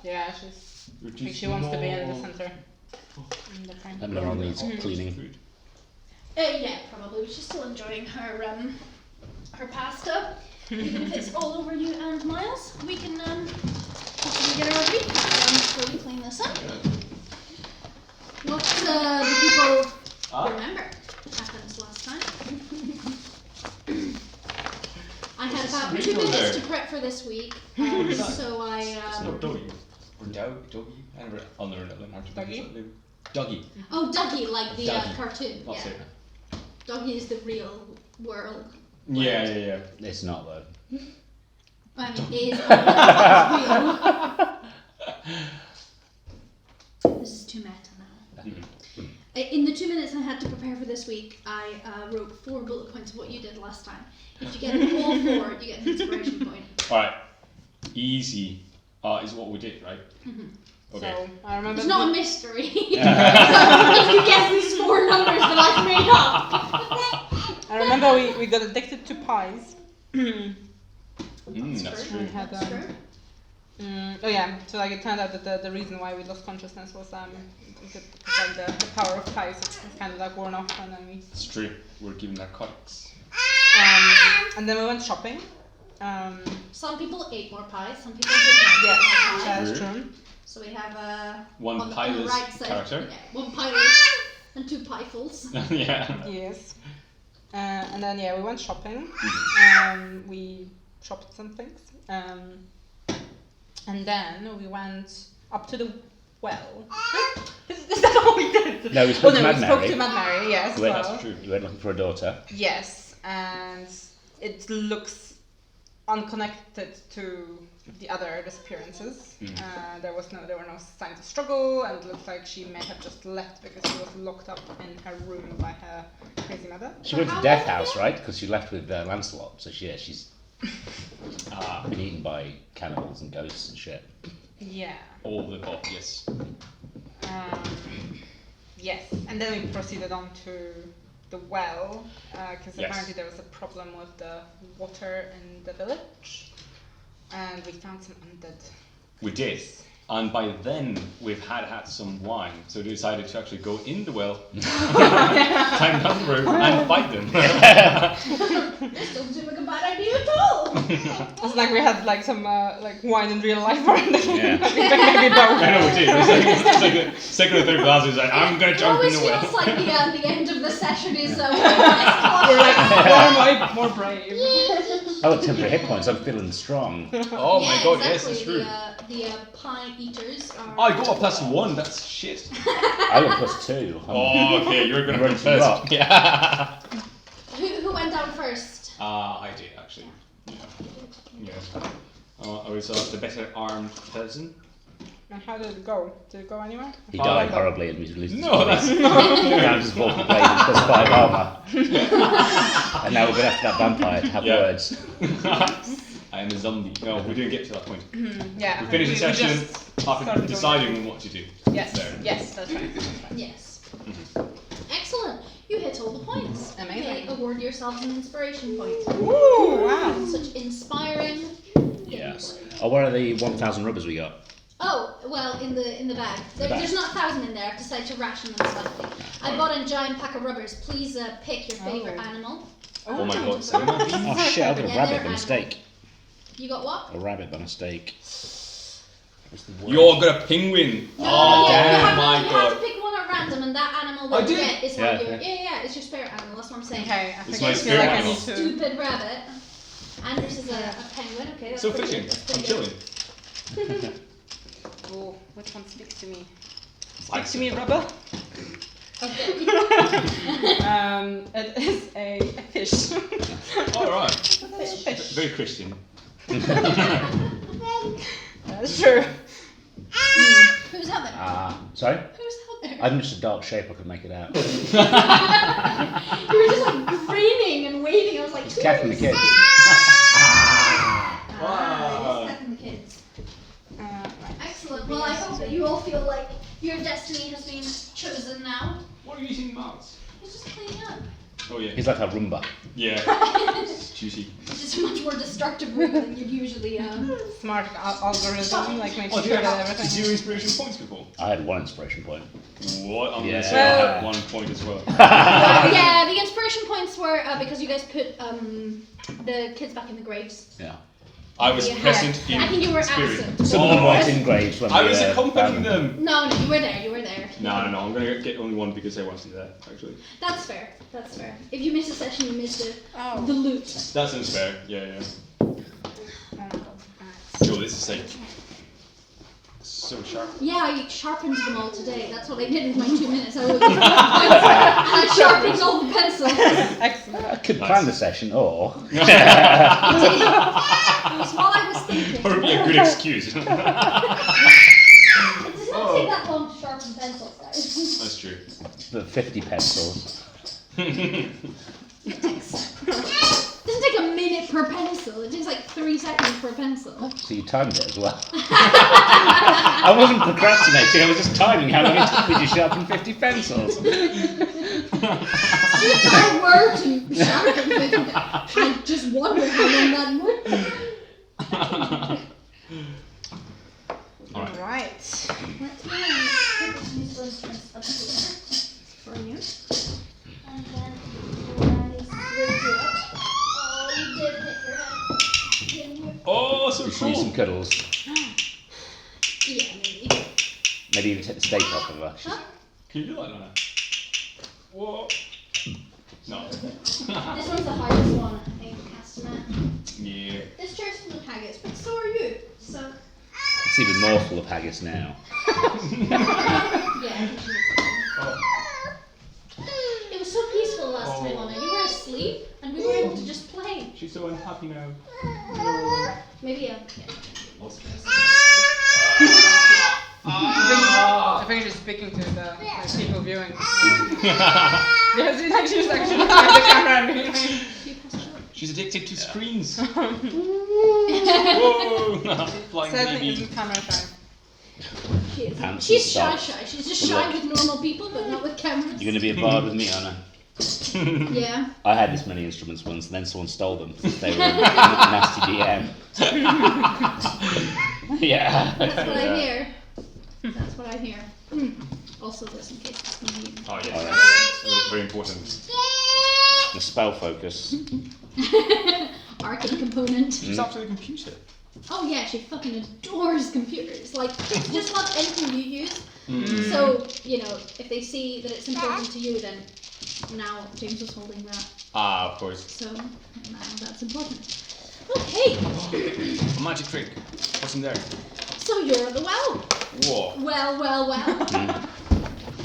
Yeah, I think she wants to be in the center. And Laurel needs cleaning. Yeah, probably. But she's still enjoying her pasta, even if it's all over you and Miles. We can hopefully get her a week before we clean this up. What do people remember happened last time? I had about 2 minutes to prep for this week, so I. It's not Doggy. Or Doggy? I never. I'll never know. Doggy. Oh, Dougie, like the cartoon. That's it. Dougie is the real world. Yeah. It's not though. I mean, it is real. This is too meta now. In the 2 minutes I had to prepare for this week, I wrote 4 bullet points of what you did last time. If you get all 4, you get an inspiration point. Alright. Easy is what we did, right? Okay. So, I remember. It's not a mystery. If you guess these 4 numbers that I've made up. I remember we got addicted to pies. That's true. We had, oh yeah, so like it turned out that the reason why we lost consciousness was like the power of pies. It's kind of like worn off, and then we. It's true. We're given narcotics. And then we went shopping. Some people ate more pies. Some people did not eat more pies. That's true. So we have one on the pilot right side, character. Yeah, 1 pilot and 2 piefuls. Yeah. Yes. And then we went shopping. We shopped some things. And then we went up to the well. Is that all we did? No, we spoke to Mad we Mary. spoke to Mad Mary, yes. Well, That's true. You went looking for a daughter. Yes, and it looks unconnected to the other disappearances. There were no signs of struggle, and it looks like she may have just left because she was locked up in her room by her crazy mother. She went to Death House, right? Because she left with Lancelot, so she's been eaten by cannibals and ghosts and shit. Yeah. All the above, yes. Yes, and then we proceeded on to the well, because apparently there was a problem with the water in the village, and we found some undead. We did. And by then, we've had some wine, so we decided to actually go in the well, climb down the rope, and fight them. This doesn't seem like a bad idea at all. It's like we had like some like wine in real life, or maybe both. I know we did. It's like the second or third glass is like, I'm gonna jump in the well. It always feels like the end of the session is We're like more brave. Oh, temporary hit points. I'm feeling strong. Oh my god, exactly. yes, it's true. The pie eaters are. I got a +1, that's shit. I got +2. Oh, okay, you're gonna Ready run to rock. first. Yeah. Who went down first? I did, actually. Yeah. I was the better armed person. And how did it go? Did it go anywhere? He died horribly and we lose his No, body. that's Now just walking blade and +5 armour. And now we're going after that vampire to have words. I am a zombie. No, we didn't get to that point. Yeah. We finished the session after started deciding what to do. Yes. There. Yes, that's right. Yes. Excellent. You hit all the points. Amazing. Okay, award yourselves an inspiration point. Ooh, wow. Such inspiring. Yes. Oh, what are the 1,000 rubbers we got? Oh, well, in the bag. There's not 1,000 in there. I've decided to ration them slightly. I bought a giant pack of rubbers. Please pick your favourite animal. Oh my god, so much. Oh shit, I got a rabbit by mistake. You got what? A rabbit by mistake. You all got a penguin. No, Oh, you damn, my have god. to pick one at random, and that animal I that you did? get is Yeah, what your yeah. it's your spirit animal. That's what I'm saying. Okay, I It's think my I feel spirit like I animal. need to. Stupid rabbit. Anders is a penguin. Okay, that's So pretty fishing. good. That's I'm pretty chilling. good. Oh, which one speaks to me? I Speaks to me, rubber. Okay. It is a fish. Alright. Fish. Very Christian. That's true. Who's out there? Sorry? Who's out there? I'm just a dark shape, I could make it out. You were just like grinning and waving. I was like, It's Kath and the kids. It is Kath and the kids. Excellent. Well, I hope that you all feel like your destiny has been chosen now. What are you eating, Mouse? It's just cleaning up. Oh yeah. He's like a Roomba. Yeah. It's juicy. It's just a much more destructive route than you'd usually. Smart algorithm, like make Oh, sure did that you have everything. 0 inspiration points before? I had 1 inspiration point. What? I'm Yeah. gonna say I had 1 point as well. Yeah, the inspiration points were because you guys put the kids back in the graves. Yeah. I was Yeah. present in I think you were spirit. absent. Some of them weren't in graves when I we was accompanying found them. No, you were there. You were there. No, I'm gonna get only 1 because I want to do that, actually. That's fair. That's fair. If you miss a session, you miss the Oh. loot. That sounds fair. Yeah. Oh my god. Alright. Yo, this is like so sharp. Yeah, I sharpened them all today. That's what I did in my 2 minutes. I sharpened all the pencils. Excellent. I could plan the session, or It was while I was thinking. That would be a good excuse. It does not take that long to sharpen pencils, guys. That's true. the 50 pencils. It doesn't take a minute per pencil. It takes like 3 seconds per pencil. So you timed it as well. I wasn't procrastinating, I was just timing how long it took me to sharpen 50 pencils. If I were to sharpen 50, I just wonder how long that would. Alright. Let's put this musical instruments up here for you. And then Granny swings you up. Oh, you did hit your head. Didn't you? Oh, so Just need some cool. cuddles. Yeah, maybe. Maybe even take the steak off of her. Huh? Can you do that, Lana? Whoa. No. This one's the hardest one, I think, Castanet. Yeah. This chair's full of haggis, but so are you. So, It's even more full of haggis now. yeah, I think she was Oh. It was so peaceful last time on it. You were asleep, and we were able to just play. She's so unhappy now. Maybe I think she's speaking to the people viewing. Yes, it's like she's actually looking at the camera and being like, She's addicted to screens. a. Whoa! Flying Sadly baby. isn't camera shy. Pants She's and shy. socks. She's just Well, shy look. with normal people, but not with cameras. You're going to be a bard with me, Anna. Yeah. I had this many instruments once, and then someone stole them because they were a nasty DM. Yeah. That's what I hear. That's what I hear. Also, just in case it's convenient. Oh, yeah. Alright. So very important. The spell focus. Arcade component. She's up to the computer. Oh yeah, she fucking adores computers. Like, it's just not anything you use. So, you know, if they see that it's important to you, then now James was holding that. Ah, of course. So, now that's important. Okay, A magic trick. What's in there? so you're at the well. Whoa. Well.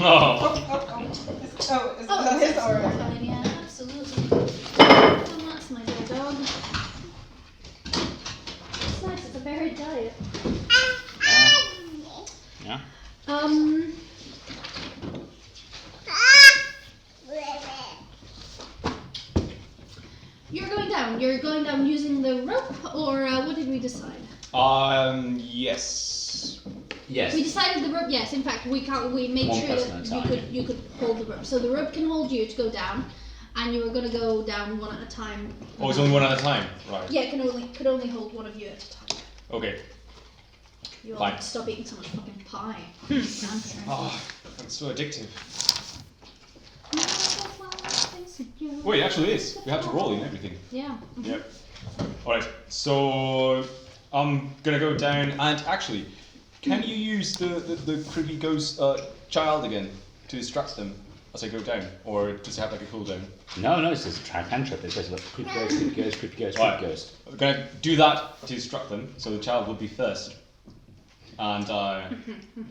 Oh. Oh, is that his or? Fine, yeah, absolutely. Oh, that's my little dog. It's nice, it's a varied diet. Yeah. You're going down using the rope, or what did we decide? Yes. Yes. We decided the rope. Yes, in fact, we made One sure person that at a time, you could hold the rope. So the rope can hold you to go down, and you were going to go down one at a time. Oh, it's only one at a time. Right. Yeah, it could only hold one of you at a time. Okay. You all Fine. have to stop eating so much fucking pie. Oh, that's so addictive. Wait, it actually is. We have to roll and everything. Yeah. Yep. Alright, so I'm gonna go down and actually, can you use the creepy ghost child again to distract them as I go down? Or does it have like a cooldown? No, it's just a cantrip. It says, look, creepy ghost, creepy ghost, creepy ghost, Alright. creepy ghost. I'm gonna do that to distract them, so the child will be first. And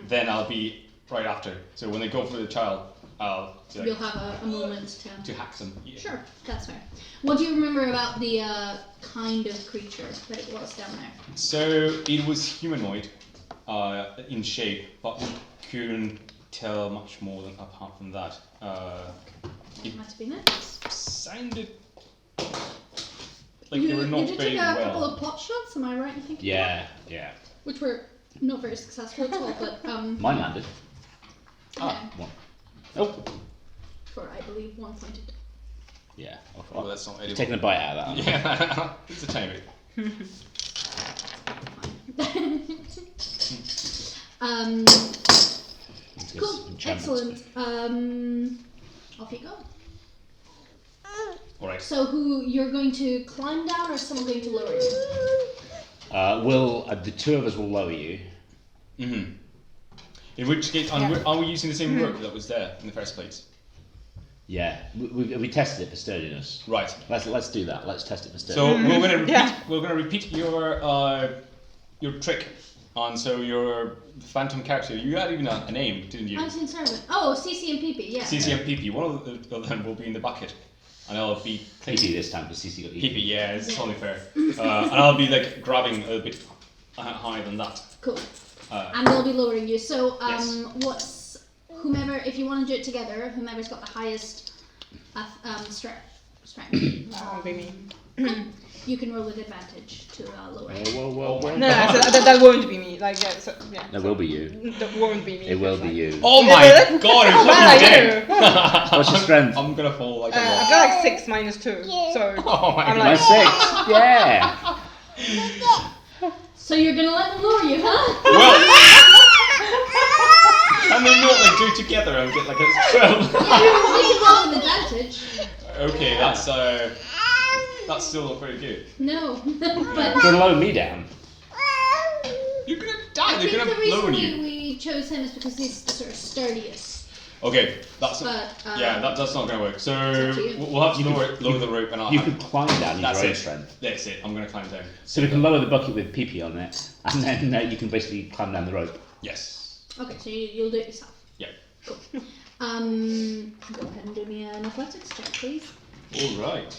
then I'll be right after. So when they go for the child, I'll You'll have a moment to hack them. Yeah. Sure, that's fair. What do you remember about the kind of creature that it was down there? So it was humanoid in shape, but we couldn't tell much more than apart from that. It Might have been it. sounded like they were not you did very take a couple well. of pot shots, am I right in thinking? Yeah. Which were not very successful at all, but Mine landed. yeah, One. Oh. for I believe 1 point. Yeah. Oh, that's not edible. Taking a bite out of that. Yeah, it's a tiny bit. Cool. Excellent. Off you go. Alright. So who you're going to climb down, or is someone going to lower you? The two of us will lower you. Mm-hmm. In which case, are we using the same rope that was there in the first place? Yeah, we tested it for sturdiness. Right. Let's do that. Let's test it for So sturdiness. we're gonna repeat your trick on your phantom character. You had even a name, didn't you? Unseen servant. Oh, CC and PP. Yeah. CC and PP. One of them will be in the bucket, and I'll be PP this time because CC got PP. Yeah, it's only fair. And I'll be like grabbing a little bit higher than that. Cool. And they'll be lowering you. So Yes. what's whomever, if you want to do it together, whomever's got the highest strength. That won't be me. You can roll with advantage to lower it. Whoa. No, so that won't be me. Like, yeah, so, yeah. That will be you. That won't be me. It will be you. Oh my god! How bad are you? What's your strength? I'm gonna fall like a I've rock. got like 6 minus 2, so Oh my I'm god! like, Mine's 6. Yeah. So you're gonna let them lower you, huh? Well, can we not like do it together and get like a 12? Yeah, you can roll with advantage. Okay, that's still not very good. No, but Do you want to lower me down? You're gonna die. I They're think gonna the reason lower you. we chose him is because he's sort of sturdiest. Okay, that's But that's not gonna work. So it's up to you. we'll have to lower the rope and I'll You have, could climb down that's your own it. strength. That's it. I'm gonna climb down. So we can lower the bucket with PP on it, and then you can basically climb down the rope. Yes. Okay, so you'll do it yourself. Yeah. Cool. Go ahead and do me an athletics check, please. All right.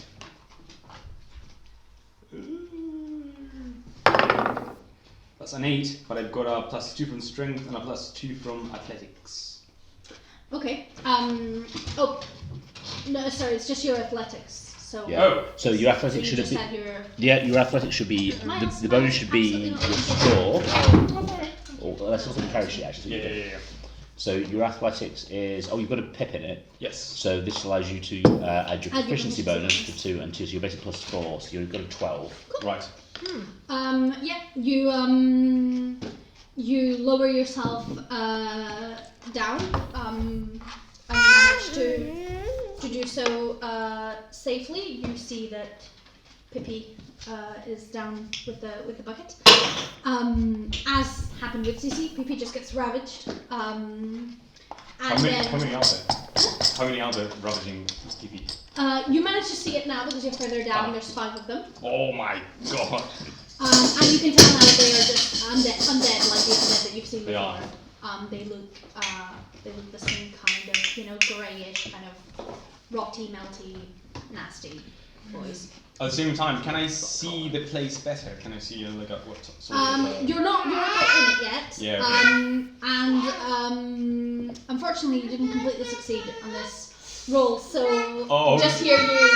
That's an 8, but I've got a +2 from strength and a +2 from athletics. Okay. Oh, no, sorry. It's just your athletics. So. Yeah. Oh. So your So athletics you should just have had your. your athletics should be the bonus should be your score. Or that's also the parachute actually. Yeah. So your athletics is you've got a pip in it. Yes. So this allows you to add your proficiency bonus to 2 and 2, so you're basically +4, so you've got a 12. Right. Yeah. You lower yourself down. And manage to do so safely. You see that Pippi is down with the bucket. As happened with Sissy, Pippi just gets ravaged. How many are there? How many are there ravaging PP? You manage to see it now because you're further down. There's 5 of them. Oh my god. And you can tell now that they are just undead like the undead that you've seen They before. are. They look the same kind of, greyish, kind of rotty, melty, nasty boys. At the same time, can I see the place better? Can I see like what sort of? You're not quite in it yet. Yeah. And unfortunately, you didn't completely succeed on this roll. So Oh. just here you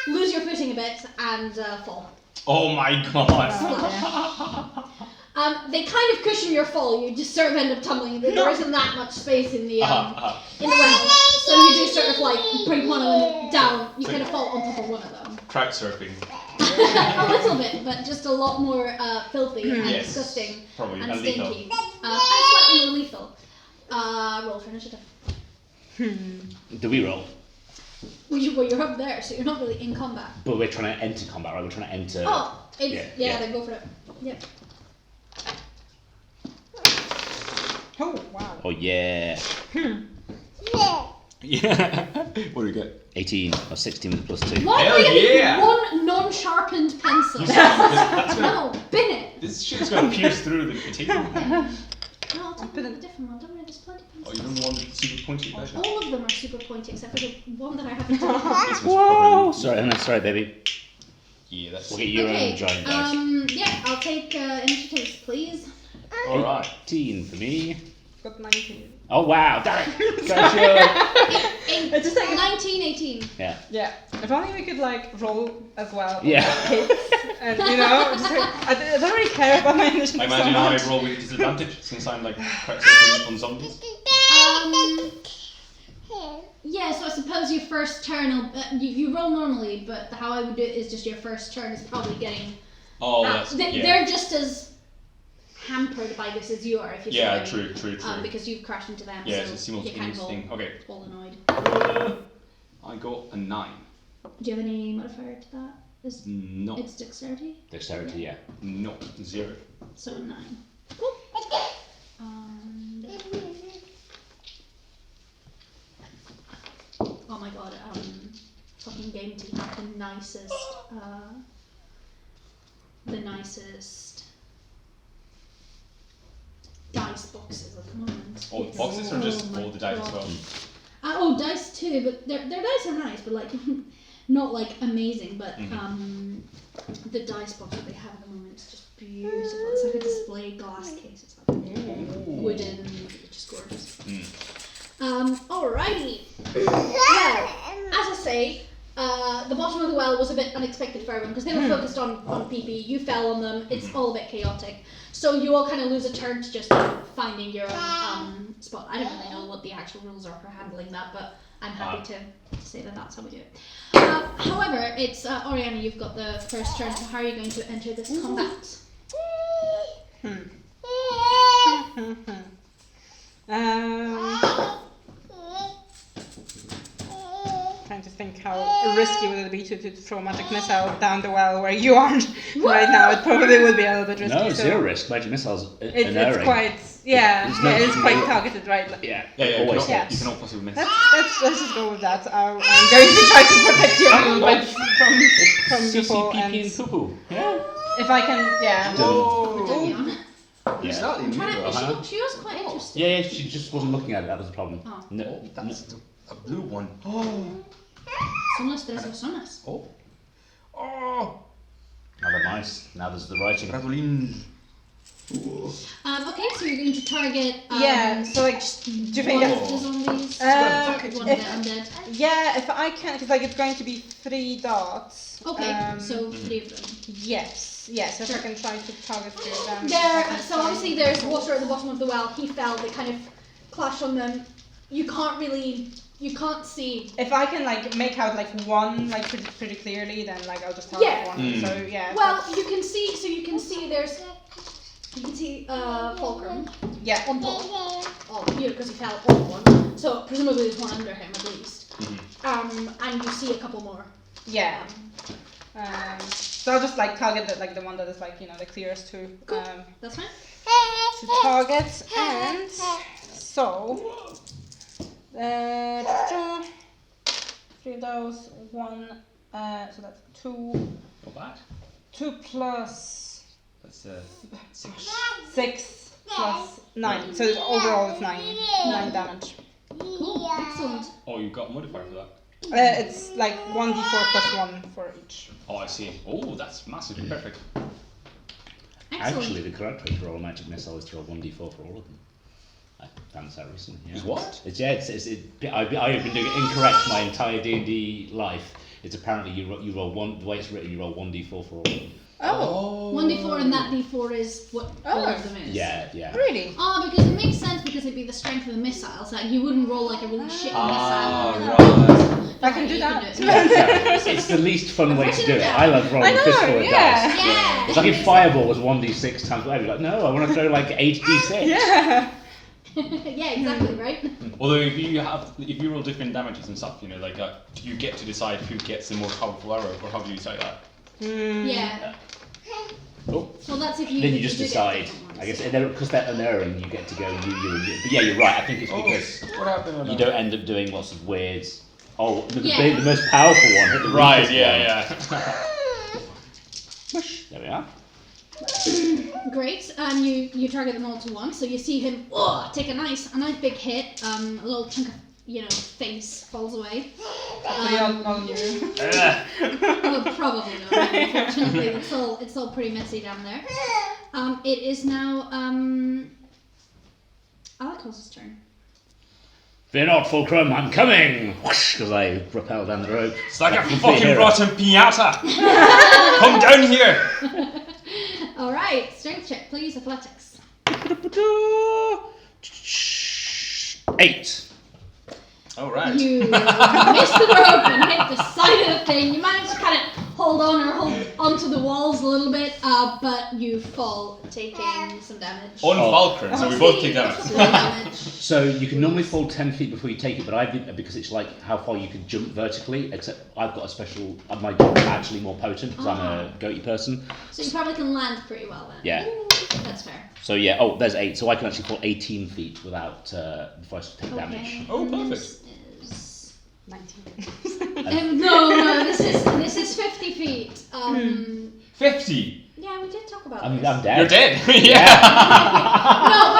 lose your footing a bit and fall. Oh my god. They kind of cushion your fall. You just sort of end up tumbling. There isn't that much space in the in the well, so you do sort of like bring one of them down. You kind of fall on top of one of them. Crowd surfing. A little bit, but just a lot more filthy and Yes, disgusting probably, and and lethal. stinky. And slightly more lethal. Roll for initiative. Do we roll? Well, you're up there, so you're not really in combat. But we're trying to enter combat, right? We're trying to enter. Oh, yeah. then go for it. Yep. oh wow. Oh yeah. Yeah. What do we get? 18 or 16 with +2. Why Hell are you yeah! one non-sharpened pencil? That's gonna, No, bin it. this shit's gonna pierce through the table. No, I'll take a different one. Don't worry, there's plenty of Oh, pencils. you don't want super pointy version? All of them are super pointy except for the one that I haven't done. This was probably... Sorry, no, sorry, baby. Yeah, that's... We'll get your own giant dice. Yeah, I'll take initiatives, please. Alright. 18 for me. Got 19. Oh wow, damn it! Gotcha. It's just like 19, 18. Yeah. yeah. If only we could like roll as well. Yeah. Hits and just like, I don't really care about my initiative I so imagine I much. roll with disadvantage since I'm like crowd surfing on zombies. Yeah, so I suppose your first turn, you roll normally, but how I would do it is just your first turn is probably getting... Oh, that's... They're just as hampered by this as you are, if you see what I mean. True. Because you've crashed into them, Yeah, so it's a simultaneous thing. Okay. all annoyed. I got a 9. Do you have any modifier to that? No. It's dexterity? Dexterity, yeah. No. 0. So a 9. Cool. Oh my god, fucking game team have the nicest dice boxes at the moment. All the boxes or just all the dice as well? Dice too, but their dice are nice, but like not like amazing, but the dice box that they have at the moment is just beautiful. It's like a display glass case. It's like wooden, just gorgeous. Alrighty. Well, as I say, the bottom of the well was a bit unexpected for everyone because they were focused on PP. You fell on them. It's all a bit chaotic. So you all kind of lose a turn to just finding your own spot. I don't really know what the actual rules are for handling that, but I'm happy to say that that's how we do it. However, it's Oriana, you've got the first turn, so how are you going to enter this combat? Trying to think how risky would it be to throw a magic missile down the well where you are right now. It probably would be a little bit risky. No, zero risk. Magic missiles It's quite, it's quite targeted, right? Yeah. Always You cannot possibly miss. Let's just go with that. I'm going to try to protect you a little bit from the fall, and and poo-poo. Yeah. if I can, She was quite interested. Yeah, she just wasn't looking at it. That was the problem. Oh. No, That's a blue one. Son las tres personas. Oh. Now they're nice. Now there's the writing. Radolin. Okay, so you're going to target. so like, do you think? One of the zombies. One of the undead. Yeah, if I can, because like it's going to be 3 dots. Okay, so 3 of them. Yes, so if I can try to target 3 of them. So obviously there's water at the bottom of the well. He fell. They kind of clash on them. You can't see. If I can like make out like one like pretty clearly, then like I'll just target one. So yeah. Well, you can see. So you can see Fulcrum. Yeah. On top. Oh, because he fell on one. So presumably there's one under him at least. And you see a couple more. Yeah. So I'll just like target the one that is like the clearest to That's fine. to target, and so 3 of those, 1, so that's 2. Not bad. 2 plus That's 6. 6 plus 9. So overall it's 9 damage. Cool. Excellent. Oh, you've got a modifier for that. It's like 1d4 plus 1 for each. Oh, I see. Oh, that's massive. Perfect. Excellent. Actually, the correct way to roll a magic missile is to roll 1d4 for all of them. I found this out recently. Yeah. Is what? I've been doing it incorrect my entire D&D life. It's apparently you roll one. The way it's written, you roll 1d4 for all of them. Oh. 1d4 and that d4 is what all of them is. Yeah. Really? Oh, because it makes sense because it'd be the strength of the missile. So you wouldn't roll like a really shitty missile. I can do that. It's the least fun way to do it. I love rolling fistful of dice. Yeah. It's like if Fireball was 1d6 times whatever. You're like, no, I want to throw like 8d6. Yeah. Yeah, exactly, right? Although if you roll different damages and stuff, do you get to decide who gets the more powerful arrow, or how do you decide that? Yeah. Oh. Well, that's if you. Then you just decide. I guess because they're unerring, you get to go you and you. But yeah, you're right. I think it's because What happened? you don't end up doing lots of weird. Oh, the most powerful one hit the Right. weakest Yeah. There we are. Great. You target them all to once, so you see him take a nice big hit. A little chunk of face falls away. On you. Well, probably not. Unfortunately, it's all pretty messy down there. It is now Alakos's turn. Fear not, Fulcrum, I'm coming! Because I rappel down the rope. It's like a fucking rotten piñata. Come down here. All right, strength check, please. Athletics. 8. All right. out. You miss the rope and hit the side of the thing. You manage to kind of hold onto the walls a little bit, but you fall, taking some damage. On Falcon, so we both take damage. So you can normally fall 10 feet before you take it, but I did because it's like how far you can jump vertically. Except I've got a special. My jump is actually more potent because I'm a goatee person. So you probably can land pretty well then. Yeah. That's fair. So yeah. Oh, there's 8. So I can actually fall 18 feet without before I take damage. Oh, perfect. This is 19. no. This is 50 feet. 50. Yeah, we did talk about I'm this. dead. You're dead. No,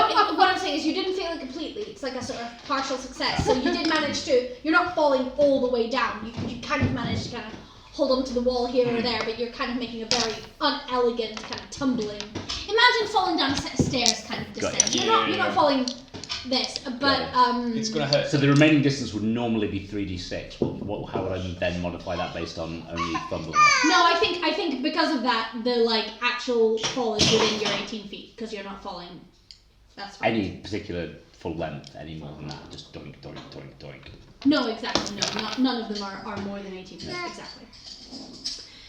but what I'm saying is you didn't fail it completely. It's like a sort of partial success. So you did manage to. You're not falling all the way down. You kind of managed to kind of hold onto the wall here or there, but you're kind of making a very unelegant kind of tumbling. Imagine falling down a set of stairs, kind of descent. Yeah. You're not falling this, but It's gonna hurt. So the remaining distance would normally be 3d6. How would I then modify that based on only fumbling? No, I think because of that, the like actual fall is within your 18 feet because you're not falling. That's fine. Any particular full length, any more than that, just doink, doink, doink, doink. No, exactly. No, none of them are more than 18 feet. Exactly.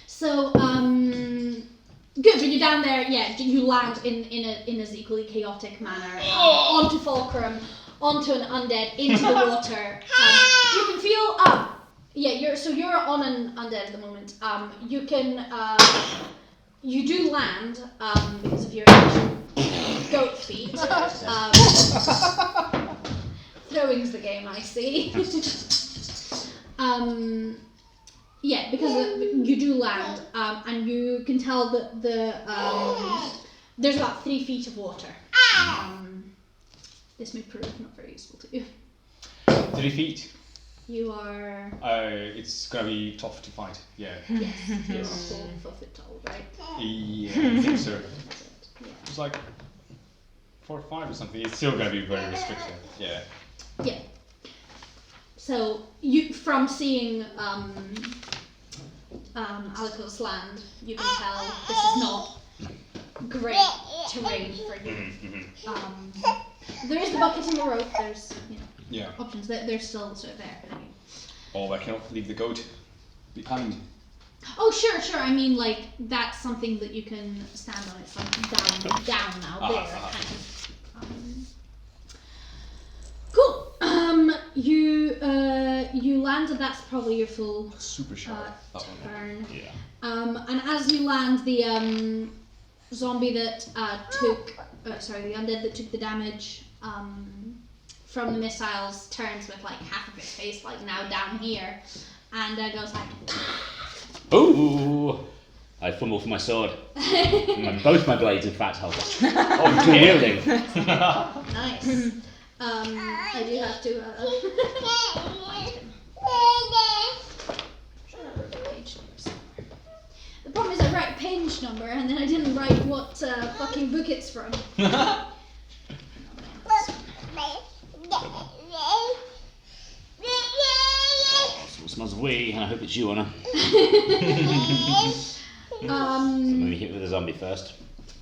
So, good. When you're down there, yeah, you land in an equally chaotic manner onto Fulcrum, onto an undead, into the water. You can feel you're on an undead at the moment. You can you do land because of your goat feet. Throwing's the game, I see. Yeah, because you do land, and you can tell that there's about 3 feet of water. This may prove not very useful to you. 3 feet. You are. It's gonna be tough to fight. Yeah. Yes, you're 4 foot tall, right? Yeah, I think so. Yeah. It's like 4 or 5 or something. It's still gonna be very restricted. Yeah. Yeah. So you, from seeing Alikos land, you can tell this is not great terrain for you. There is the bucket and the rope. There's options. They're still sort of there. Oh, I cannot leave the goat behind. Oh sure. I mean, like that's something that you can stand on. It's like down now. There, kind of. Cool. You landed. That's probably your full Super sharp. That one. turn. Yeah. And as you land, the zombie that the undead that took the damage from the missiles turns with like half of its face like now down here, and goes like. Ooh! I fumble for my sword. Both my blades, in fact, help. Oh, dual wielding. Nice. I do have to. Page number somewhere. The problem is I write page number and then I didn't write what fucking book it's from. So it smells of wee, and I hope it's you, Anna. Maybe hit with a zombie first.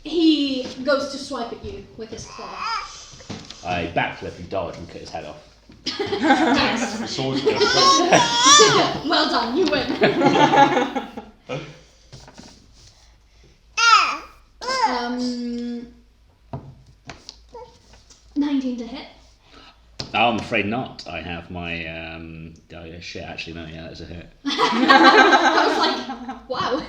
He goes to swipe at you with his claw. I backflip and dodge and cut his head off. Yes. Swords. Well done, you win. 19 to hit. Oh, I'm afraid not. I have my shit. Actually, no. Yeah, that's a hit. I was like, wow.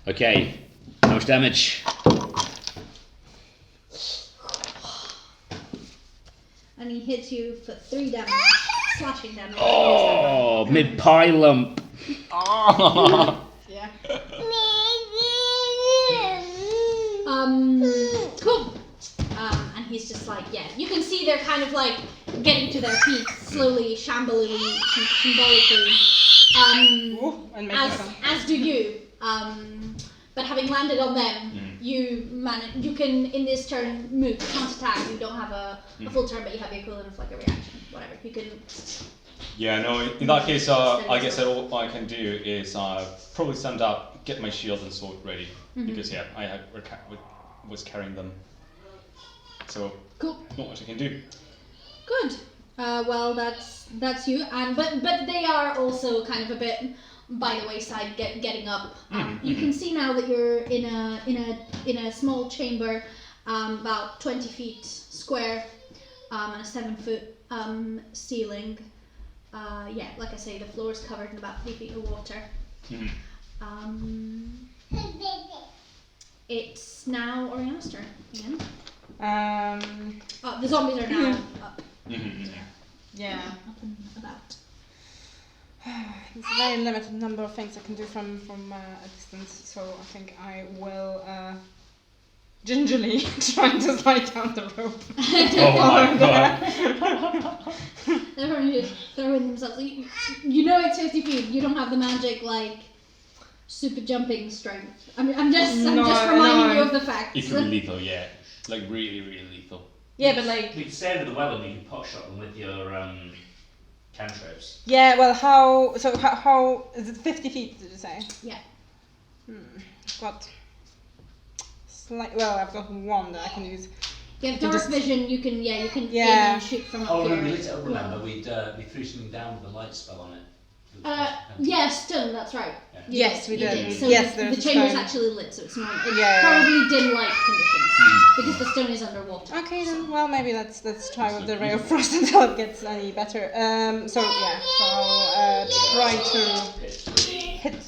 Okay, how much damage? And he hits you for 3 damage, slashing damage. Oh, mid-pie lump. Yeah. Cool. And he's just like, yeah, you can see they're kind of like getting to their feet slowly, shamblily, symbolically. As do you. But having landed on them, you can in this turn move, can't attack. You don't have a full turn, but you have the equivalent of like a reaction, whatever. You can. Yeah, no. In that case, I guess that all I can do is probably stand up, get my shield and sword ready because I was carrying them. So Cool. not much I can do. Good. Well, that's you. And but they are also kind of a bit by the wayside, getting up. You can see now that you're in a small chamber, about 20 feet square, and a 7-foot ceiling. Like I say, the floor is covered in about 3 feet of water. It's now Oriana's turn again. The zombies are now up. Yeah. Up and about. There's a very limited number of things I can do from a distance, so I think I will gingerly try to slide down the rope. Oh my god. Everyone just throwing themselves. You know it's 50 feet. You don't have the magic super jumping strength. I'm just reminding you of the facts. It could be lethal, yeah. Like really, really lethal. Yeah, but like. You could stay under the well and you could pot shot them with your cantrips. Yeah, well, how is it 50 feet? Did you say? Yeah. I've got. I've got one that I can use. You have dark vision. You can aim and shoot from up Oh, here. no, we lit it up. Remember, we threw something down with a light spell on it. Stone. That's right. Yeah. Yes, we did. So yes, the there's a chamber's stone. actually lit, so it's not. It's Yeah. probably dim light conditions because the stone is underwater. Okay, then. Well, maybe let's try with the ray of frost until it gets any better. So I'll try to hit.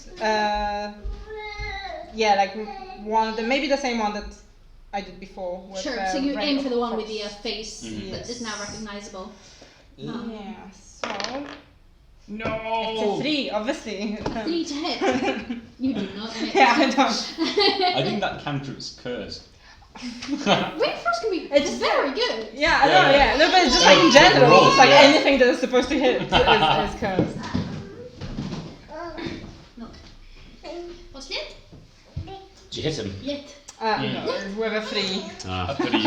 Like one of the maybe the same one that I did before. With, Sure. So you ray aim of for the one with frost. the face that is now recognizable. Yeah. So. No! It's a 3, obviously. 3 to hit. You do not hit. Yeah, I don't. I think that cantrip's cursed. Ray Frost can be. It's very good. Yeah, I know, yeah. No, but it's just like in general, it's like anything that is supposed to hit is cursed. No. What's it? Did you hit him? Lit. No, with a 3. A 3.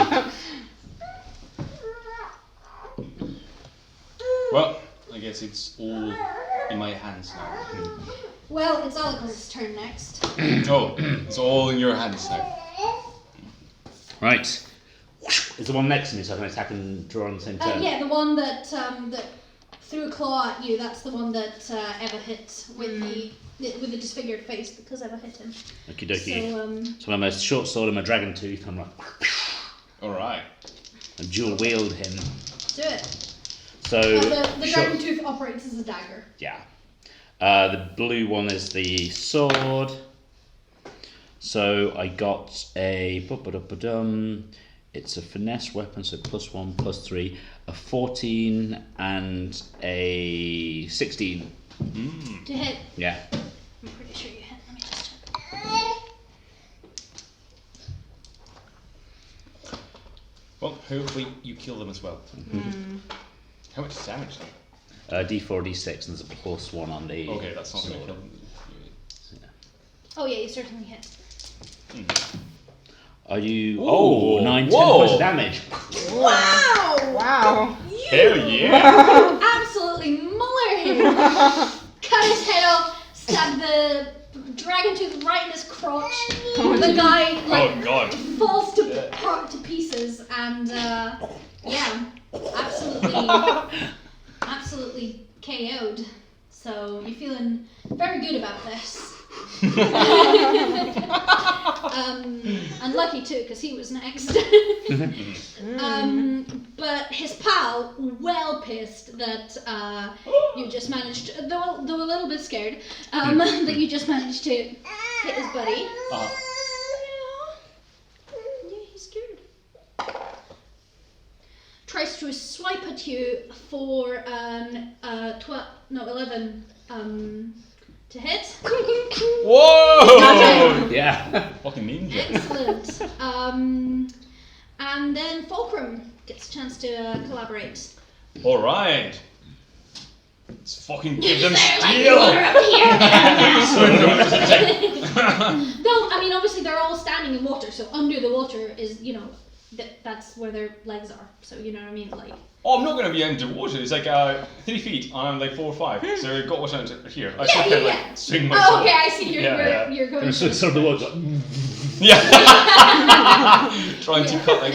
Well, I guess it's all in my hands now. Well, it's Alex's turn next. Oh, it's all in your hands now. Right. Is the one next to me so I can attack and draw on the same turn? The one that threw a claw at you. That's the one that Eva hit with the disfigured face because Eva hit him. Okie dokie. So So I'm a short sword and my dragon tooth. I'm like, Alright. and dual wield him. do it. So The dragon tooth operates as a dagger. Yeah. The blue one is the sword. So I got a it's a finesse weapon, so +1, +3, a 14 and a 16. To hit. Yeah. I'm pretty sure you hit. Let me just check. Well, hopefully you kill them as well. How much damage though? D4, D6, and there's a +1 on the Okay, that's not sword. going to kill them. Oh yeah, you certainly hit. Are you... Ooh, Oh, 9, 10 whoa. points of damage. Wow! Wow. Hell yeah! Absolutely muller him. Cut his head off. Stab the dragon tooth right in his crotch. The guy Oh god. falls to pieces, and absolutely KO'd. So you're feeling very good about this. Unlucky too, because he was next. But his pal, well pissed that you just managed, though a little bit scared, that you just managed to hit his buddy. Yeah, he's scared. Tries to swipe at you for an 11 to hit. Whoa! Yeah. Fucking ninja. Excellent. And then Fulcrum gets a chance to collaborate. Alright. Let's fucking give them Like steel! water up here. Though, I mean, obviously they're all standing in water, so under the water is, that's where their legs are. So you know what I mean, like. Oh, I'm not going to be underwater. It's like 3 feet, and I'm like 4 or 5. So I've got water here. I should like swing my Oh, sword. okay, I see. You're going. So sort of the words like, Yeah. Trying to cut like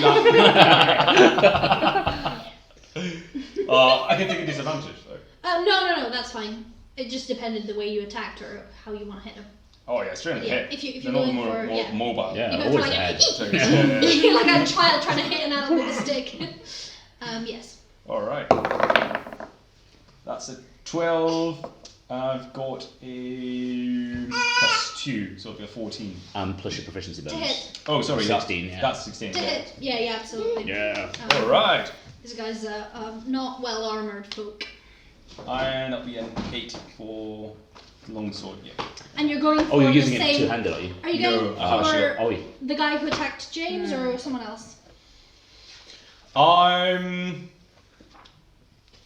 that. I can take a disadvantage though. No, that's fine. It just depended the way you attacked or how you want to hit him. Oh yeah, straight in the Yeah, head. if you're They're not going more for- mobile. Yeah, You go always for like ahead. So, yeah. You're like a child trying to hit an animal with a stick. Yes. Alright. That's a 12. I've got a +2, so it'll be a 14. And plus your proficiency To bonus. hit. Oh, sorry. 16, yeah. That's 16. To hit. Yeah, absolutely. Yeah. Alright. This guy's not well armored folk. And that'll be an 8 for longsword, yeah. And you're going for Oh, you're the using it same... two-handed, are you? Are you No, going sure. for Oh, yeah. the guy who attacked James or someone else? I'm...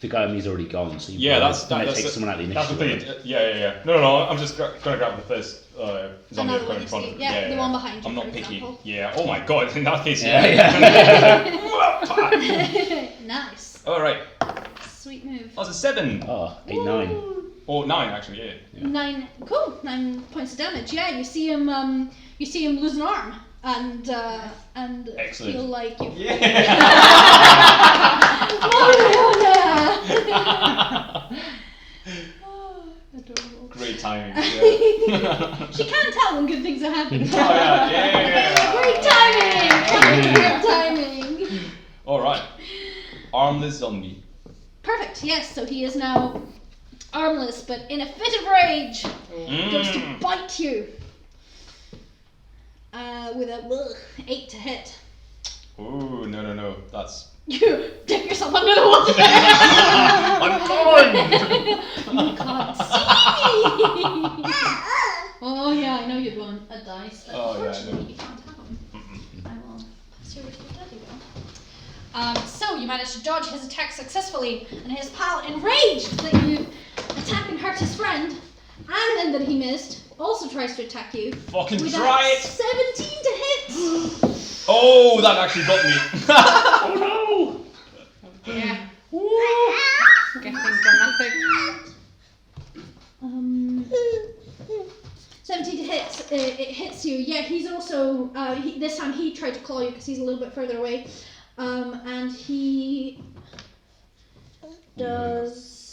The guy he's already gone, so you Yeah, that's take someone out of the That's the initiative. thing. Yeah. No. I'm just gonna grab the first zombie Another I've got one in you front see. of me. Yeah, the one behind you, I'm for not picky. example. Yeah. Oh my god. In that case, Yeah. Nice. All right. Sweet move. That was a 7. Oh, 8, 9. Or 9 actually. Yeah. 9. Cool. 9 points of damage. Yeah, you see him lose an arm and Excellent. feel like you. Yeah. Adorable. Great timing. Yeah. She can't tell when good things are happening. Oh yeah. Great timing. Great timing. All right. Armless zombie. Perfect. Yes. So he is now armless, but in a fit of rage, goes to bite you. With a 8 to hit. Ooh, no. That's. You dip yourself under the water. I'm gone. You can't see. Oh yeah, I know you'd want a dice, but Oh, yeah, I unfortunately know. you can't have them. I will pass you over to the daddy though. So you managed to dodge his attack successfully, and his pal, enraged that you attack and hurt his friend, and then that he missed, also tries to attack you. Fucking with try a it. 17 to hit. Oh, that actually got me. Oh no! Yeah. Getting dramatic. 17 to hit, it hits you. Yeah, he's also, this time he tried to claw you because he's a little bit further away. And he does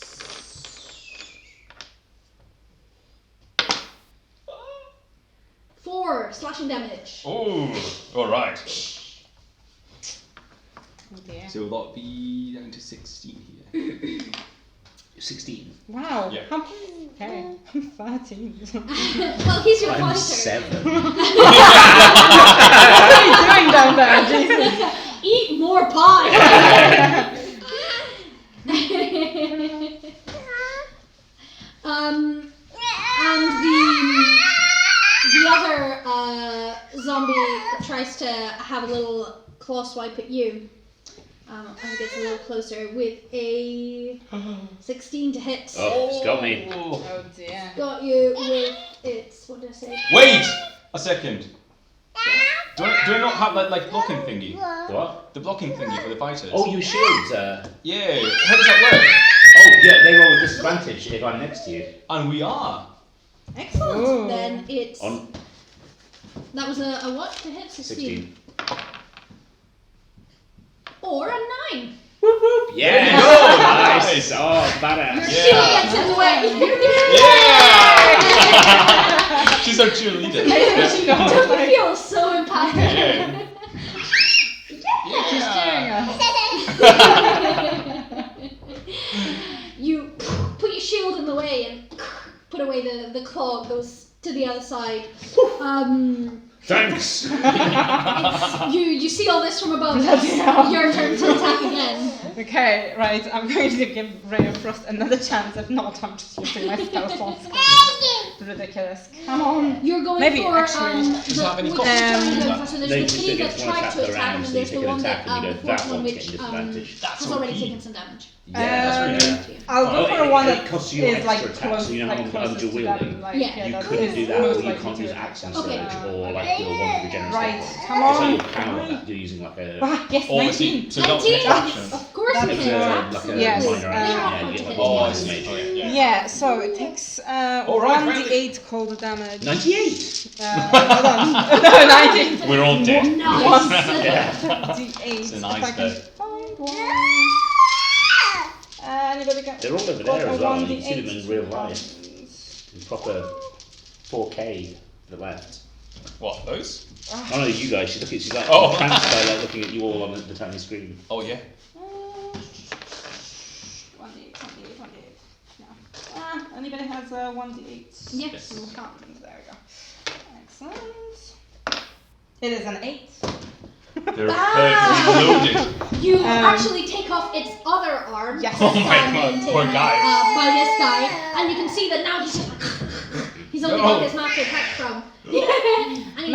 4 slashing damage. Oh, all right. Oh dear. So that'll be down to 16 here. 16. Wow. Yeah. Okay. 13. Well, he's your I'm fighter. 7. What are you doing down there? Jesus. Eat more pie. And the other zombie tries to have a little claw swipe at you. As it gets a little closer with a 16 to hit. Oh, it's got me. Oh. Oh dear. Got you with its, what did I say? Wait a second. Do I not have that like blocking thingy? What? The blocking thingy for the fighters? Oh, you shield. Yeah. How does that work? Oh, yeah, they roll with disadvantage if I'm next to you. And we are. Excellent. Ooh. Then it's, On that was a what to hit? 16. Or a 9. Whoop whoop. Yeah. There you go. Nice. Nice. Oh, Your badass. shield gets in the way. Yeah. She's our cheerleader. Don't feel so empowered. Yeah. She's cheering us. You put your shield in the way and put away the claw, goes to the other side. Thanks. You see all this from above. Bloody hell. Your turn to attack again. Okay, right. I'm going to give Ray of Frost another chance. If not, I'm just using my spell slots. It's ridiculous. Come on. You're going Maybe, for actually. Does it have any which cost? one are you going for? So They there's the just kitty get that one tried attack to per attack round, him, and so you there's take the an one attack that and you go, the that fourth one one's which getting disadvantage. That's has already OP. taken some damage. Yeah, that's really good. I'll go for one it that costs you is extra like attacks, close, so you know how like long closest you're to wielding. them. Like, Yeah. You that couldn't is do that, or most you likely can't to use attack. axe and Okay. surge, or like your one regenerates. Right, It's come like on. your power that you're using like a. Ah, yes, Oh, I see. 19. So that's 19! next action. Of course That it It was is, like a absolutely. Yes, minor action, You're yeah, not you going get to like hit Oh, I one see. damage. Okay, yeah. Yeah, so it takes right, 1d8 cold damage. 98! Hold on. No, 19. We're all dead. Nice! Yeah. D8. It's a If nice I can day. find one. Anybody can. They're all over got there a as well. You 1d8 can see them in real life. ones. In proper 4K to the left. What, those? Oh no, you guys. She's like Oh. entranced by like looking at you all on the tiny screen. Oh, yeah. 1d8, 1d8, 1d8. No. Anybody has a 1d8? Yes. Count. There we go. Excellent. It is an 8. They're perfectly loaded. You actually take off its other arm. Yes. Oh my god, poor guy. By this guy, and you can see that now he's just he's only got his mouth to attack from. And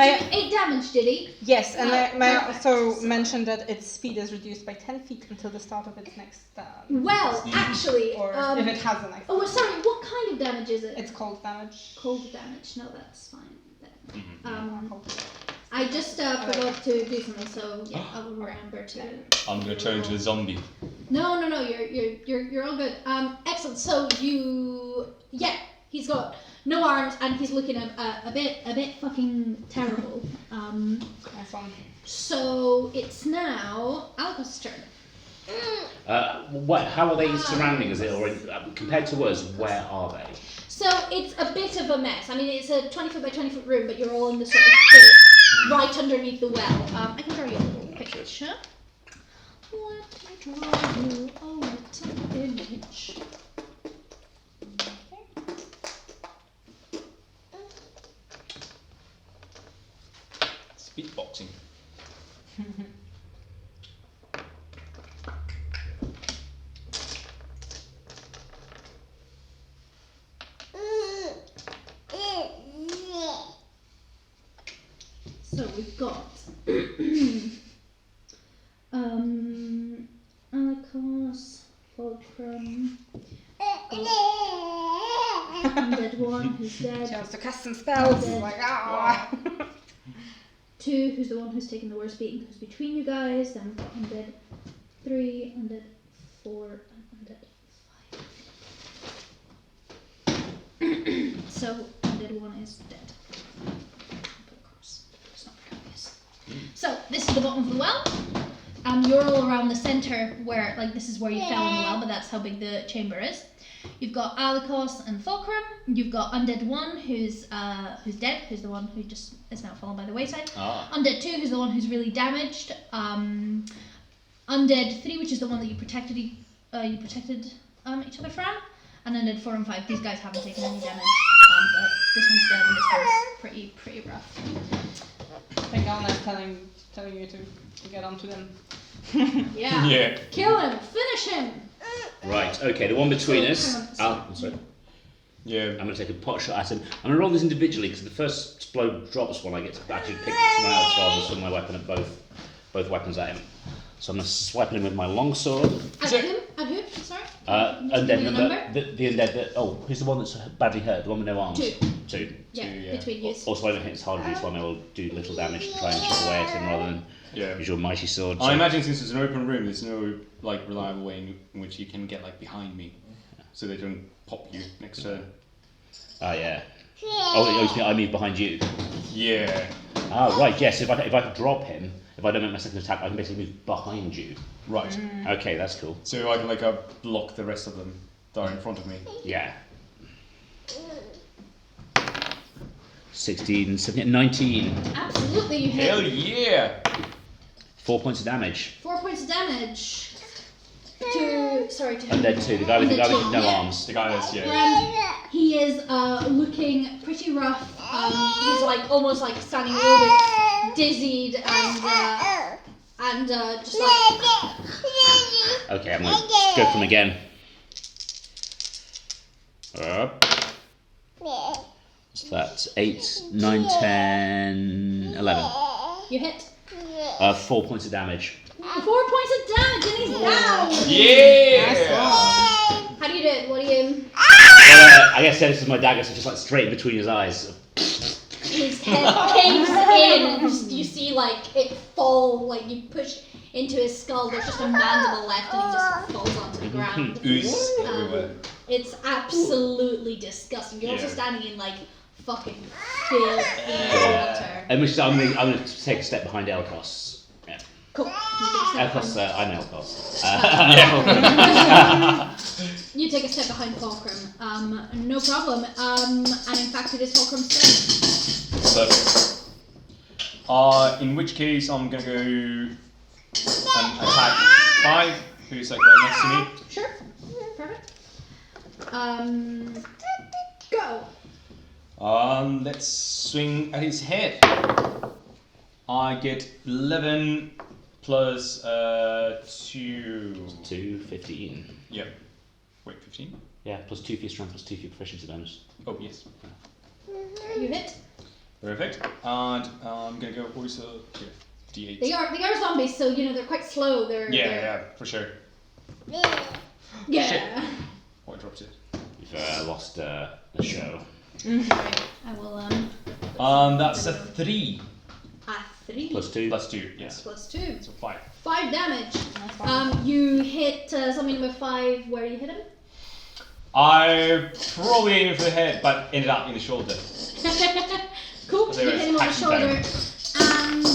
he took 8 damage, did he? Yes, and may I Perfect. also mention that its speed is reduced by 10 feet until the start of its next Well, actually, or if it has a next oh, sorry. What kind of damage is it? It's cold damage. Cold damage. No, that's fine. Cold damage. I just forgot to do something, so yeah, I will remember to. I'm gonna turn into a zombie. No, you're all good. Excellent. So he's got no arms and he's looking a bit fucking terrible. Nice one. So it's now Alcos' turn. How are they surrounding? Is it or compared to us? Where are they? So it's a bit of a mess. I mean, it's a 20-foot by 20-foot room, but you're all in the sort of pit right underneath the well. I can draw you a little picture. Let me draw you a little image. Beatboxing. So we've got Alakos, Fulcrum, Undead One who's dead. She wants to cast some spells. Dead. Like, ah. 2 who's the one who's taking the worst beating who's between you guys. Then we've got Undead 3, Undead 4, and Undead 5. So Undead 1 is dead. Of course, it's not very obvious. So this is the bottom of the well. You're all around the center where, like, this is where you fell in the well, but that's how big the chamber is. You've got Alakos and Fulcrum. You've got Undead 1, who's dead, who's the one who just is now fallen by the wayside. Undead 2, who's the one who's really damaged. Undead 3, which is the one that you protected each other from. And Undead 4 and 5, these guys haven't taken any damage, but this one's dead and this one's pretty rough. I think Anna's telling you to get onto them. Yeah. Yeah. Kill him. Finish him. Right. Okay. The one between us. Hang I'm sorry. Yeah. I'm going to take a pot shot at him. I'm going to roll this individually because the first blow drops when I get to actually pick someone else rather than swing my weapon at both weapons at him. So I'm going to swipe at him with my longsword. At him? At who? Sorry? Undead Your number. number? The undead that. Oh, who's the one that's badly hurt? The one with no arms. 2. Yeah, yeah. between you. Also, I don't think it's harder. This one I will do little damage to try and chip away at him rather than use your mighty sword. I imagine since it's an open room, there's no like reliable way in which you can get like behind me, so they don't pop you next turn. Ah, yeah. Oh, I move behind you. Yeah. Ah, right. Yes. If I could drop him, if I don't make my second attack, I can basically move behind you. Right. Okay, that's cool. So I can block the rest of them that are in front of me. Yeah. 16, 17, 19. Absolutely, you hit. Hell yeah! 4 points of damage. 4 points of damage. To Undead 2, the guy with no arms. The guy that's And he is looking pretty rough. He's like almost like standing a little bit dizzied and just like. Okay, I'm going to go for him again. So that's 8, 9, 10, 11. You hit. 4 points of damage. 4 points of damage and he's down. Yeah! How do you do it? What do you? Well, I guess this is my dagger, so just like straight in between his eyes. His head caves in. And you see like it fall. Like you push into his skull. There's just a mandible left, and he just falls onto the ground. Ooze everywhere. It's absolutely disgusting. You're also Yeah. standing in like fucking filthy water. And which is, I'm going to take a step behind Elkos. Yeah. Cool. You take a step Elkos, forward. I'm Elkos. You take a step behind Fulcrum. No problem. And in fact, it is Fulcrum's turn. Perfect. In which case, I'm gonna go and attack 5, who's like right next to me. Sure. Perfect. Go. Let's swing at his head. I get 11 plus 2. 2, 15. Yep. Wait, 15? Yeah, plus 2 for your strength, plus 2 for your proficiency bonus. Oh, yes. You hit. Perfect. And I'm gonna go also here. D8. They are zombies, so you know they're quite slow. Yeah, for sure. Yeah. Shit. Oh, I dropped it. You've lost the show. Right. I will That's a 3. 3 Plus 2. Plus 2, yes. plus 2. So 5. 5 damage. You hit zombie number 5. Where you hit him? I probably aimed for the head, but ended up in the shoulder. Cool. So You they hit him were on the shoulder, and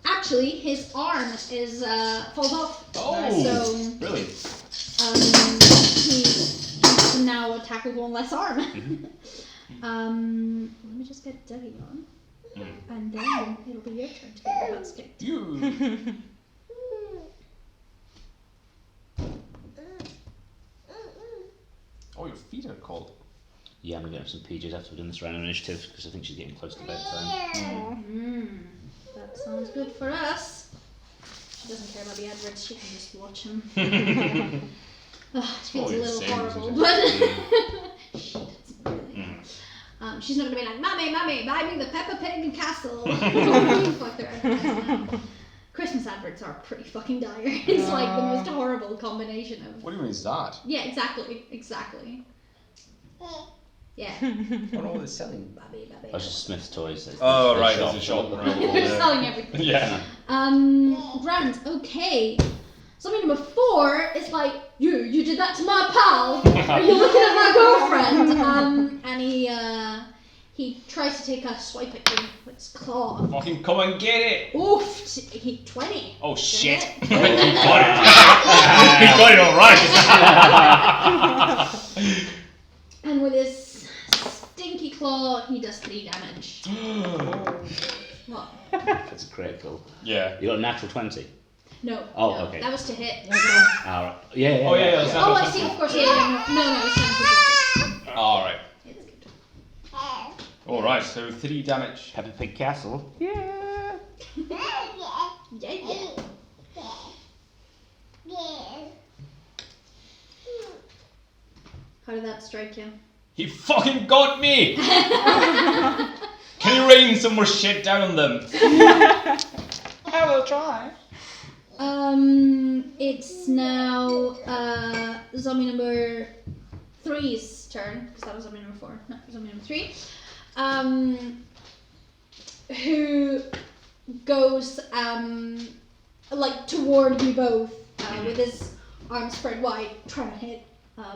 actually his arm is falls off. Oh, So brilliant. he can now attack with one less arm. Let me just get Debbie on, and then it'll be your turn to get your butts kicked. You. Oh, your feet are cold. Yeah, I'm going to get some PJs after we've done this round of initiative because I think she's getting close to bedtime. That sounds good for us. She doesn't care about the adverts, she can just watch them. It feels a little horrible, but she's not going to be like, Mommy, buy me the Peppa Pig Castle. Fuck their adverts. Christmas adverts are pretty fucking dire. It's like the most horrible combination of... What do you mean is that? Yeah, exactly. Yeah. What all is selling? That's just Smith's Toys. Oh, the right, shop. there's a shop around. They're selling everything. Yeah. Grand, okay. Zombie number 4 is like, you did that to my pal. Are you looking at my girlfriend? And he tries to take a swipe at you with his claw. Fucking come and get it! Oof, he 20. Oh shit! Hit. He got it! He got it alright! And with his stinky claw, he does 3 damage. What? That's critical. Yeah. You got a natural 20. No. Oh, no, okay. That was to hit. Alright. Yeah. Oh, yeah, that's Oh, I see, of course, yeah. No, it's time for Alright. It's good. Alright, so 3 damage. Peppa Pig Castle. Yeah. How did that strike you? He fucking got me! Can you rain some more shit down on them? I will try. It's now zombie number 3's turn, because that was zombie number 4. No, zombie number 3. Who goes like toward you both with his arms spread wide, trying to hit Both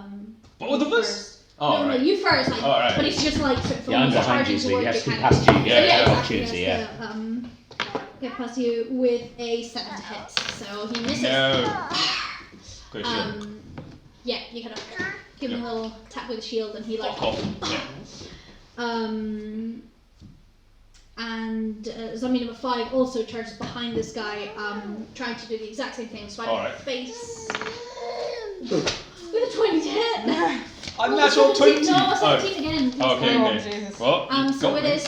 you of us? first. Oh, No, right. you first, like, right. but he's just like sort of Yeah, I'm behind charging you, so he toward has you, to kind pass of. you. Yeah, exactly, opportunity, he has to, get past you with a 7 to hit, so he misses. No. Good shit. Yeah, you kind of give him a little tap with the shield, and he like. Fuck off. Yeah. And zombie number 5 also charges behind this guy, trying to do the exact same thing. Swiping Alright. face with a 20 to hit. Unnatural 20! No, 17 again. Please. Okay, Oh, okay. Jesus. Well, you So got with me. his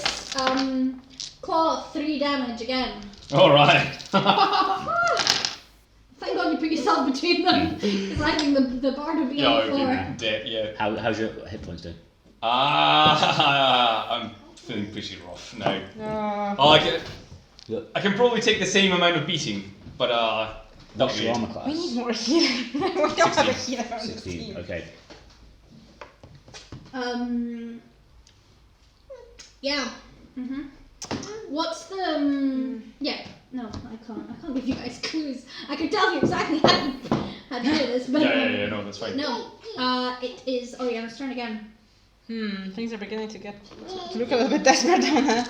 claw, 3 damage again. Alright. Thank God you put yourself between them, because I think the bard would be Yeah, on okay. 4. Dead, yeah. How's your hit points doing? I'm feeling pretty rough now. I can probably take the same amount of beating, but not What's your really. armor class? We need more healing. We don't have a healer on the 16. team. Okay. Yeah. What's the yeah? No, I can't give you guys clues. I can tell you exactly how to do this, but Yeah, no, that's fine. no. It is Oriana's turn again. Things are beginning to look a little bit desperate down there.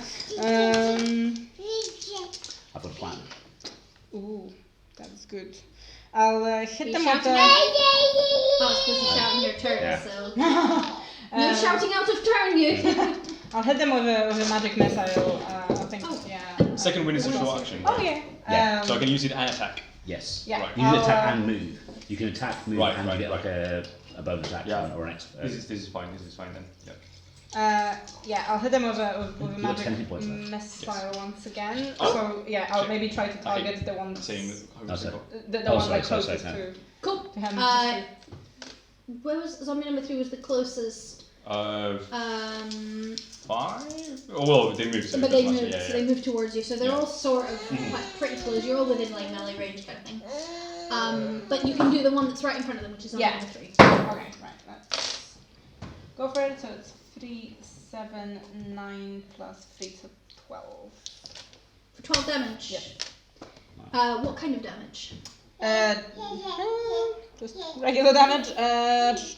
I've got a plan. Ooh, that is good. I'll hit You them with shouting? the. Oh, I was supposed to shout in your turn, Yeah. so no shouting out of turn, you. I'll hit them with a magic missile. I think. Oh. Yeah. Second wind is a short action. Oh yeah. Yeah. So I can use it and attack. Yes. Yeah. Right. You can I'll, attack and move. You can attack, move, Right, and right, you get right. like a bonus action Yeah. or an extra. This is fine. This is fine then. Yeah. Yeah, I'll hit them with a got magic 10 hit points left. missile once again. Oh. So yeah, I'll Shit. maybe try to I target the one that's Saying how was it sorry. called? the Oh, one sorry, like sorry, closest sorry, Cool. to him. Where was zombie number 3 was the closest? 5? Um, Oh, well, they moved. So but it they doesn't moved, matter, yeah, so they moved towards you. So they're Yeah. all sort of like pretty close. You're all within like melee range kind of thing. But you can do the one that's right in front of them, which is zombie Yeah. number 3. Okay, right. Let's go for it. So it's 3, 7, 9 plus 3, so 12. For 12 damage. Yeah. What kind of damage? Just regular damage.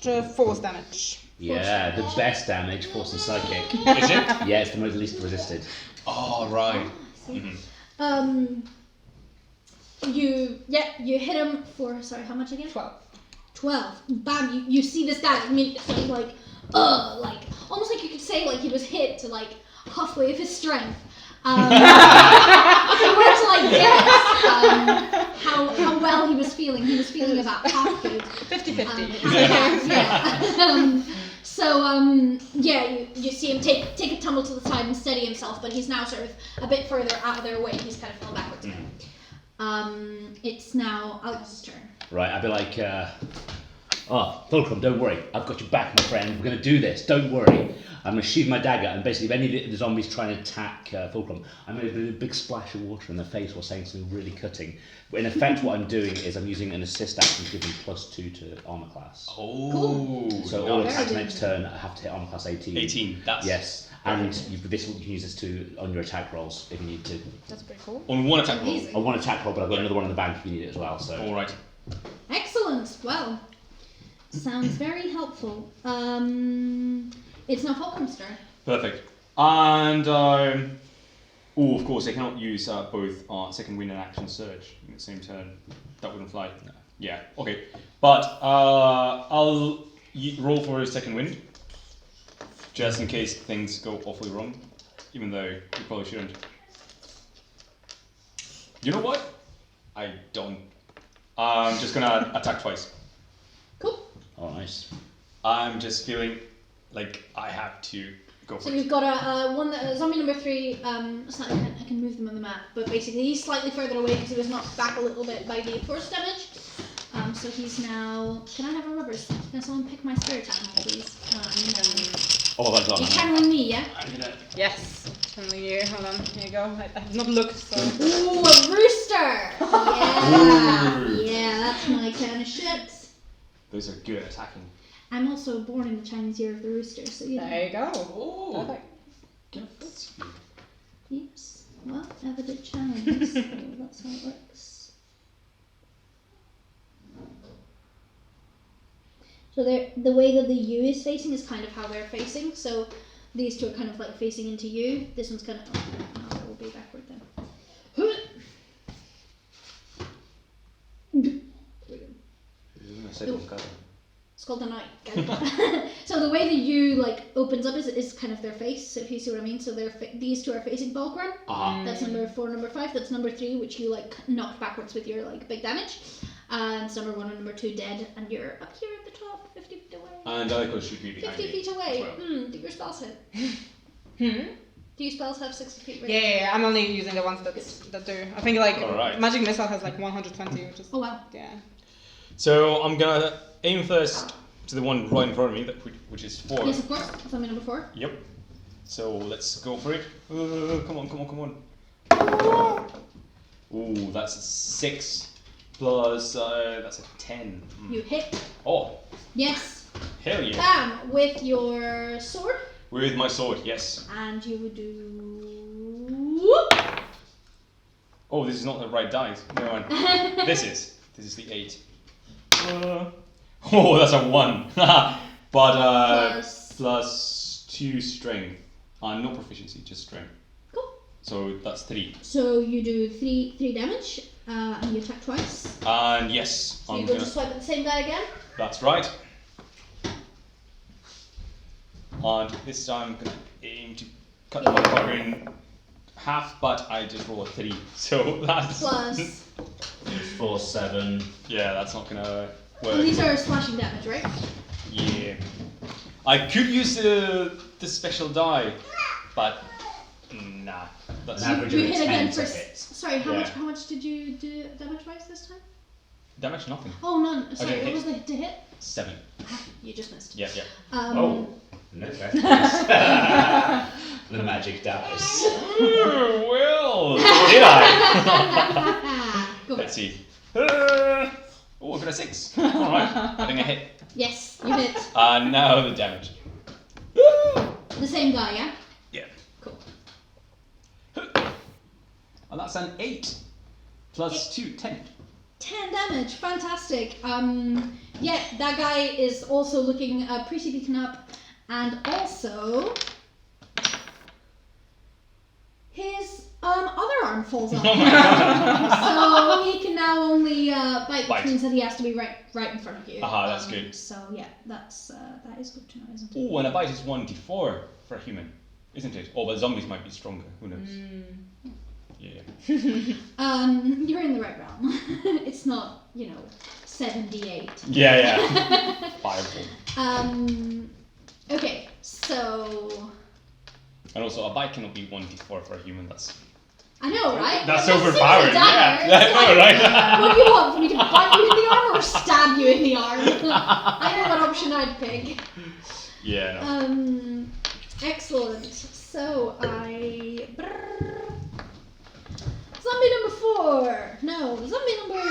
Just force damage. Yeah, the best damage, force and psychic. Is it? Yeah, it's the most least resisted. Oh, right. You hit him for, sorry, how much again? 12. 12. Bam, you see this guy immediately like almost like you could say like he was hit to like halfway of his strength. If you were to like guess how well he was feeling about half good. 50-50. You see him take a tumble to the side and steady himself, but he's now sort of a bit further out of their way. He's kind of fallen backwards now. It's now Alex's turn. Right, I'd be like, Fulcrum, don't worry. I've got your back, my friend. We're going to do this. Don't worry. I'm going to shoot my dagger, and basically, if any of the zombies try and attack Fulcrum, I'm going to do a big splash of water in their face while saying something really cutting. But in effect, what I'm doing is I'm using an assist action to give them +2 to armor class. Oh. Cool. So all nice. attacks next turn I have to hit armor class 18. 18. That's Yes, and you can use this on your attack rolls if you need to. That's pretty cool. on one attack roll. Amazing. On one attack roll, but I've got another one in the bank if you need it as well. So. All right. Excellent. Well, sounds very helpful. It's now Fulcrum's turn. Perfect. And of course, they cannot use both second wind and action surge in the same turn. That wouldn't fly. No. Yeah. Okay. But I'll roll for a second wind, just in case things go awfully wrong. Even though you probably shouldn't. You know what? I don't. I'm just gonna attack twice. Cool. Oh, nice. I'm just feeling like I have to go So for you've it. got a zombie number 3. Slightly, I can move them on the map, but basically he's slightly further away because he was knocked back a little bit by the force damage. So he's now. Can I have a rubber? Can someone pick my spirit animal, please? Oh, that's on. You can ring me, yeah. I'm gonna. Yes. Only you. Hold on. Here you go. I have not looked, so. Ooh, a rooster! Yeah, yeah, that's my kind of shit. Those are good attacking. I'm also born in the Chinese year of the rooster, so you know. There you go. Oh. Perfect. Good. Yes. Well, never did Chinese, so that's how it works. So the way that the U is facing is kind of how they're facing. So these two are kind of like facing into you. This one's kind of. Oh, no, it will be backward then. It's called the night. So the way the U like opens up is kind of their face. So if you see what I mean. So these two are facing Bulkrun. That's number 4, number 5. That's number 3, which you like knocked backwards with your like big damage. And it's number 1 and number 2 dead, and you're up here at the top, 50 feet away. And I could shoot me behind 50 me feet away. as well. Do your spells hit? Hmm? Do your spells have 60 feet range? Yeah, I'm only using the ones that do. I think like Alright. magic missile has like 120, which is Oh wow. yeah. So I'm gonna aim first to the one right in front of me, which is 4. Yes, of course. Zombie number 4. Yep. So let's go for it. Come on. Ooh, that's a 6 plus that's a 10. You hit. Oh, Yes. hell yeah! Bam! With your sword. With my sword, yes. And you would do. Whoop! Oh, this is not the right dice. No one. This is the 8. Oh, that's a 1. But plus 2 strength. No proficiency, just strength. Cool. So that's 3. So you do three damage. And you attack twice. And yes, So you go to swipe at the same guy again. That's right. And this time I'm going to aim to cut the motherfucker in half, but I just roll a 3. So that's... Plus. 4, 7. Yeah, that's not going to work. And these are slashing damage, right? Yeah. I could use the special die, but nah. That's An average You of hit 10 again to for. hit. Sorry, Yeah. how much did you do damage-wise this time? damage, nothing. Oh, none. Sorry, Okay, what was the hit to hit? 7. You just missed. Yeah, yeah. Oh, no thanks. The magic dice. Well, did I? Go Let's back. see. Oh, I've got a 6. Alright, I think I hit. Yes, you hit. Now the damage. The same guy, yeah? Yeah. Cool. And that's an 8. Plus 2, 10. 10 damage, fantastic. Yeah, that guy is also looking pretty beaten up, and also his other arm falls off. So he can now only bite, which means that he has to be right in front of you. Aha, that's good. So yeah, that is good to know, isn't it? Oh, and a bite is 1d4 for a human, isn't it? Oh, but zombies might be stronger. Who knows? Yeah. You're in the right realm. It's not, 78. Yeah. Fireball. Okay, so And also, a bite cannot be 1d4 for a human. That's I know, right? That's I've seen overpowering. the dagger. Yeah, I It's know, like, right? what do you want? For me to bite you in the arm or stab you in the arm? I know what option I'd pick. Yeah. No. Excellent. So zombie number 4. No, zombie number.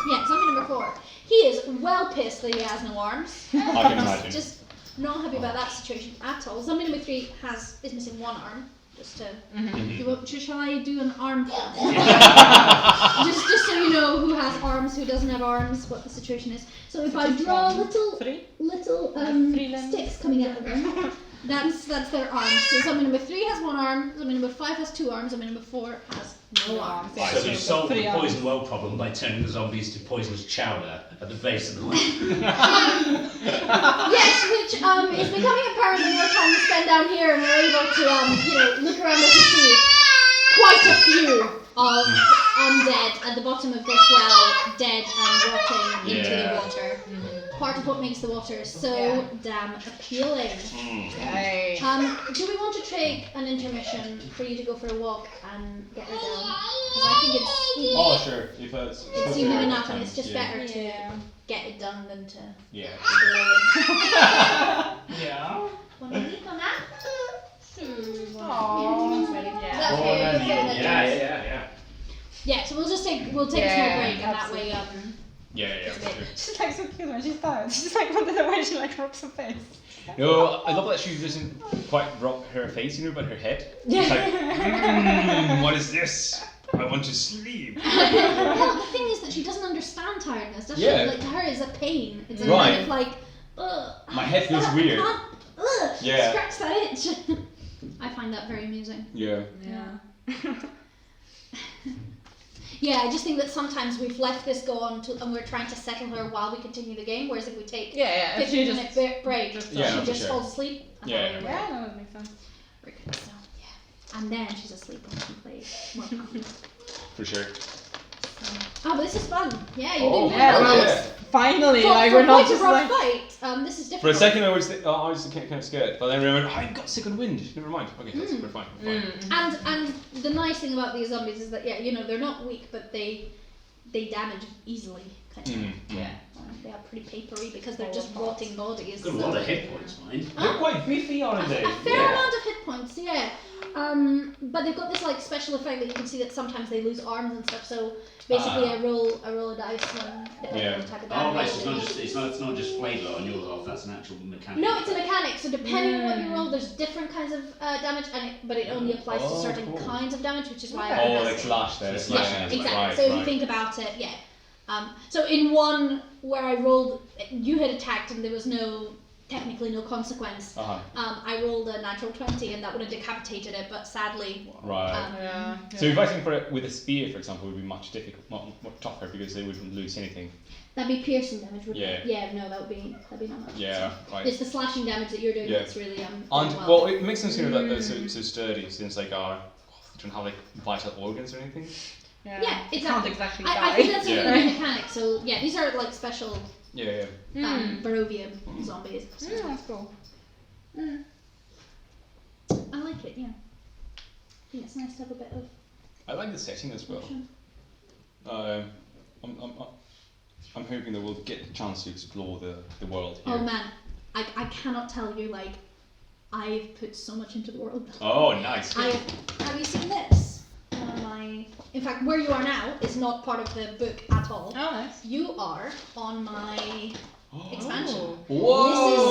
Yeah, zombie number 4. He is well pissed that he has no arms. I can imagine. Just not happy about that situation at all. Zombie number 3 is missing one arm. Just to shall I do an arm count? just so you know who has arms, who doesn't have arms, what the situation is. So if I draw little sticks coming out of them, that's their arms. So zombie number 3 has one arm, zombie number 5 has 2 arms, zombie number 4 has no arms. Right, so you solved the poison well problem by turning the zombies to poisonous chowder at the base of the line. Yes, which is becoming apparent the more time we spend down here, and we're able to look around us and see quite a few of undead at the bottom of this well, dead and rotting into the water. Part of what makes the water so damn appealing. Yay. Do we want to take an intermission for you to go for a walk and get her down? Because I think it's Sure. If it's evening enough, and it's just better to get it done than to Yeah. delay it. Yeah. Want to leave on that? Aww. Yeah. Yeah, so we'll take a small break, and that way Yeah. Sure. She's like so cute when she's tired. She's like one of the way she like rubs her face. No, I love that she doesn't quite rub her face, but her head. Yeah. It's like, what is this? I want to sleep. Well, the thing is that she doesn't understand tiredness, does she? Yeah. Like, to her, it's a pain. It's a Right. kind of like, ugh. My head feels weird. Yeah. Scratch that itch. I find that very amusing. Yeah. Yeah, I just think that sometimes we've left this go on and we're trying to settle her while we continue the game, whereas if we take If 15 she minute break, just- she Yeah, no, for just sure. falls asleep. and Yeah, then no, that makes sense. we're good. So, yeah. And then she's asleep when she plays more pounds. For sure. Oh, but this is fun. Yeah, you're Oh, doing Yeah, well. well, yeah. finally, For we're not quite just a rough like. fight. This is difficult. For a second, I was kind of scared, but then I remembered I got second wind. Never mind. Okay, we're fine. We're fine. And the nice thing about these zombies is that they're not weak, but they damage easily. Kind of. Yeah. They are pretty papery because they're just rotting bodies. Got a lot of hit points, mind. They're quite beefy, aren't they? A fair amount of hit points, yeah. But they've got this like special effect that you can see that sometimes they lose arms and stuff. So basically, I roll a dice when type of Oh damage. right, so it's not just flavor on your half. That's an actual mechanic. No, it's a mechanic. So depending on what you roll, there's different kinds of damage, but it only applies to certain cool. kinds of damage, which is why. Oh, I like slash there. Yeah, Yeah, exactly. Right, so if you right. think about it, so in one where I rolled, you had attacked and there was no technically no consequence. I rolled a natural 20 and that would have decapitated it, but sadly. Right. So you're fighting for it with a spear, for example, would be much tougher because they wouldn't lose anything. That'd be piercing damage, wouldn't Yeah. it? Yeah, no, that'd be not much. Yeah, right. It's the slashing damage that you're doing that's really well, it makes sense that they're so sturdy, since like they don't have like vital organs or anything. Yeah, exactly. Can't exactly die. I think that's a really good mechanic. So yeah, these are like special Barovia zombies. So. Yeah, that's cool. I like it, yeah. Yeah, it's nice to have a bit of. I like the setting as well. I'm hoping that we'll get the chance to explore the world here. Oh man, I cannot tell you, like, I've put so much into the world. Oh, nice. Have you seen this? In fact, where you are now is not part of the book at all. Oh, nice. You are on my expansion. Whoa! This is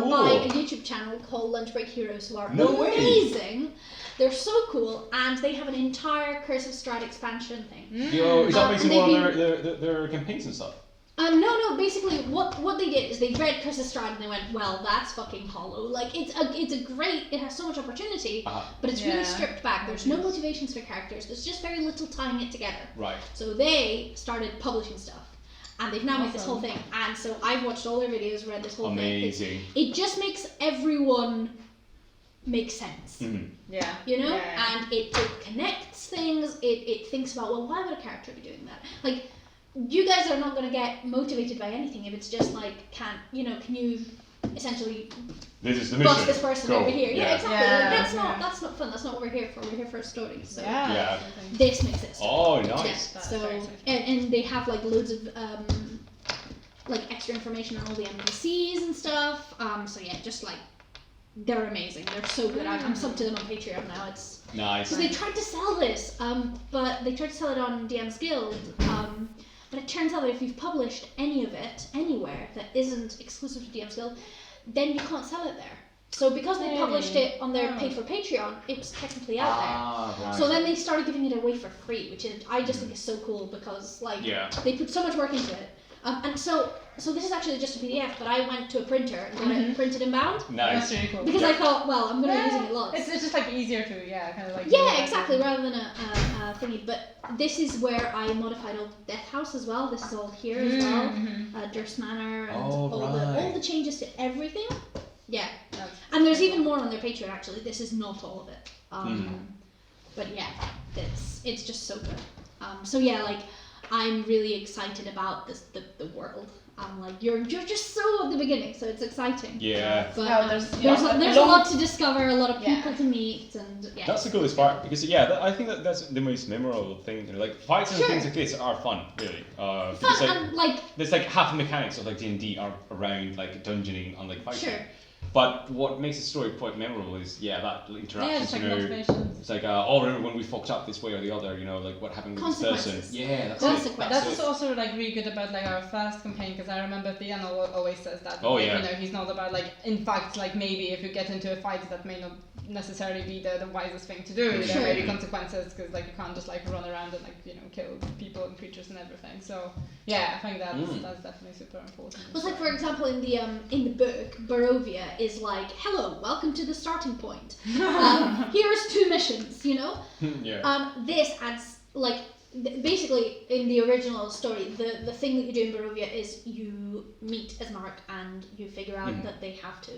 cool. by a YouTube channel called Lunch Break Heroes, who are No way. amazing. They're so cool, and they have an entire Curse of Strahd expansion thing. Yo, is that basically and one of their campaigns and stuff? No. Basically, what they did is they read Curse of Strahd and they went, well, that's fucking hollow. Like, it's a great. It has so much opportunity, but it's really stripped back. There's no motivations for characters. There's just very little tying it together. Right. So they started publishing stuff, and they've now made this whole thing. And so I've watched all their videos, read this whole thing. Amazing. It just makes everyone make sense. Yeah. You know? Yeah. And it connects things. It thinks about, well, why would a character be doing that? Like, you guys are not going to get motivated by anything if it's just like, can you essentially this is the mission. bust this person over here? Yeah, exactly. Yeah. Like, that's not fun. That's not what we're here for. We're here for a story. So This makes it. Oh, nice. Yeah. So and they have like loads of like extra information on all the NPCs and stuff. So yeah, just like they're amazing. They're so good. I'm subbed to them on Patreon now. It's nice. So they tried to sell this, but they tried to sell it on DM's Guild. But it turns out that if you've published any of it anywhere that isn't exclusive to DM's Guild, then you can't sell it there. So because they published it on their pay for Patreon, it was technically out there. Right. So then they started giving it away for free, which I just think is so cool because like they put so much work into it. And so this is actually just a PDF, but I went to a printer and got it printed and bound. That's Nice. really cool. Because I thought, well, I'm going to be using it lots. It's just like easier to, kind of like. Yeah, exactly, rather than a thingy. But this is where I modified old Death House as well. This is all here as well. Durst Manor and all the changes to everything. Yeah. And there's even more on their Patreon actually. This is not all of it. But yeah, it's just so good. So yeah, like I'm really excited about the world. Like you're just so at the beginning, so it's exciting. Yeah. But there's a lot to discover, a lot of people to meet, and yeah. That's the coolest part because I think that's the most memorable thing. You know, like fights and things like this are fun, really. Because and like there's like half the mechanics of like D&D are around like dungeoning and like fighting. Sure. But what makes the story quite memorable is that interactions. Like you know, motivations. it's like remember when we fucked up this way or the other. You know, like what happened with this person. Yeah, that's it. That's what's also like really good about like our first campaign, because I remember Theon always says that. Oh, like, yeah. You know, he's not about like, in fact, like maybe if you get into a fight that may not necessarily be the wisest thing to do. There may be consequences, because like you can't just like run around and like kill people and creatures and everything. So yeah, I think that's definitely super important. Well, like for example, in the book, Barovia is like, "Hello, welcome to the starting point. Here's 2 missions." You know. This adds like basically in the original story, the thing that you do in Barovia is you meet Esmark and you figure out that they have to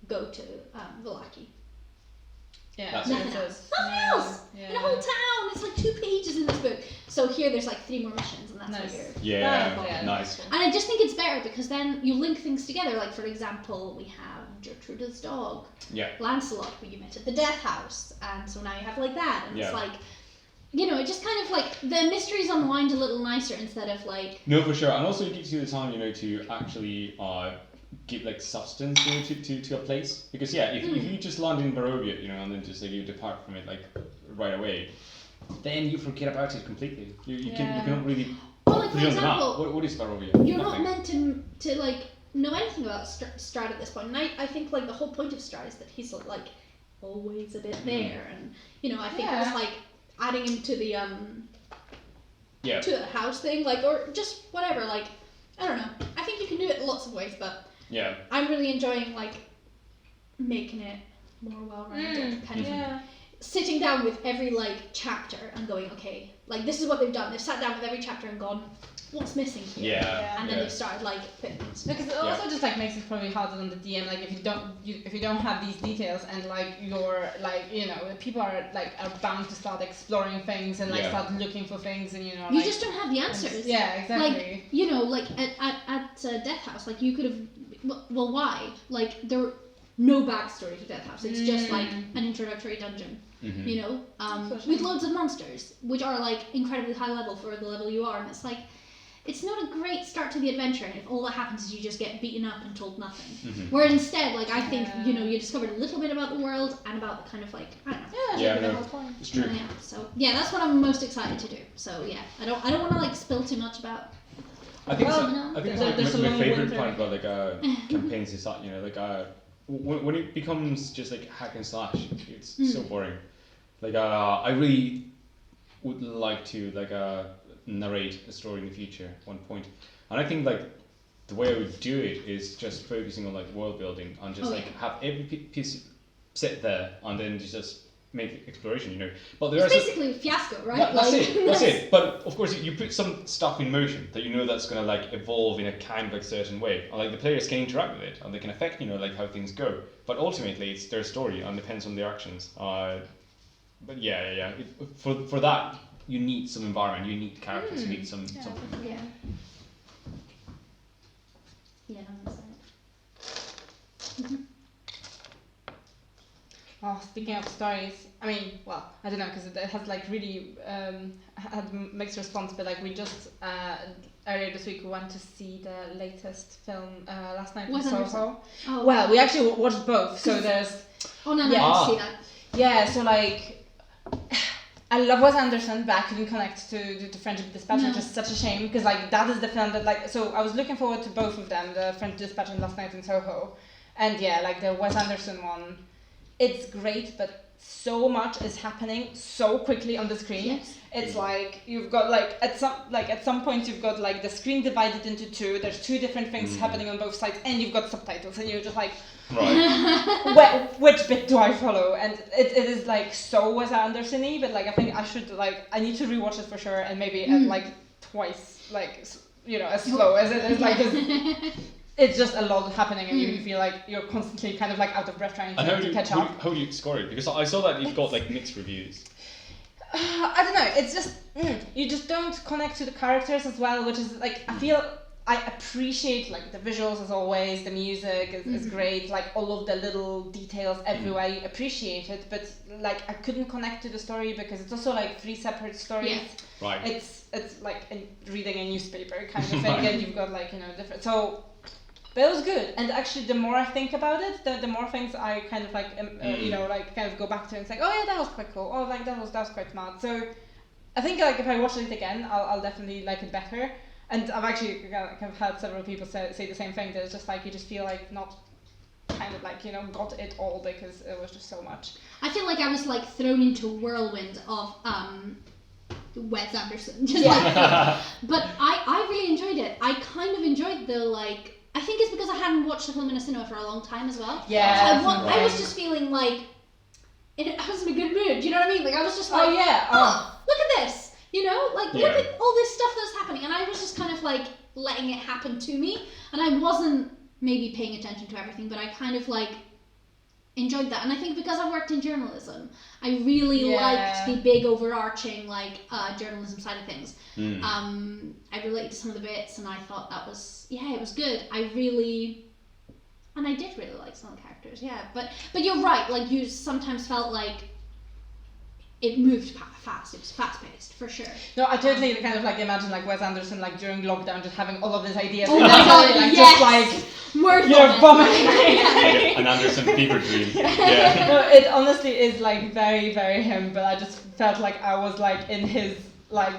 go to Vallaki. Yeah, nothing else. Nothing else in a whole town. It's like 2 pages in this book. So here there's like 3 more missions, and that's what you're. Nice. And I just think it's better because then you link things together. Like for example, we have Gertruda's dog, Lancelot, who you met at the Death House, and so now you have like that, and it's like, it just kind of like the mysteries unwind a little nicer instead of like. No, for sure, and also it gives you the time, to actually give like substance to a place, because if you just land in Barovia, and then just like you depart from it like right away, then you forget about it completely. You cannot really well, like put for it on the map. example, What is Barovia? You're not meant to like know anything about Strahd at this point, and I think like the whole point of Strahd is that he's like always a bit there, and I think it was like adding him to the to the house thing, like, or just whatever, like I don't know. I think you can do it lots of ways, but Yeah. I'm really enjoying like making it more well-rounded, kind of sitting down with every like chapter and going, okay, like this is what they've done. They've sat down with every chapter and gone, what's missing here? Yeah. And then they've started like putting it. Because it also just like makes it probably harder on the DM. Like if you don't have these details and like you're like people are bound to start exploring things and like start looking for things and you like, just don't have the answers. Yeah, exactly. Like at Death House, like you could have. Well, why? Like there were no backstory to Death House. It's just like an introductory dungeon. With loads of monsters, which are like incredibly high level for the level you are, and it's like. It's not a great start to the adventure if all that happens is you just get beaten up and told nothing. Where instead, like I think, you discovered a little bit about the world and about the kind of like I don't know. It's true. So that's what I'm most excited to do. So I don't want to like spill too much about. I think there's my a favorite winter. part about like campaigns is that when it becomes just like hack and slash, it's so boring. Like I really would like to narrate a story in the future at one point, and I think like the way I would do it is just focusing on like world building and just have every piece sit there and then just make exploration, But there It's are basically a fiasco, right? That's it. But of course, you put some stuff in motion that that's gonna like evolve in a kind of like certain way, and like the players can interact with it and they can affect like how things go. But ultimately, it's their story and depends on their actions. But for that. You need some environment, you need characters, you need something. Yeah. Yeah, that's it. Oh, speaking of stories, I mean, well, I don't know, because it has like really had mixed response, but like we just earlier this week we went to see the latest film last night in Soho. Oh, well, we actually watched both, so there's. Oh no, I didn't see that. Yeah, so like. I love Wes Anderson, but I couldn't connect to Friendship Dispatch, which is such a shame, because like that is the film that like, so I was looking forward to both of them, the Friendship Dispatch and Last Night in Soho, and like the Wes Anderson one, it's great, but so much is happening so quickly on the screen. Yes. It's like you've got like at some point you've got like the screen divided into two. There's two different things happening on both sides, and you've got subtitles, and you're just like, right. which bit do I follow? And it is like so Wes Anderson-y, but like I think I should I need to rewatch it for sure, and maybe at like twice, like as slow as it is, like. It's just a lot happening, and you feel like you're constantly kind of like out of breath trying to catch up. How do you score it? Because I saw that it got like mixed reviews. I don't know. It's just you just don't connect to the characters as well, which is like I appreciate like the visuals as always. The music is great. Like all of the little details everywhere, I appreciate it. But like I couldn't connect to the story because it's also like 3 separate stories. Yeah. Right. It's like reading a newspaper kind of thing, and you've got like different. So. But it was good, and actually, the more I think about it, the more things I kind of like, like kind of go back to and say, oh yeah, that was quite cool. Oh, like that was quite smart. So, I think like if I watch it again, I'll definitely like it better. And I've actually kind of had several people say the same thing. That it's just like you just feel like not kind of like got it all because it was just so much. I feel like I was like thrown into a whirlwind of Wes Anderson, just like. But I really enjoyed it. I kind of enjoyed the like. I think it's because I hadn't watched the film in a cinema for a long time as well. Yeah. So I was just feeling like I was in a good mood. Do you know what I mean? Like I was just like, look at this. Look at all this stuff that's happening, and I was just kind of like letting it happen to me, and I wasn't maybe paying attention to everything, but I kind of like enjoyed that. And I think because I worked in journalism, I really liked the big overarching like journalism side of things. I related to some of the bits, and I thought that was it was good. I did really like some of the characters, but you're right, like you sometimes felt like it moved fast. It was fast paced for sure. No, I totally kind of like imagine like Wes Anderson like during lockdown just having all of these ideas. Oh my god, like, yes! Just like Worth vomiting. Like an Anderson fever dream. Yeah. No, it honestly is like very, very him. But I just felt like I was like in his like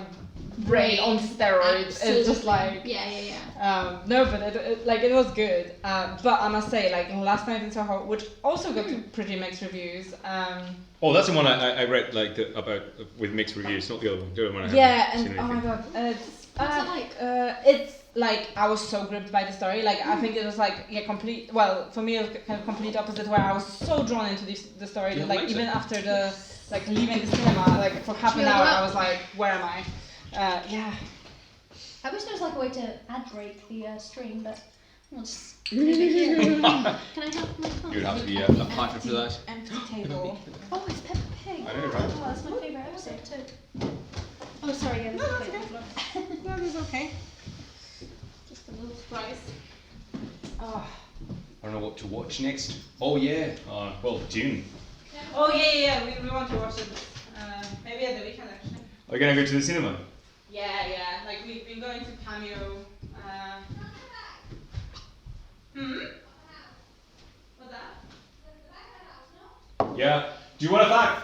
brain on steroids. It's just like yeah. no, but it was good. But I must say, like Last Night in Soho, which also got pretty mixed reviews. Oh, that's the one I read about with mixed reviews, not the other one. The other one I Yeah, haven't and seen oh my anything. god, it's What's it like? it's like I was so gripped by the story. Like I think it was like complete. Well, for me, it was kind of complete opposite. Where I was so drawn into the story, You that, like liked even it? after the leaving the cinema, like for half an Yeah, hour, well- I was like, where am I? Yeah. I wish there was like a way to ad break the stream, but we'll just leave it here. Can I have my phone? You'd have to be a partner for that. Empty table. Oh, it's Peppa Pig. I know, right? Oh, that's my favourite episode too. Oh, sorry, yeah, No, this that's is okay. No, that's okay. Just a little surprise. Oh. I don't know what to watch next. Oh yeah. Well, Dune. Oh yeah. We want to watch it. Maybe at the weekend actually. Are you gonna go to the cinema? Yeah. Like we've been going to Cameo. What's that? Yeah. Do you want a fact?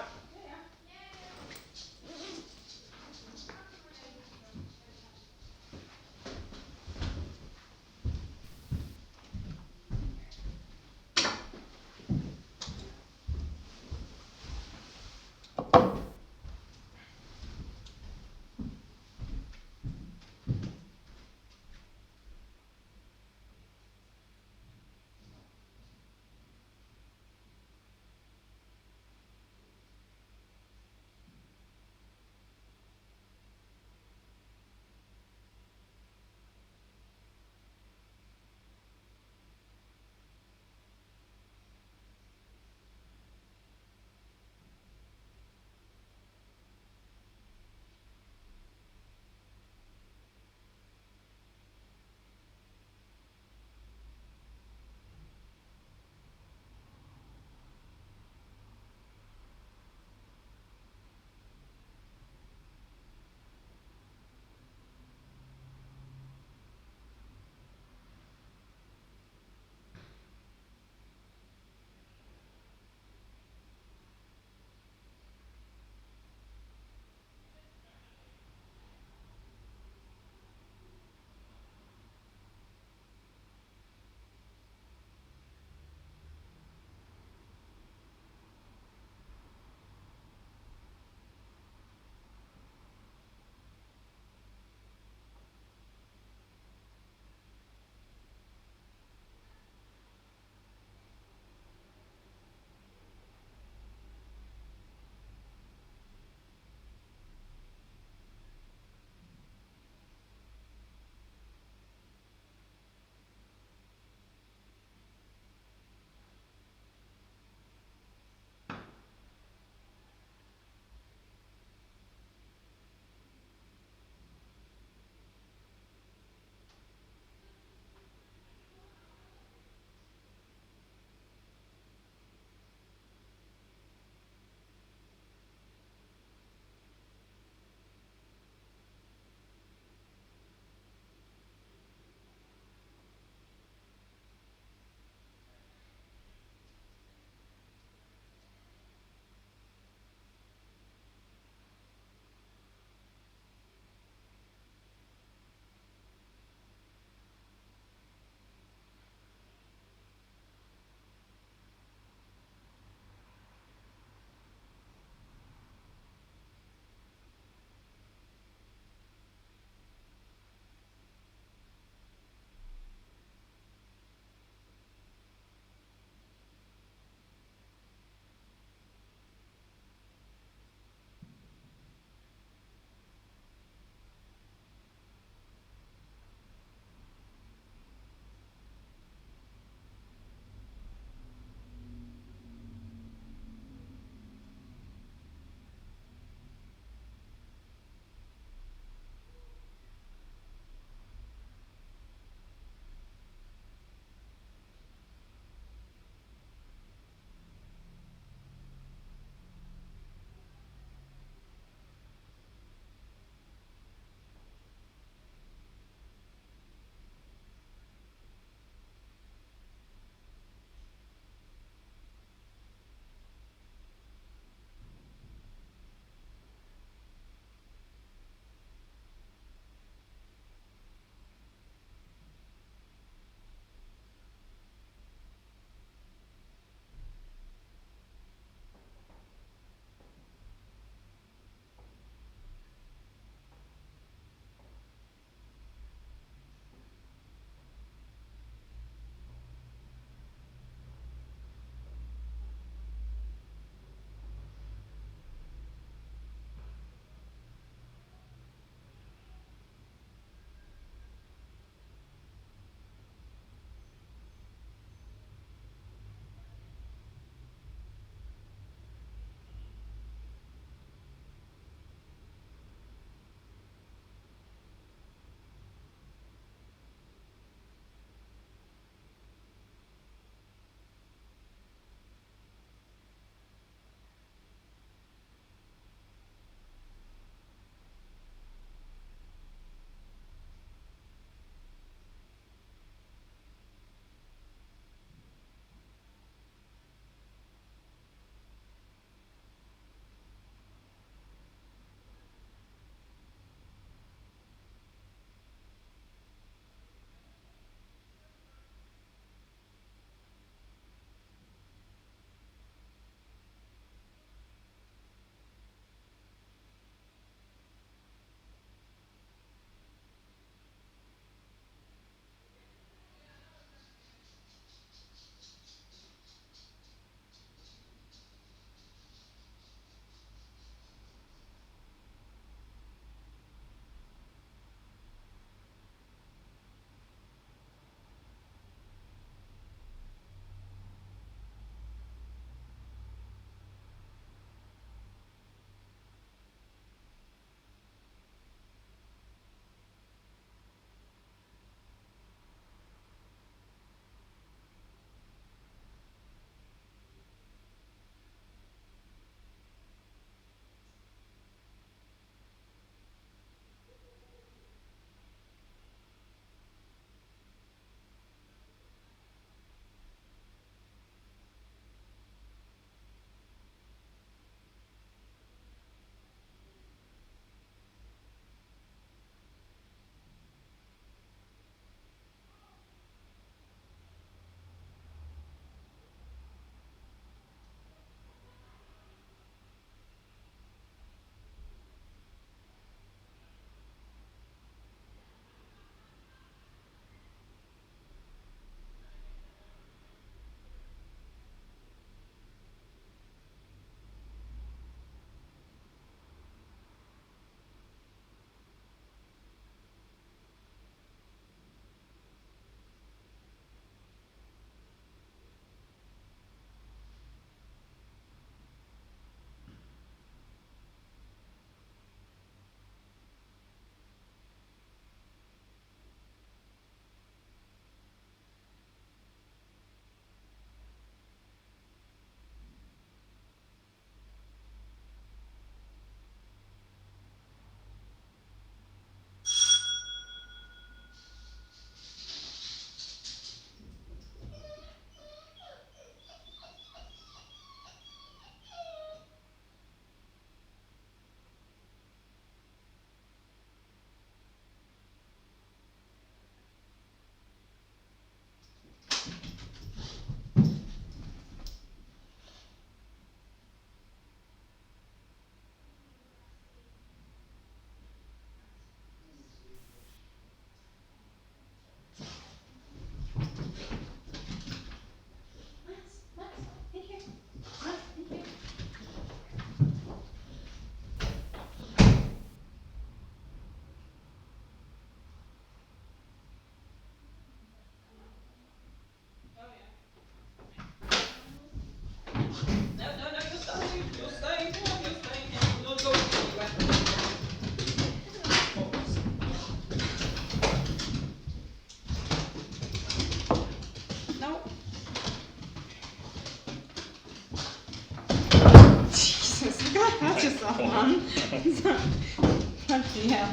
Yeah.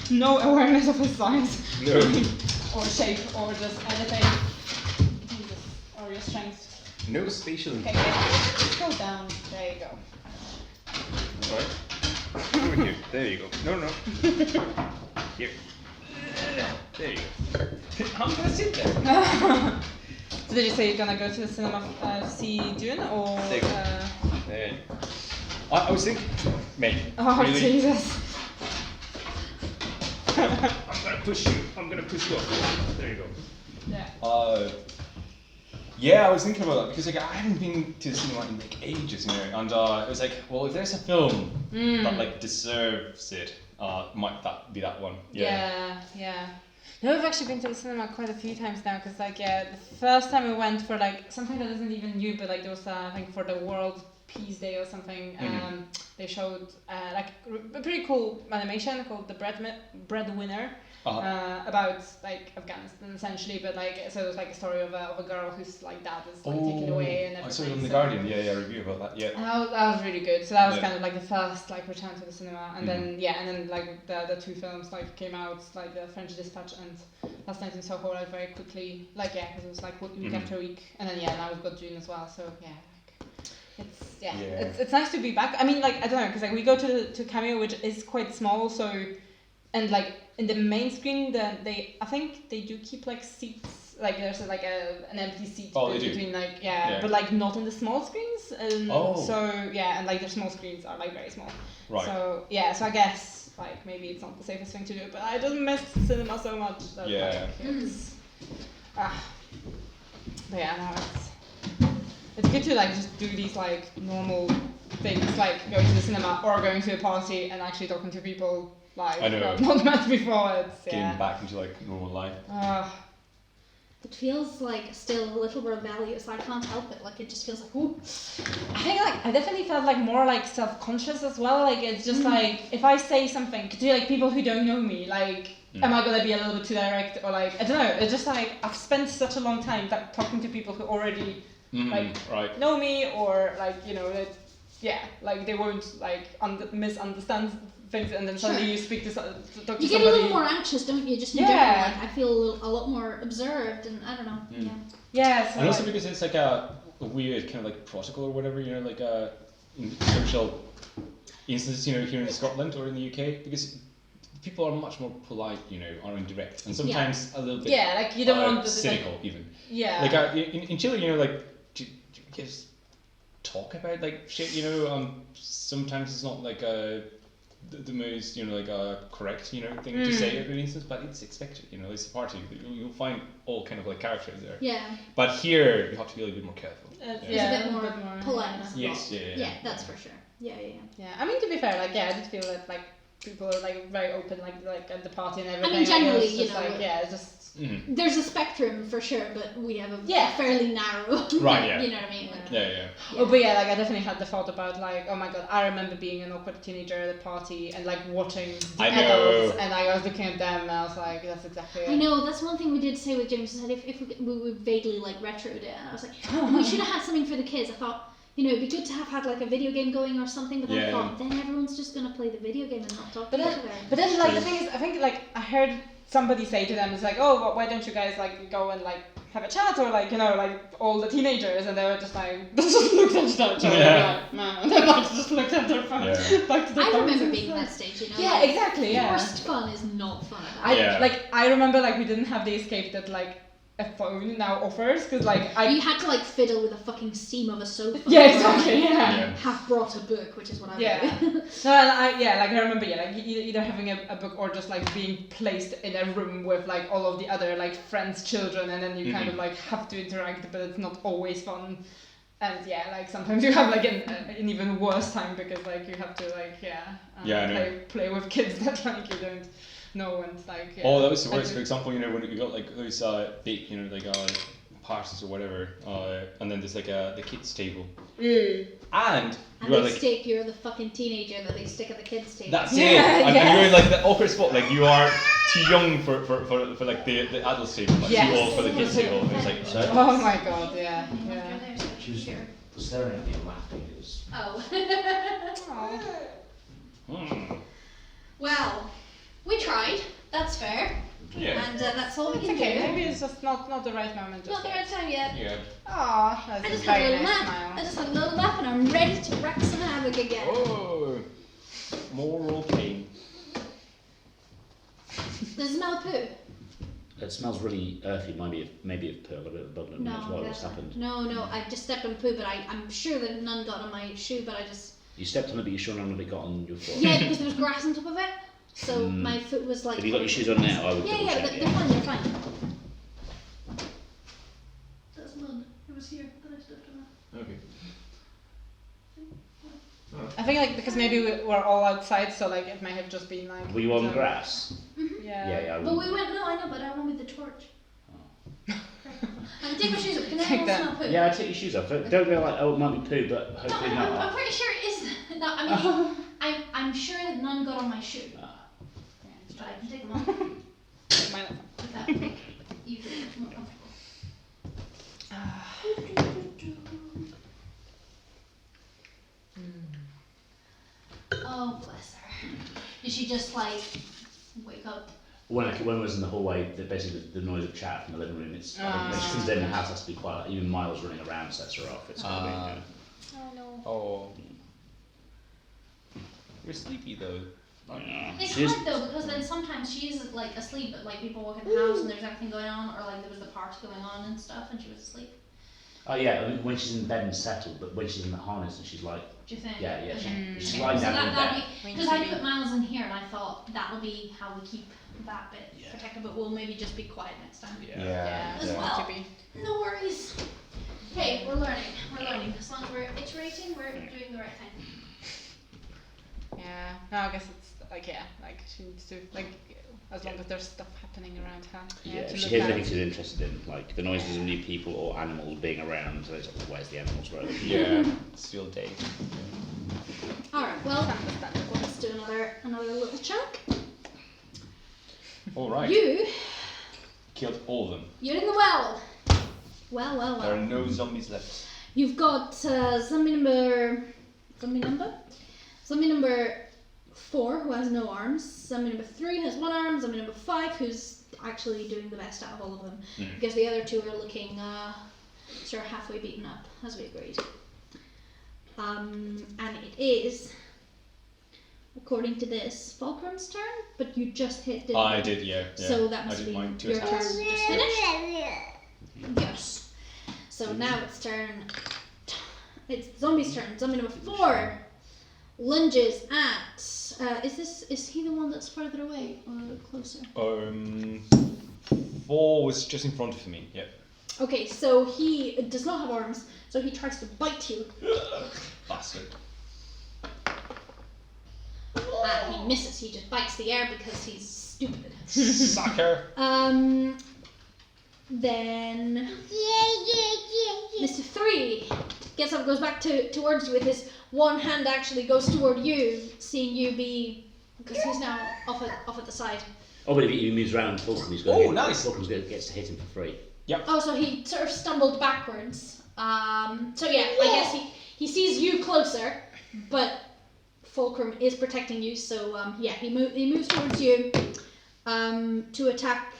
No awareness of his size. No. Or shape or just anything. Jesus. Or your strength. No spatial. Okay, just go down. There you go. Alright. Over here. There you go. No. Here. There you go. I'm gonna sit there. So did you say you're gonna go to the cinema to see Dune or? There you go. There you go. I was thinking, mate. Oh really, Jesus! I'm gonna push you off. There you go. Yeah. Yeah, I was thinking about that because like I haven't been to the cinema in like ages, you know, and it was like, well, if there's a film that like deserves it, might that be that one? Yeah. No, I've actually been to the cinema quite a few times now because like the first time we went for like something that isn't even new, but like there was I think for the World Peace Day or something. They showed like a pretty cool animation called The Breadwinner. About like Afghanistan essentially, but like so it was like a story of a girl whose like dad is like taken away and everything. I saw it on The Guardian. Yeah, review about that. Yeah. And that was really good. So that was kind of like the first like return to the cinema, and then like the two films like came out, like the French Dispatch and Last Night in Soho, like very quickly, like because it was like week after week, and then now we've got June as well. So it's nice to be back. I mean, like I don't know, because like we go to Cameo, which is quite small, so and like in the main screen, I think they do keep like seats, like there's like an empty seat between like but like not in the small screens. So and like their small screens are like very small. Right. So so I guess like maybe it's not the safest thing to do, but I just miss cinema so much. That, like, it's, but it's good to like just do these like normal things, like going to the cinema or going to a party and actually talking to people. Like, I know. Not met before. It's Getting back into like normal life. It feels like still a little rebellious. I can't help it. Like it just feels like ooh. I think like I definitely felt like more like self-conscious as well. Like it's just like if I say something to like people who don't know me, like am I gonna be a little bit too direct or like I don't know. It's just like I've spent such a long time talking to people who already like know me or like like they won't like misunderstand things, and then suddenly you speak to talk to somebody. You get a little more anxious, don't you? Just in general, like I feel a lot more observed, and I don't know. Yeah. So and also because it's like a weird kind of like protocol or whatever, you know, like in social instances, you know, here in Scotland or in the UK, because people are much more polite, you know, are indirect, and sometimes a little bit like you don't want cynical even. Yeah. Like in Chile, you know, like do you just talk about like shit, you know, sometimes it's not like the most, you know, like correct, you know, thing to say for instance, but it's expected, you know, it's a party. You'll find all kind of like characters there. Yeah. But here you have to be a little bit more careful. There's a bit more politeness. Yes. Yeah, that's for sure. Yeah. I mean, to be fair, like I did feel that like people are like very open, like at the party and everything. I mean, generally, it's just, you know, like it's just. There's a spectrum for sure, but we have a fairly narrow. Right. Yeah. You know what I mean? Like, Yeah. Oh, but like I definitely had the thought about like, oh my god, I remember being an awkward teenager at a party and like watching the adults, and I was looking at them, and I was like, that's exactly it. I know, that's one thing we did say with James. Said if we vaguely like retroed it, and I was like, we should have had something for the kids. I thought, you know, it'd be good to have had like a video game going or something, but then I thought, then everyone's just gonna play the video game and not talk to each other. But then like the thing is, I think like I heard somebody say to them, it's like, oh, why don't you guys like go and like have a chat, or like, you know, like all the teenagers, and they were just like just looked at each other like, man, and then like just looked at their phone. I remember being at that stage, you know. Yeah, like, exactly. Forced fun is not fun at all. I remember like we didn't have the escape that like a phone now offers, because like you had to like fiddle with a fucking seam of a sofa. Yeah, exactly. Yeah. Half brought a book, which is what I do. No, and I remember like either having a book or just like being placed in a room with like all of the other like friends' children, and then you kind of like have to interact, but it's not always fun. And like sometimes you have like an even worse time because like you have to like play with kids that like you don't know, and like that was the worst. For example, you know, when you got like those big, you know, like parties or whatever, and then there's like the kids table, and you're the fucking teenager that they stick at the kids table. That's it. And you're in like the awkward spot, like you are too young for like the adult table, like too old for the kids table. It's like oh my god, yeah. She was staring at me and laughing. It was. Oh. Well, that's fair. Yeah. And that's all we It's can okay. do. Maybe it's just not the right moment. Not the right time yet. Yeah. Aw, I that's a just had a very little nice nap. smile. I just had a little nap and I'm ready to wreak some havoc again. Oh. Moral pain. Does it smell of poo? It smells really earthy, maybe of poo, a bit of bug in there as well. What's happened? No, I just stepped on poo, but I'm sure that none got on my shoe, but I just... You stepped on it, but you're sure none of it got on your foot? Yeah, because there was grass on top of it, so my foot was like... Have you got your shoes on now? I would Yeah, double yeah, check, they're fine, they're fine. That's mud. It was here, but I stepped on it. Okay. I think like because maybe we're all outside, so like it might have just been like. Were you on the grass? Yeah. Yeah. But we went, no, I know, but I went with the torch. I'm take my shoes off. Can Take anyone that. smell poo? Yeah, I take your shoes off. Don't go like, oh, it might be poo, but No, hopefully I'm not. pretty sure it is. No, I mean, I'm sure that none got on my shoe. But I can take them off. Mine- If that would make you feel much more comfortable. Oh, bless her. Did she just like wake up? When I was in the hallway, basically the noise of chat from the living room, it's when she comes in, the house has to be quiet. Like, even Miles running around sets her off. It's gonna be, Oh no. Oh. You're sleepy though. yeah. It's She's- hard though because then sometimes she is like asleep, but like people walk in the house and there's everything going on, or like there was the party going on and stuff, and she was asleep. Oh yeah, I mean, when she's in bed and settled, but when she's in the harness and she's like, Do you think? yeah, Okay. she's Okay. lying So down in that'll bed. be because I put Miles in here and I thought that'll be how we keep that bit Yeah. protected, but we'll maybe just be quiet next time. Yeah. As yeah. well. To be. No worries. Hey, we're learning. We're learning. As long as we're iterating, we're doing the right thing. Yeah. No, I guess it's like like she needs to like as long as there's stuff happening around her. Yeah, to if she look hears at. anything she's interested in, like the noises of new people or animals being around, so it's like, where's the animals? Where are they? Yeah. Still day. Alright, well, Understandable. let's do another little chunk. Alright. You, Killed all of them. you're in the well. Well. There are no zombies left. You've got zombie number 4 who has no arms, zombie number 3 has 1 arm, zombie number 5 who's actually doing the best out of all of them, because the other 2 are looking sort of halfway beaten up, as we agreed. And it is, according to this, Fulcrum's turn, but you just hit, didn't I you? did, yeah. So that I must did be my 2 your turn attacks. just finished. Yes. So now it's it's the zombie's turn. Zombie number 4 lunges at. Is he the one that's further away or closer? 4 was just in front of me. Yep. Okay, so he does not have arms, so he tries to bite you. Bastard. And he misses. He just bites the air because he's stupid. Sucker. Then Mr. 3 gets up, goes back towards you with his one hand actually goes toward you, seeing you be because he's now off at the side. Oh, but if he moves around Fulcrum, he's Oh, nice. Fulcrum gets to hit him for free. Oh, so he sort of stumbled backwards. So yeah, I guess he sees you closer, but Fulcrum is protecting you. So yeah, he moves towards you to attack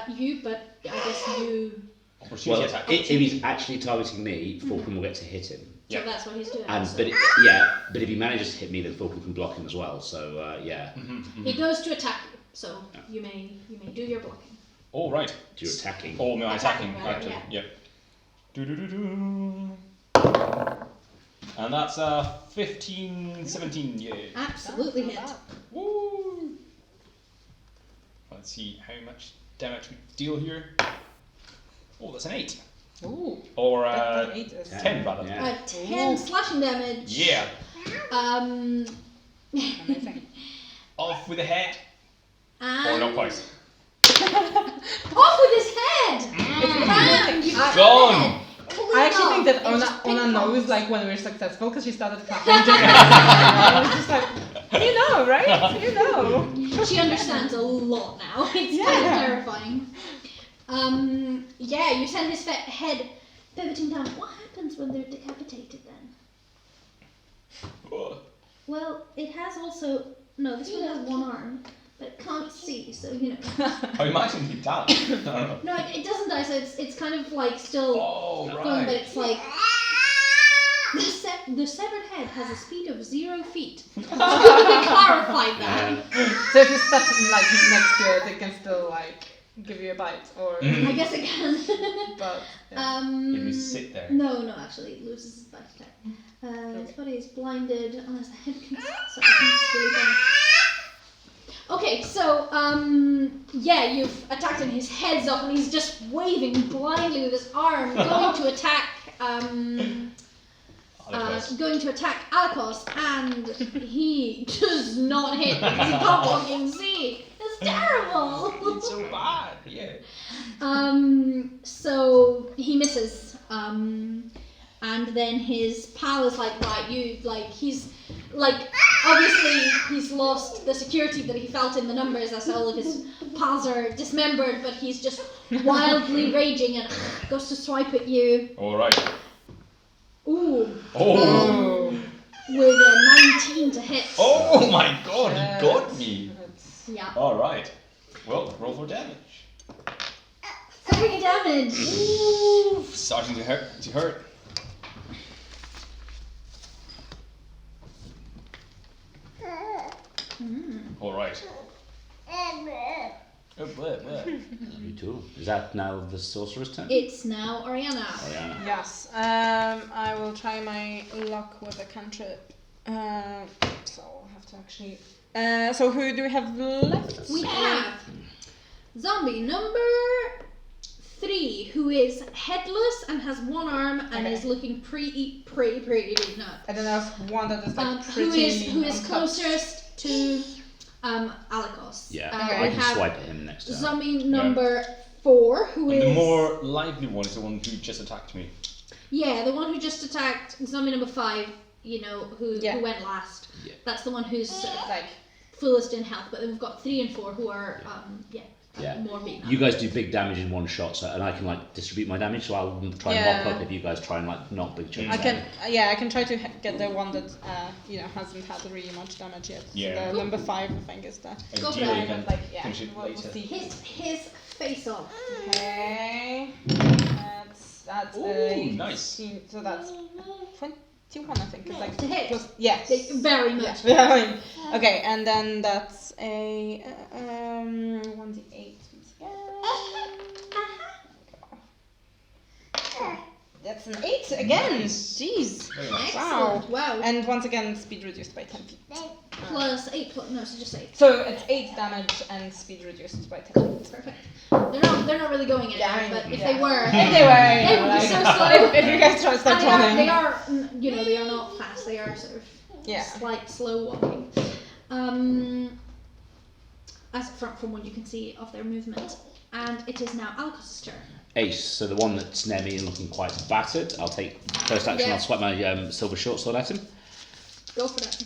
you, but I guess you. Opportunity Well, attack. if he's actually targeting me, Fulcrum will get to hit him. So that's what he's doing. And so. but if he manages to hit me, then Fulcrum can block him as well. So yeah, He goes to attack you, so you may do your blocking. All right. you're attacking. Oh, my attacking. Attacking, Actually, yeah. yep. Do. And that's 15, 17. Yeah. Absolutely hit. Woo! Let's see how much damage we deal here. Oh, that's an 8. Ooh. Or That 8 is 10 rather. Yeah. 10 slashing damage. Yeah. amazing. Off with the head. And Or not quite. off with his head! Bam! You got Gone. the head. Clean I actually think off. that It just Ona ping knows pongs. like when we're successful because she started clapping. I was just like, you know, right? You know. She understands a lot now. It's kind of Yeah. terrifying. Yeah, you send his head pivoting down. What happens when they're decapitated then? Well, it has also no. This one has 1 arm, but it can't see. so you know. I imagine he'd die. I don't know. No, it doesn't die. So it's kind of like still Oh, going, right. but it's like the severed head has a speed of 0 feet. So we can clarify that. So if you step like next to it, it can still like give you a bite, or I guess it can. but yeah. If you sit there. No, actually, it loses its bite attack. His body is blinded unless the head can. Sorry, it's really bad. Okay, so yeah, you've attacked him. His head's up, and he's just waving blindly with his arm, going to attack. Going to attack Alakos, and he does not hit because he can't fucking see. It's terrible. It's so bad. Yeah. So he misses. And then his pal is like, right, you, like, he's, like, obviously he's lost the security that he felt in the numbers as all of his pals are dismembered, but he's just wildly raging and goes to swipe at you. Alright. Ooh. Oh. With a 19 to hit. Oh my god, he got me. Yeah. Alright. Well, roll for damage. 3 damage. Ooh. Starting to hurt. Alright. Oh, bleh. You too. Is that now the sorcerer's turn? It's now Oriana. Oriana. Yes. I will try my luck with a cantrip. So I'll have to actually. So who do we have left? We have zombie number 3, who is headless and has 1 arm and Okay. is looking pretty beaten up. I don't know if one that is like Who pretty. is untouched. closest to Alakos? Yeah, Okay. I We can have swipe at him next turn. zombie number 4, who And is the more lively one is the one who just attacked me. yeah, the one who just attacked zombie number 5. You know who went last. Yeah. That's the one who's Like fullest in health. But then we've got 3 and 4 who are more beaten up. You guys do big damage in one shot, so and I can like distribute my damage. So I'll try and mop up if you guys try and like knock big chunks. I out. can, I can try to get the one that hasn't had really much damage yet. Yeah. The number 5, I think, is the. Go for Ideally, it. you can Like finish it we'll later. see. His face off. Okay. That's Ooh, nice. So that's 21, I think. It's like To hit. yes. Very much. Yeah. Okay, and then that's a 1d8. That's an 8 again. Nice. Jeez. Very nice. Excellent. Wow. And once again, speed reduced by 10 feet. Plus 8. No, so just 8. So it's 8 damage and speed reduced by 10 feet. Perfect. They're not really going anywhere, Yeah, I mean, but if yeah. they were, If they were, they would be so slow. if you guys try to start running. They are, they are not fast. They are sort of Yeah. slight, slow walking. As from what you can see of their movement, and it is now Alakos' turn. Ace, so the one that's near me and looking quite battered. I'll take first action. Yeah. I'll swipe my silver short sword at him. Go for that.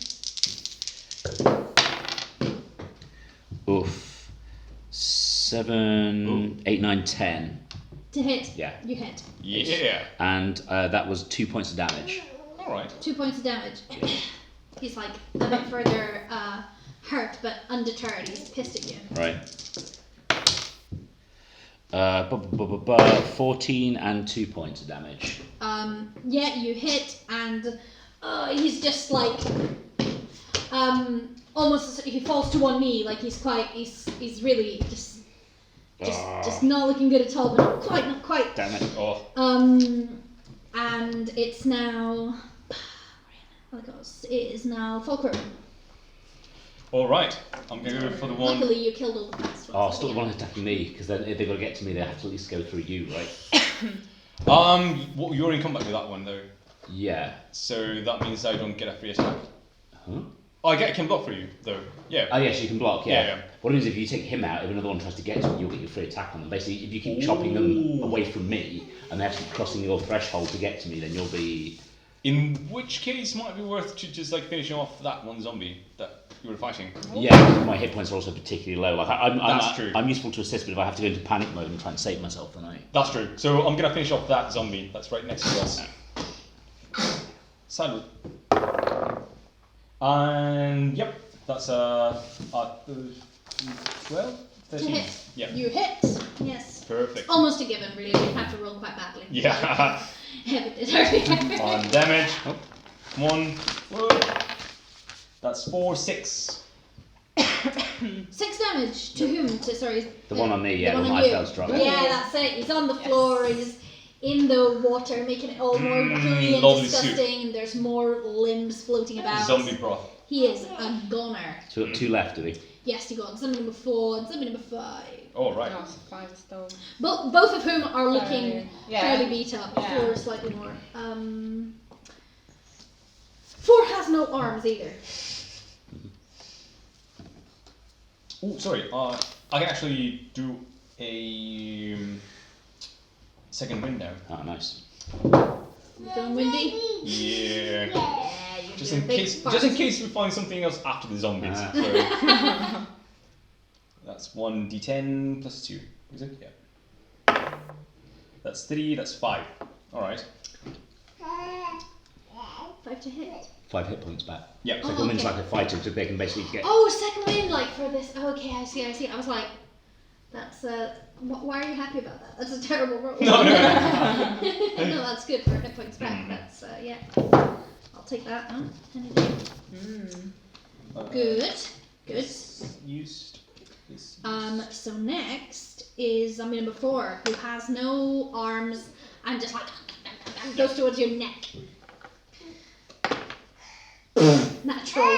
Oof. 7, 8, 9, 10. To hit. Yeah. You hit. Yeah. And that was 2 points of damage. Alright. 2 points of damage. He's like a bit further hurt, but undeterred. He's pissed at you. Right. 14 and 2 points of damage. Yeah, you hit, and he's just like almost he falls to one knee, like he's really just not looking good at all, but not quite. Damn it. Oh. And it's now it is now Fulcrum. Alright. I'm gonna go for the one. Luckily, you killed all the fast ones. Oh, still the one attacking me, because then if they've got to get to me, they have to at least go through you, right? You're in combat with that one though. Yeah. So that means I don't get a free attack. Huh? Oh, I can block for you though. Yeah. Oh, yes, you can block, yeah. Yeah. What it is, if you take him out, if another one tries to get to you, you'll get your free attack on them. Basically, if you keep chopping them away from me, and they have to keep crossing your threshold to get to me, then you'll be... In which case, might it be worth to just like finishing off that one zombie that you were fighting. Yeah, my hit points are also particularly low. Like That's true. I'm useful to assist, but if I have to go into panic mode and try and save myself, then I... That's true. So I'm gonna finish off that zombie that's right next to us. Sadly. And yep, that's 12 To 13. hit. Yeah. You hit. Yes. Perfect. Almost a given, really. You have to roll quite badly. Yeah. Heaven did earlier. On damage. Oh. Come on. Whoa. That's 4, 6. 6 damage to whom? Sorry. The one on me, yeah, the the one one on I you. felt strong. Yeah, that's it. He's on the floor. He's in the water, making it all more gooey and lovely disgusting. And there's more limbs floating about. Zombie broth. He is a goner. So we've got 2 left, do we? Yes, you got zombie number 4 and zombie number 5. Oh, right. No, it's 5 still. Both of whom are looking Yeah. fairly beat up. Yeah. 4 slightly more. 4 has no arms either. Oh, sorry. I can actually do a second wind now. Ah, nice. You feeling windy? Yeah. Yeah, you're Just doing in big case, farts. just in case we find something else after the zombies. Ah. So that's 1d10 plus 2. Is it? Yeah. That's 3. That's 5. All right. 5 to hit. 5 hit points back. Yeah. So Oh, come in okay. like a fighter, so they can basically get. Oh, second wind, like for this. Okay, I see. I was like, that's why are you happy about that? That's a terrible roll. No. No, that's good for hit points back. That's yeah. I'll take that. Huh? Good. Used. This So next is zombie number 4, who has no arms and just like goes towards your neck. Natural one.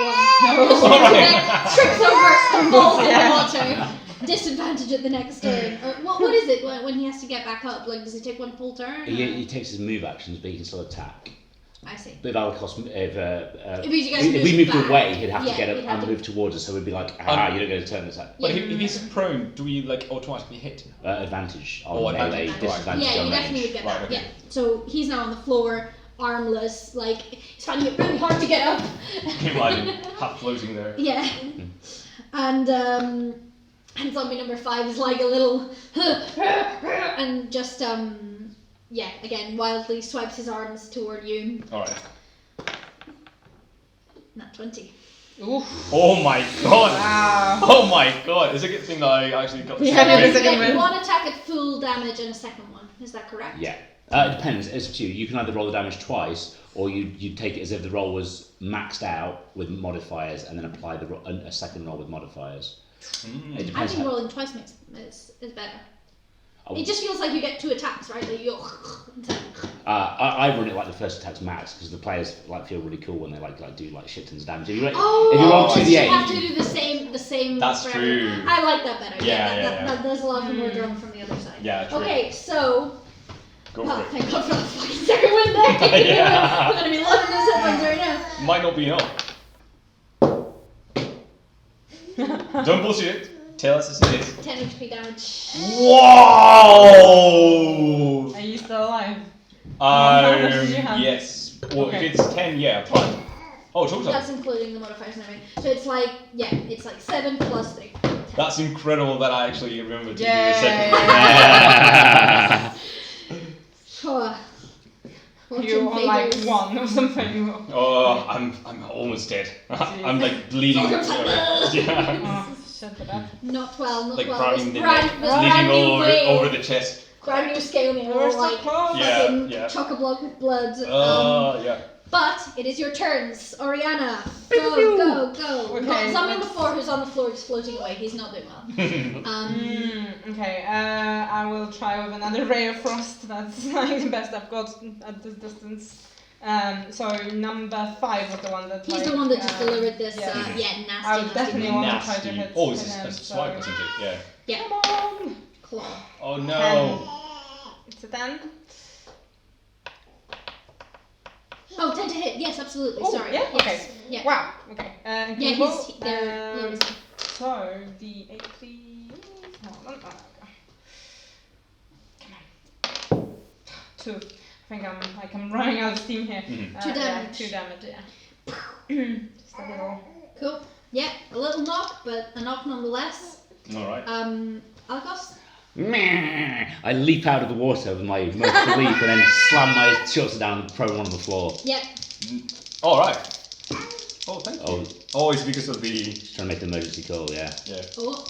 Trips over, falls in the water. Disadvantage at the next turn. Or what is it when he has to get back up? Like, does he take 1 full turn? He takes his move actions, but he can still attack. I see. But that would cost. If you guys If we moved moved back, away, he'd have yeah, to get he'd up have and to- move towards us, so we'd be like, you're not going to turn this out. But Yeah. if he's prone, do we like automatically hit? Advantage on Oh, melee, advantage. disadvantage Yeah, on you definitely range. would get Right, that. okay. Yeah. So he's now on the floor, armless. Like he's finding it really hard to get up. Imagine half floating there. Yeah. And zombie number 5 is like a little and just yeah, again wildly swipes his arms toward you. All right. Not 20. Oof. Oh my god! Wow. Oh my god! It's a good thing that I actually got the Yeah, second maybe wind. it's a good win. One attack at full damage and a second one. Is that correct? Yeah. It depends. It's up to you. You can either roll the damage twice, or you take it as if the roll was maxed out with modifiers, and then apply a second roll with modifiers. It I depends. think how- rolling twice is better. Oh. It just feels like you get 2 attacks, right? Like you I run it like the first attack's max because the players like feel really cool when they like do like shit tons of damage. If you roll Oh, to you the have 8, to do the same. That's for true. everyone. I like that better. Yeah. That does allow for more drum from the other side. Yeah, true. Okay, so. Go Oh, for it. thank God for that fucking second win there. Yeah. I'm gonna be loving this hit points right now. Might not be enough. Don't bullshit it. Tell us as it is. 10 HP damage. Whoa! Are you still alive? How much did you have? Yes. Well, Okay. if it's 10, yeah, but. Oh, total. That's including the modifiers and everything. So it's like, yeah, it's like 7 plus 3. 10. That's incredible that I actually remember to do the Yay. second. Sure. You on like 1 or something. Oh, I'm almost dead. I'm like bleeding. Yeah. Oh, shut it up. Not well, not Like well. crowding This the neck, brand bleeding new all way over the chest. brand new scaling We're all so like close. Yeah, fucking yeah. chock-a-block with blood. Yeah. But it is your turns, Oriana. Pew, Go, pew. go, go. Okay, Got zombie let's- before who's on the floor just floating away. He's not doing well. Okay, I will try with another ray of frost. That's like the best I've got at this distance. So number 5 was the one that. He's like, the one that just delivered this. yeah. Nasty, I would nasty definitely move. want to try to Nasty. hit. Oh, it's him, a so- swipe, isn't it? Yeah. Yeah, Come on! claw. Oh no. It's a 10. Oh, 10 to hit. Yes, absolutely. Oh, Sorry. yeah? Yes. Okay. Yeah. Wow. Okay. Yeah, Google, they're low resist. So the 80. Hold on. Come on. 2. I think I'm running out of steam here. Mhm. 2 damage. Yeah, 2 damage. Yeah. Just a little. Cool. Yeah, a little knock, but a knock nonetheless. Alright. Algos? Meh. I leap out of the water with my most leap and then slam my shoulder down prone on the floor. Yep. Alright. Oh, thank you. Oh, Oh, it's because of the. just trying to make an emergency call, yeah. Yeah. Oh.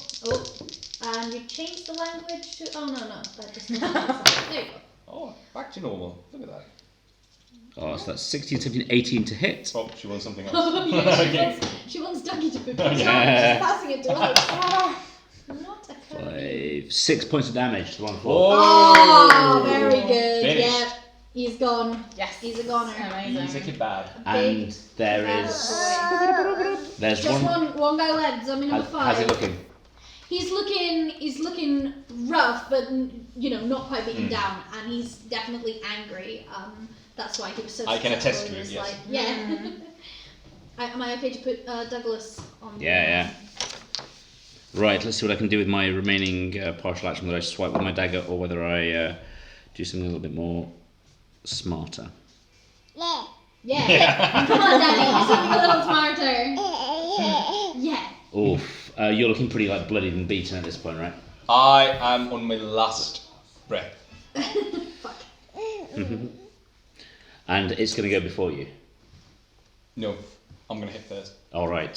And you change the language to. Oh no, that just makes sense. There you go. Oh, back to normal. Look at that. Oh, so that's 16, 17, 18 to hit. Oh, she wants something else. Oh, yeah, Okay. she wants Ducky to food. Yeah. She's passing it to us. Not a curry. 5, 6 points of damage to one floor. Oh, very good. Finished. Yeah, he's gone. Yes. He's a goner. Amazing. He's a kebab. And there bad is. There's Just one. one guy left. Zombie number 5. How's it looking? He's looking rough, but not quite beaten down, and he's definitely angry. That's why he was so. I can attest successful to in it, this, yes. like, yeah. Am I okay to put Douglas on? Yeah. Right, let's see what I can do with my remaining partial action, whether I swipe with my dagger or whether I do something a little bit more smarter. Yeah. Come on, Daddy. Do something a little smarter. Yeah. Oof. You're looking pretty like bloodied and beaten at this point, right? I am on my last breath. Fuck. And it's going to go before you. No, I'm gonna hit first. All right.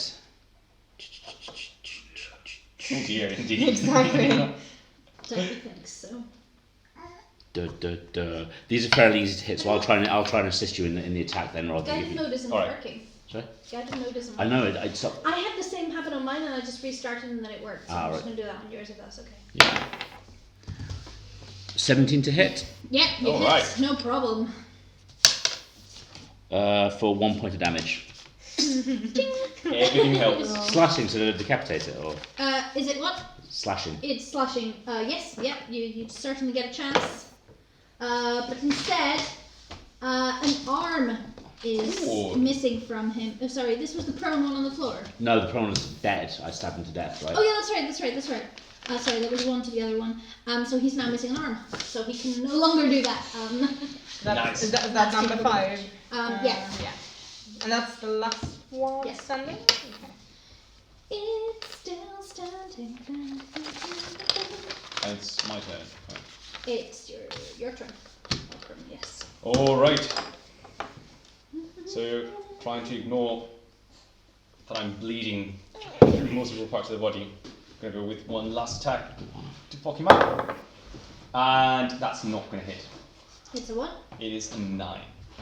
Oh dear, indeed. Exactly. Don't you think so? These are fairly easy to hit, so I'll try and assist you in the attack then, rather than Guided give you. mode isn't Alright. working. Sorry? Guided mode isn't I working. know it. It's up. I had the same happen on mine, and I just restarted, and then it worked. So I'm just right. gonna do that on yours if that's okay. Yeah. 17 to hit Yeah, you hit. Alright. No problem. for 1 point of damage. Everything helps. Slashing to decapitate it, or Is it what? slashing. It's slashing. Yes, yeah, you certainly get a chance. But instead, an arm is Ooh. missing from him. Oh, sorry, this was the prone one on the floor. No, the prawn is dead. I stabbed him to death, right? Oh yeah, that's right. Sorry, there was one to the other one. So he's now missing an arm, so he can no longer do that. Nice. Is that That's number typical. 5? Yeah. And that's the last one Yes. standing? Okay. It's still standing. It's my turn. Right. It's your turn. Yes. Alright. So, trying to ignore that I'm bleeding through multiple parts of the body. I'm going to go with one last attack to fuck him up. And that's not going to hit. It's a what? It is a 9.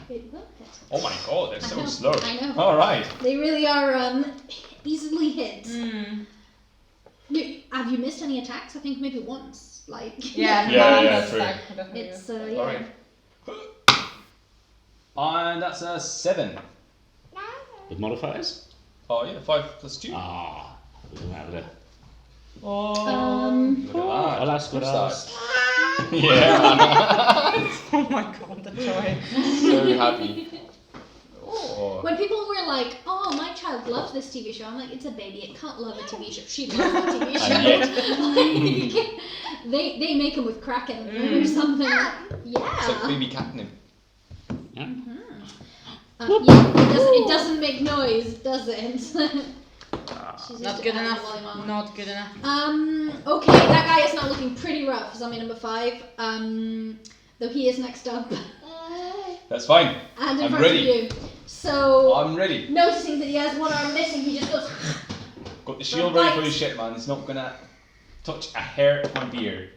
It will hit. Oh my god, they're I so know, slow. I know. Alright. They really are easily hit. Mm. Have you missed any attacks? I think maybe once. Like Yeah, Yeah, true. Definitely. it's yeah. Alright. And that's a 7. With modifiers? Oh yeah, 5 plus 2. Ah, look Oh, look at that. Alas, What's alas. that? Yeah. Oh my god, the joy. So happy. Oh. When people were like, "Oh, my child loves this TV show," I'm like, "It's a baby. It can't love a TV show. She loves a TV show." And Like, they make them with crack in them or something. Yeah. It's like baby catnip. Yeah. Yeah. It doesn't make noise, does it? She's Not just good adding enough. the volume on. Not good enough. Okay, that guy is now looking pretty rough. Zombie number 5. Though he is next up. That's fine. And in I'm front ready. of you. So, I'm ready. noticing that he has one arm missing, he just goes. Got the shield ready for his shit, man. It's not gonna touch a hair of my beard.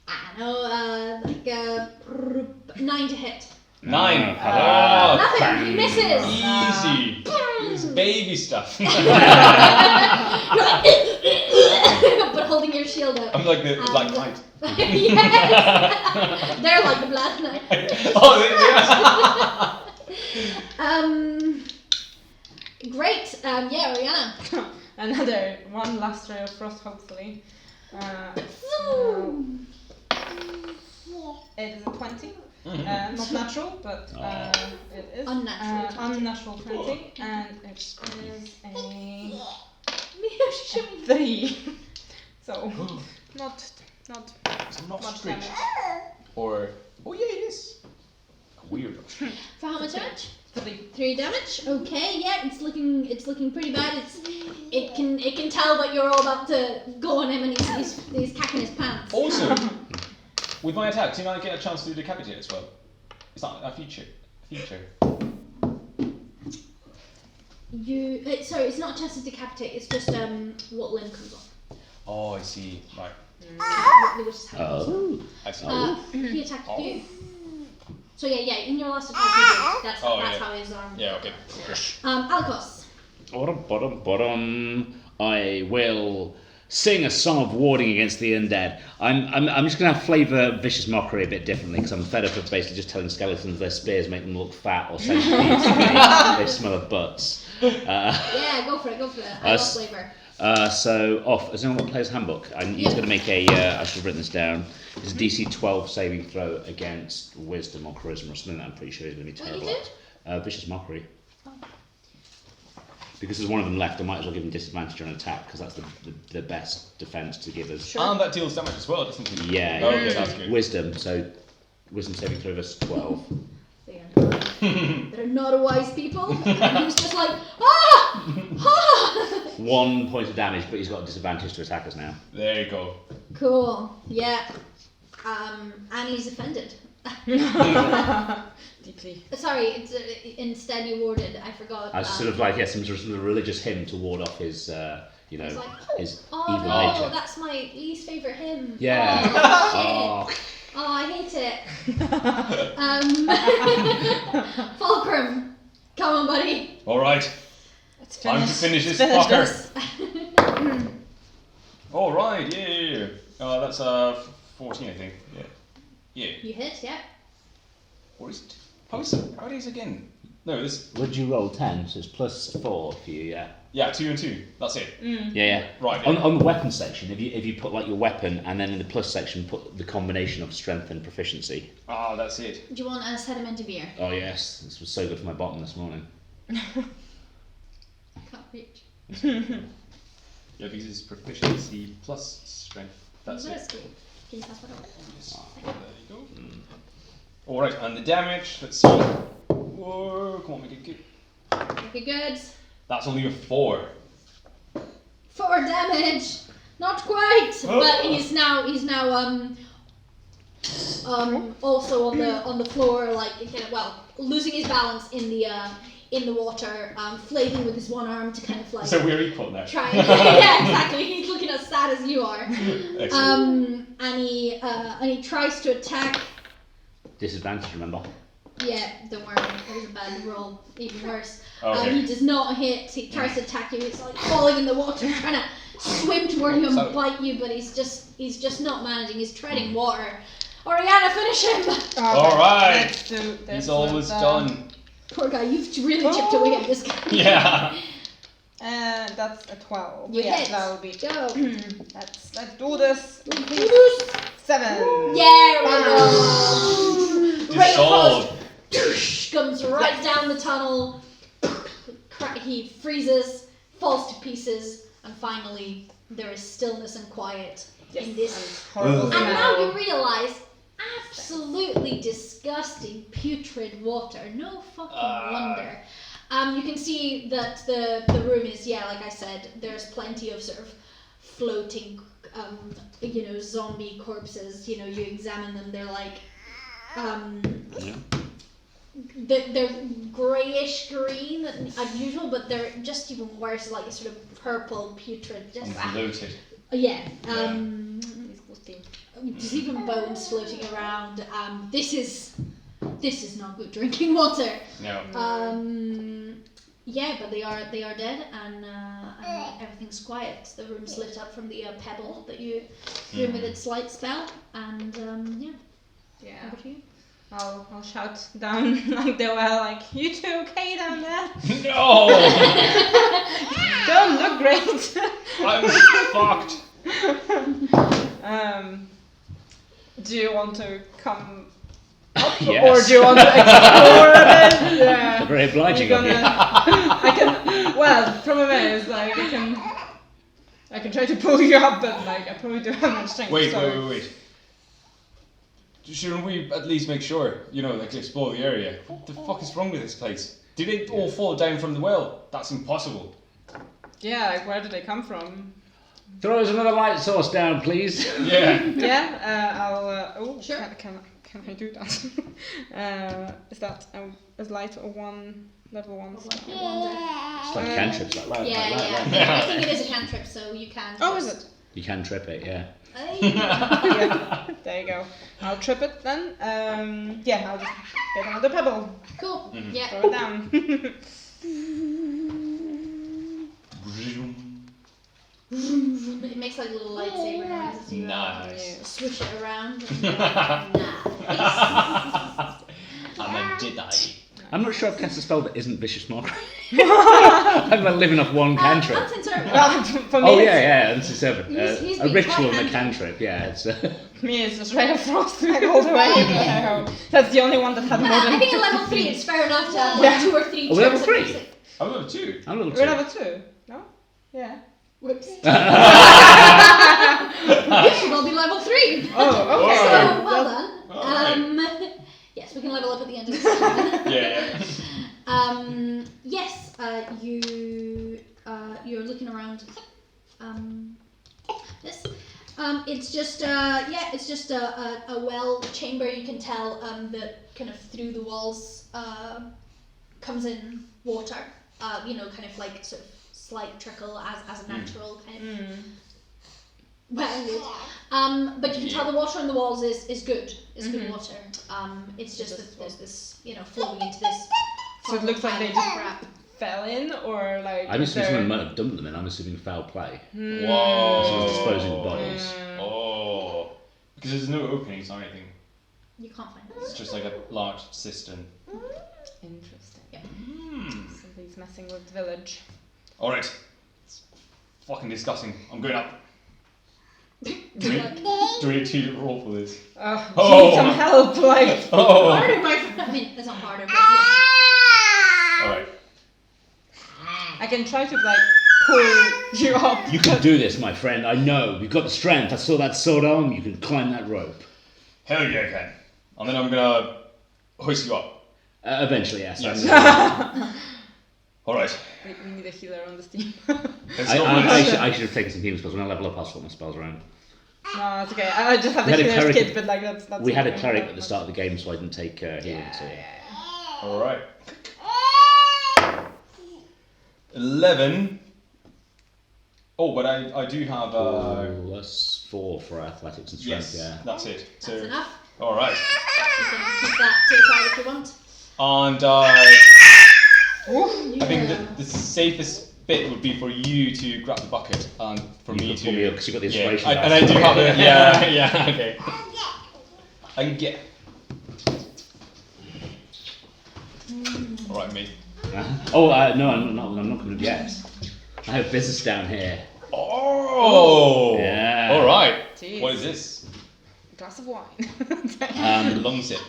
I don't know, 9 to hit. 9. Ah. Oh, Nothing, he misses. easy. It's baby stuff. But holding your shield out. I'm like the Black Knight. Yes. They're like the Black Knight. Oh, Great. Yeah, Oriana. Another one last ray of frost, hopefully. Zoom. It is a 20. Not natural, but it is. Unnatural 20. Unnatural 20. And it is a Show me. 3. So, not it's not much straight. damage. Or oh yeah, it is. Weird. For how much damage? 3. 3 damage. Okay, yeah, it's looking pretty bad. It can tell that you're all about to go on him and he's cacking his pants. Also, with my attacks, you might get a chance to decapitate as well. It's not a feature. Sorry, it's not a chance to decapitate. It's just what limb comes off. Oh, I see. Right. which is how it goes. Oh. I see. He attacked Oh. you. So yeah, in your last attack you did. That's yeah. how his arm. Yeah, okay. Alcos. I will sing a song of warding against the undead. I'm just going to flavour Vicious Mockery a bit differently because I'm fed up of basically just telling skeletons their spears make them look fat or centipedes to me. They smell of butts. Yeah, go for it. I love flavour. So off. Has anyone got a player's handbook? He's going to make a. I should have written this down. It's a DC 12 saving throw against Wisdom or Charisma or something that I'm pretty sure is going to be terrible. What you Vicious Mockery. Oh. Because there's one of them left, I might as well give him disadvantage on attack because that's the best defense to give us. Sure. And that deals damage as well, doesn't it? Yeah. Okay, that's good. Wisdom. So wisdom saving throw versus 12. They're not a wise people. And he's just like, ah! 1 point of damage, but he's got a disadvantage to attackers now. There you go. Cool. Yeah. And he's offended. Deeply. Sorry, it's instead you warded. I forgot. As sort of like some sort of religious hymn to ward off his, It's like, his oh evil no, nature. that's my least favourite hymn. Yeah. Oh, shit. Oh. Oh, I hate it. Fulcrum, come on, buddy. Alright, Let's time to finish this finish fucker. this. Alright, yeah. That's 14, I think. Yeah. You hit, yeah. What is it? How it is again? No, this. Would you roll 10? So it's plus 4 for you, yeah. Yeah, 2 and 2. That's it. Yeah. Right. On the weapon section, if you put like your weapon and then in the plus section put the combination of strength and proficiency. Ah, that's it. Do you want a sediment of beer? Oh yes, this was so good for my bottom this morning. Can't reach. Yeah, because it's proficiency plus strength. That's What a it. skill. Can you pass that over? Yes. There you go. Alright, and the damage, let's see. Whoa, come on, make it good. Okay, good. That's only a 4. 4 damage. Not quite, but he's now also on the floor, like kind of losing his balance in the water, flailing with his one arm to kind of like. So we're equal now. Try. Yeah, exactly. He's looking as sad as you are. Excellent. And he tries to attack. Disadvantage, remember? Yeah, don't worry. It was a bad roll. Even worse. Okay. He does not hit. He tries to attack you. He's like falling in the water, trying to swim toward you and So- bite you, but he's just not managing. He's treading water. Oriana, finish him! Alright. Let's do this. He's almost done. Poor guy, you've really chipped away at this guy. Yeah. That's a 12. You yeah, hit. that will be. Go. Let's do this. 7. Yeah, we go. Ray of Dissolved. Frost comes right down the tunnel. He freezes, falls to pieces, and finally there is stillness and quiet in this. Horrible And smell. now you realise, absolutely disgusting, putrid water. No fucking wonder. You can see that the room is, like I said, there's plenty of sort of floating, zombie corpses. You examine them, they're like, they're greyish green, unusual, but they're just even worse, like a sort of purple, putrid. Just Bloated. There's even bones floating around. This is not good drinking water. No. But they are dead, and everything's quiet. The room's lit up from the pebble that you threw with its light spell, and Yeah. over to you. I'll shout down like the well, like, you two okay down there? No! Don't look great. I'm fucked. Do you want to come up, Yes. or do you want to explore a bit? Yeah. Very obliging of you. I can. Well, the problem is like I can try to pull you up, but like I probably don't have much strength. Wait. so. Shouldn't we at least make sure, explore the area? What the fuck is wrong with this place? Did they all fall down from the well? That's impossible. Yeah, like where did they come from? Throw us another light source down, please. Yeah. Yeah, I'll. Sure. Can I do that? Is that a light or level 1 spell? It's like cantrips, like light. I think it is a cantrip, so you can. Oh, is it? You can trip it, yeah. Yeah, there you go. I'll trip it then. Yeah, I'll just get another pebble. Cool. Mhm. Yeah. Throw it down. It makes like little lightsaber noises as you Nice. swish it around. And, I'm a Jedi. I'm not sure I've cast a spell that isn't Vicious Mockery. I'm like living off one cantrip. For me, Oh yeah, this is seven. He's A been ritual quite and a handy. cantrip, yeah. It's, me it's just Ray of Frost like all the way. That's the only one that had more I than think at level 3 it's fair enough to have like 2 or 3 Oh, level checks three? at basic. I'm level 2. I'm a little We're too. level 2, no? Yeah. Whoops. You should all be level 3. Oh, okay. So, Whoa. well done. Alright. Yes, we can level up at the end of the session. Yeah. Yes, you're looking around. This. It's just a well chamber. You can tell that kind of through the walls comes in water. Kind of like sort of slight trickle as a natural kind of. Well, but you can tell the water on the walls is good. It's good water. It's just that there's this, flowing into this. So it looks like they just fell in, or like. I'm is assuming there- someone might have dumped them in. I'm assuming foul play. Whoa. Someone's disposing of bodies. Oh. Because there's no openings or anything. You can't find It's it. just like a large cistern. Interesting. Yeah. Somebody's messing with the village. Alright. It's fucking disgusting. I'm going up. Do we need to roll for this? You need some help, like. Oh. Harder, my friend. I mean, it's not harder, but yeah. Alright. I can try to like pull you up. You can do this, my friend. I know. You've got the strength. I saw that sword arm. You can climb that rope. Hell yeah, I can. And then I'm gonna hoist you up. Eventually, yes. Yes. Alright. We need a healer on this team. Let's go for this. I should have taken some healing spells. When I level up, I'll swap my spells around. No, it's okay. I just have We the had a healer's cleric- kit, but like that's. We had a okay. cleric Not at the much. start of the game, so I didn't take healing. So. Alright. 11. Oh, but I do have Plus 4 for athletics and strength. yes, Yeah. that's it. So That's enough. alright. You can keep that to your side if you want. And Ooh. I think the safest bit would be for you to grab the bucket and for You me can to. pull me up 'cause you've got the Yeah, inspiration and I dice. do have it. Yeah, okay. I can get. Alright, me. No, I'm not coming up yet. I have business down here. Oh! Yeah. Alright. Jeez. What is this? Glass of wine. Long sip.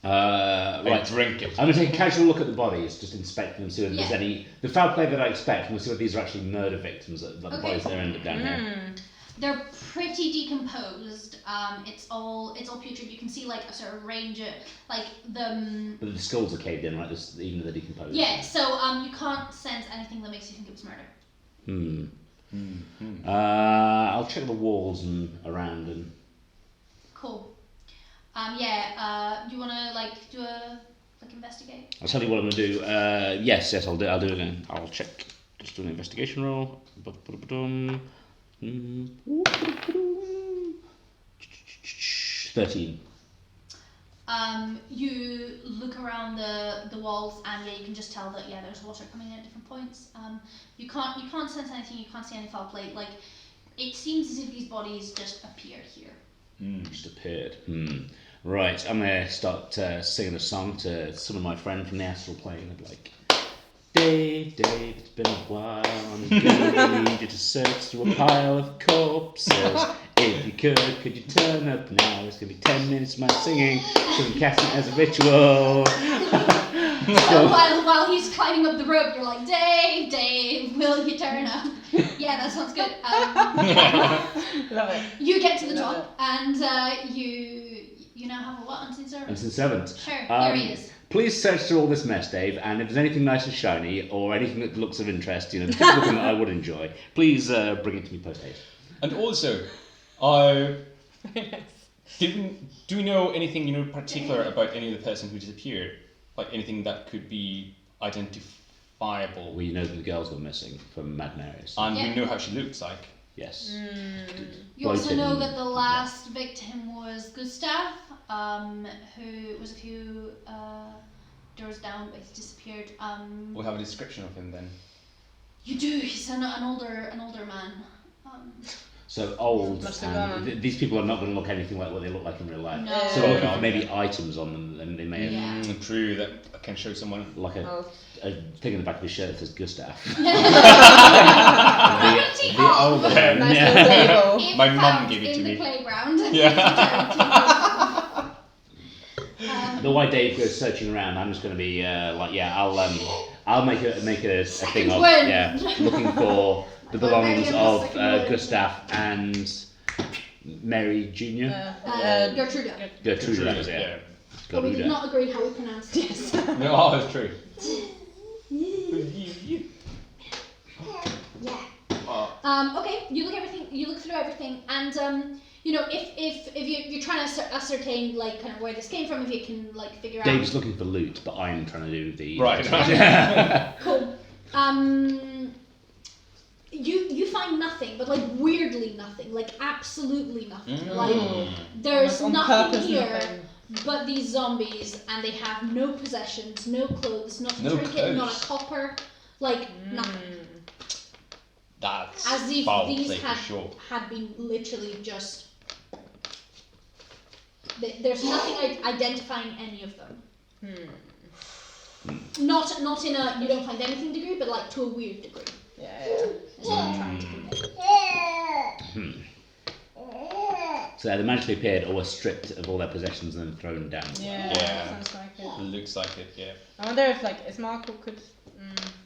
Right. Drink it. I'm going to take a casual look at the bodies, just inspect them, see whether there's Yeah. any. The foul play that I expect, and we'll see whether these are actually murder victims, that the Okay. bodies that end up down here. They're pretty decomposed. It's all putrid. You can see like a sort of range of like the. But the skulls are caved in, right? Even though they're decomposed. Yeah. So you can't sense anything that makes you think it was murder. I'll check the walls and around and. Cool. Do you wanna do a investigate? I'll tell you what I'm going to do. Yes, I'll do it again. I'll check. Just do an investigation roll. 13. You look around the walls and you can just tell that there's water coming in at different points. You can't sense anything. You can't see any foul play. Like it seems as if these bodies just appeared here. Just appeared. Right, I'm going to start singing a song to some of my friend from the astral plane. I'd like, Dave, it's been a while. I'm going to need you to search through a pile of corpses. If you could you turn up now? It's going to be 10 minutes of my singing. So we cast it as a ritual. So while he's climbing up the rope, you're like, Dave, will you turn up? Yeah, that sounds good. Love it. You get to the Love top, and you now have a what? Unseen servant? Unseen servant. Sure, here he is. Please search through all this mess, Dave, and if there's anything nice and shiny, or anything that looks of interest, the typical thing that I would enjoy, please bring it to me post-haste. And also, do we know anything particular about any of the person who disappeared? Like anything that could be identifiable? We know that the girls were missing from Mad Mary's. And Yeah. we know how she looks like. Yes. You also Bloated know and- that the last victim was Gustav, who was a few doors down, but he disappeared. We'll have a description of him then. You do. He's an older man. So old, Much and like these people are not going to look anything like what they look like in real life. No. So looking Oh, for maybe okay. items on them, then they may have True, that can show someone. like a thing in the back of his shirt that says Gustav. Pretty the old. older man, Nice yeah. little label. If My mum found gave it in to the me. playground. Yeah. The way Dave goes searching around, I'm just going to be I'll make a thing of win. looking for the Well, belongings maybe I'm the of second win. Gustav and Mary Jr. Gertruda. Gertrude, that was it. Yeah. But we did Gertrude. not agree how we pronounced it. Yes. No, oh, that's true. Okay, you look through everything, and if you're trying to ascertain like kind of where this came from, if you can like figure Dave's looking for loot, but I'm trying to do the Right. out. Cool. You find nothing, but like weirdly nothing, like absolutely nothing. Like there's On nothing purpose, here. nothing. But these zombies, and they have no possessions, no clothes, not a No trinket, not clothes. a copper, like nothing. That's As if foul these play for had, sure. had been literally just. There's nothing identifying any of them. Not in a you don't find anything degree, but like to a weird degree. Yeah. Is what I'm trying to convey. So they either magically appeared or were stripped of all their possessions and then thrown down. Yeah. Yeah. Sounds like it. Looks like it, yeah. I wonder if like Ismarco could.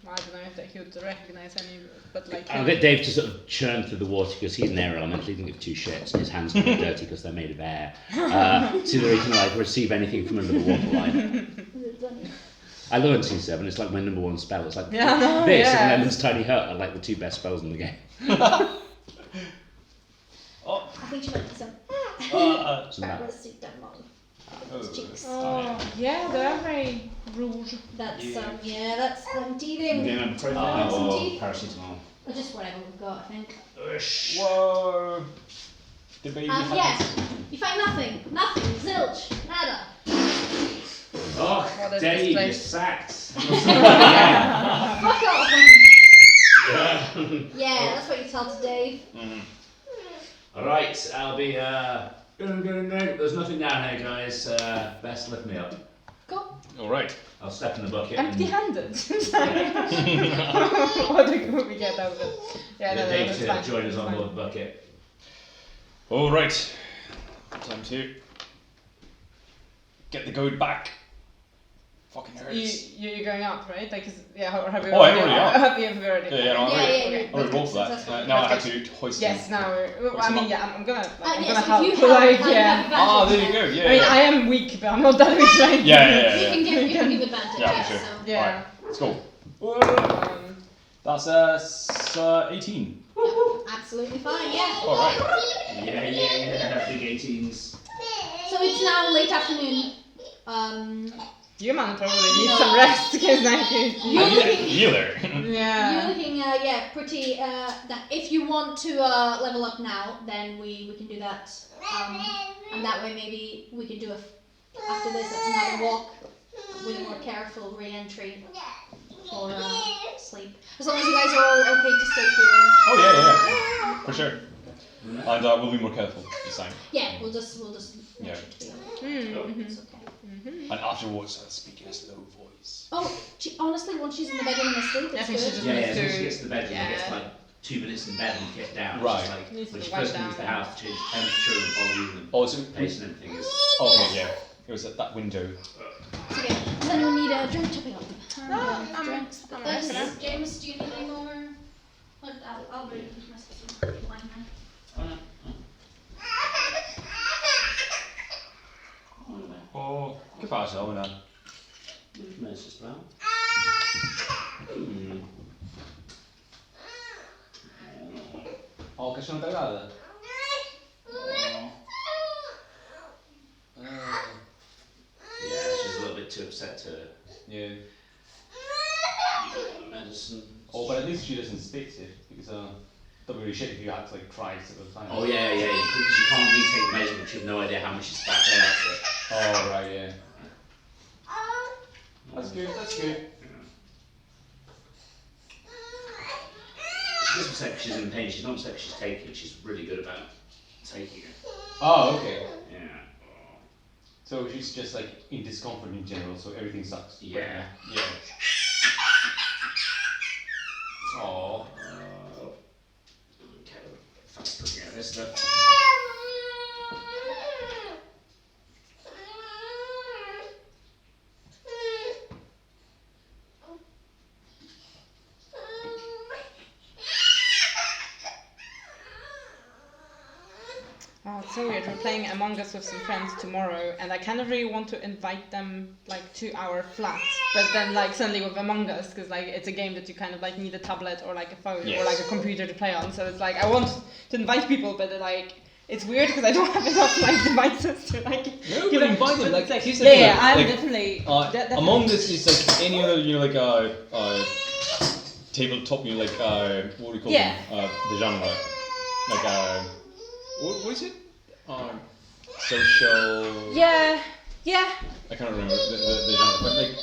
I don't know if he would recognize any, but like. I'll get Dave to sort of churn through the water because he's an air elemental. He doesn't give two shits. And his hands can be dirty because they're made of air. So that he can like receive anything from under the waterline. I love NC7. It's like my number one spell. It's like Yeah, no, this yeah. and Lemon's Tiny Hut are like the two best spells in the game. Oh, I think she went for some Some that. Barbara Sue Dunlop. Those cheeks. Oh, yeah, they're very rouge. That's that's them teething. I'm afraid Oh. paracetamol. Or just whatever we've got, I think. whoa. The baby has. You find nothing. Nothing. Zilch. Nada. Oh, What is Dave, this you're place? sacked. Fuck off. Yeah, that's what you tell to Dave. Alright, I'll be going. There's nothing down here, guys. Best lift me up. Cool. Alright. I'll step in the bucket. Empty-handed. What do we get out of it? Yeah, And no, Dave that's to fine. join us That's on fine. board the bucket. Alright. Time to get the goat back. Fucking hurts. You're going up, right? Like, have you Oh, I'm already up. Have you already? Yeah, no, I'm Yeah, ready. yeah, Okay. I already rolled for That's that. fine. Now I have to hoist Yes, him. now we're. I mean, yeah, I'm gonna Yes, help. if you help, Like, you yeah. have Ah, advantage. there you go. Yeah. I mean, I am weak, but I'm not that weak, right? Yeah. You can give advantage. Yeah, for sure. So. Yeah. Let's go. Um, That's 18. Absolutely fine. Yeah. Alright. Yeah, big 18s. So it's now late afternoon. you man probably need some rest because like You're looking. Healer. You're yeah. looking, pretty. That if you want to level up now, then we can do that. And that way, maybe we can do after this another walk with a more careful re-entry for sleep. As long as you guys are all okay to stay here. Oh yeah. For sure. And we'll be more careful this time. Yeah, we'll just make Yeah. sure to be okay. It's okay. And afterwards, I'll speak in a slow voice. Oh, honestly, once she's in the bedroom and asleep, I it's think she good. just Yeah, needs as soon as to. she gets to the bedroom, yeah. it gets like 2 minutes in bed and gets down. Right. It's just Needs like, when to she wipe first leaves the down. house, change temperature and volume and Oh, so pace and everything is. okay, yeah. It was at that window. It's okay. Does anyone need a drink to pick up? I'm- Drinks. I'm ready for that. James, do you need any more? I'll bring myself some wine now. Oh, che faccio ora? Messo strano. Oh, che sono tagliate? Yeah, she's a little bit too upset to Yeah. medicine. Oh, but at least she doesn't spit it because That'd be really shit if you had to like cry at the time. Oh yeah, because you can't retake measurements. You have no idea how much is back there. Oh right, yeah. That's good. That's good. She doesn't say she's in pain. She's not saying she's taking it. She's really good about taking it. Oh, okay. Yeah. So she's just like in discomfort in general, so everything sucks. Yeah. Yeah. Oh. Okay. Fast looking at this stuff. Oh, it's so weird. We're playing Among Us with some friends tomorrow, and I kind of really want to invite them like to our flat, but then like suddenly with Among Us, because like it's a game that you kind of like need a tablet or like a phone or like a computer to play on. So it's like I want to invite people, but like it's weird because I don't have enough like devices to like. No, but invite them. Like, here's the yeah, thing, yeah, I'm like, definitely. Definitely. Among Us is like any other, tabletop, what do we call them? The genre, like what is it? Social. Yeah. I can't remember the genre, but like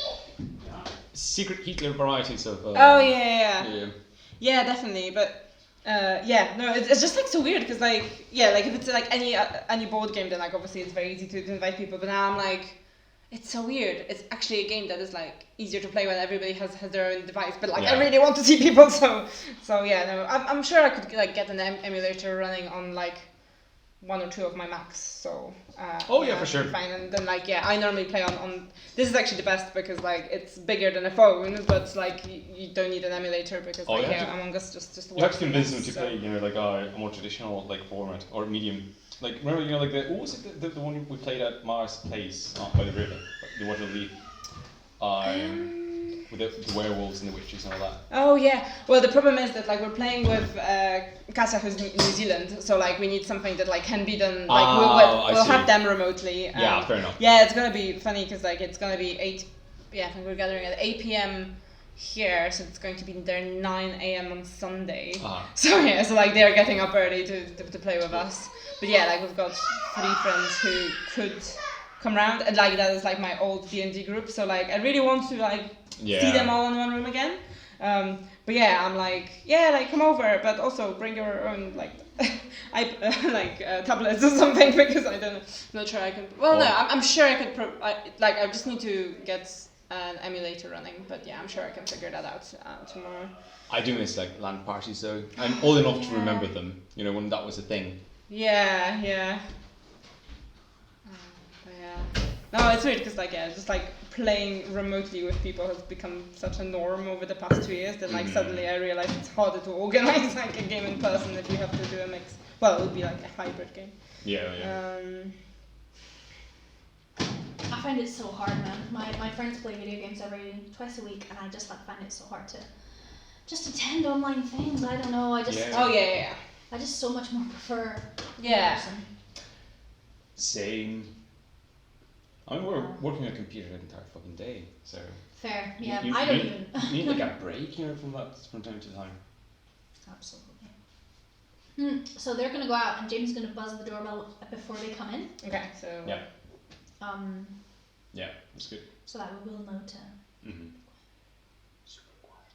secret Hitler varieties of. Oh yeah, definitely. But no, it's just like so weird because like like if it's like any board game, then like obviously it's very easy to invite people. But now I'm like, it's so weird. It's actually a game that is like easier to play when everybody has their own device. But like I really want to see people, so yeah. No, I'm sure I could like get an emulator running on like one or two of my Macs, so for sure. Fine. And then like I normally play on this is actually the best because like it's bigger than a phone, but like you don't need an emulator because Among Us just works. You have to convince them to play like a more traditional like format or medium. Like remember like what was it the one we played at Mars Place by the river, the water leaf. With the werewolves and the witches and all that. Oh yeah. Well, the problem is that like we're playing with Kasia, who's New Zealand, so like we need something that like can be done. Like we'll have them remotely. Yeah, fair enough. Yeah, it's gonna be funny because like it's gonna be 8. Yeah, I think we're gathering at 8 p.m. here, so it's going to be there 9 a.m. on Sunday. So so like they're getting up early to play with us. But yeah, like we've got 3 friends who could come round, and like that is like my old D&D group. So like I really want to like. See them all in one room again. But yeah, I'm like, like come over, but also bring your own like, tablets or something because not sure I can. Well, no, I'm sure I could. I just need to get an emulator running. But yeah, I'm sure I can figure that out tomorrow. I do miss like LAN parties though. I'm old enough to remember them. You know when that was a thing. Yeah. But yeah. No, it's weird because like just like playing remotely with people has become such a norm over the past 2 years that like suddenly I realize it's harder to organize like a game in person if you have to do a mix. Well, it would be like a hybrid game. Yeah. I find it so hard, man. My friends play video games twice a week, and I just like find it so hard to just attend online things. I don't know. I just yeah. I just so much more prefer. Yeah. Same. I mean, we're working on a computer the entire fucking day, so. Fair, yeah. I don't even. You need like a break, from time to time. Absolutely. So they're gonna go out, and James is gonna buzz the doorbell before they come in. Okay, so. Yeah. Yeah, that's good. So that we will know to. Super quiet.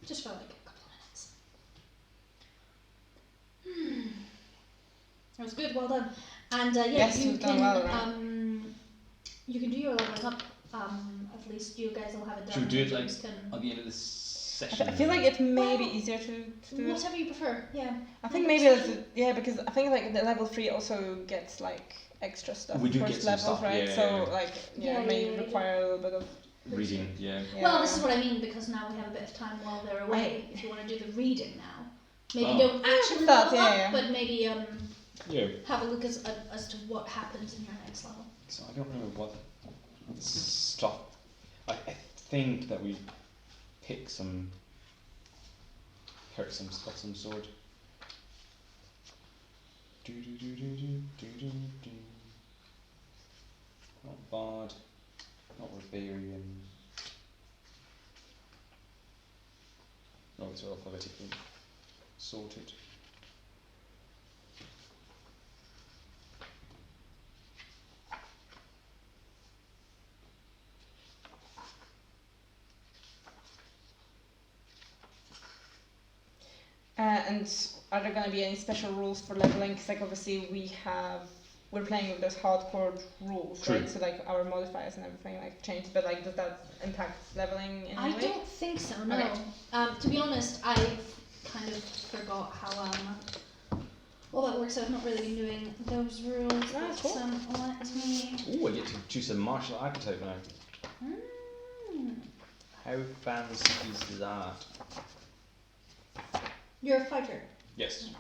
Just for like a couple of minutes. That was good. Well done. And yes, you can well, right? you can do your leveling up. At least you guys will have it done. Should we do it like can... at the end of this session? I feel like it may be easier to do it. Whatever you prefer. Yeah. I think maybe because I think like the level 3 also gets like extra stuff. We do first get some levels, stuff, right? yeah, so yeah. like it may require a little bit of reading. Yeah. Well, this is what I mean because now we have a bit of time while they're away. If you want to do the reading now, maybe don't actually level up, but maybe have a look as to what happens in your next level. So I don't remember what stuff. I think that we pick some stuff of some sort. Not bard, not barbarian. No, it's alphabetically. Sorted. And are there going to be any special rules for leveling? Because like obviously we're playing with those hardcore rules, True. right? So like our modifiers and everything like change. But like, does that impact leveling in any I way? don't think so, no. Okay. To be honest, I've kind of forgot how all that works. I've not really been doing those rules. Ah, But, cool. let me. Ooh, I get to choose a martial archetype now. Mm. How fancy is that? You're a fighter. Yes.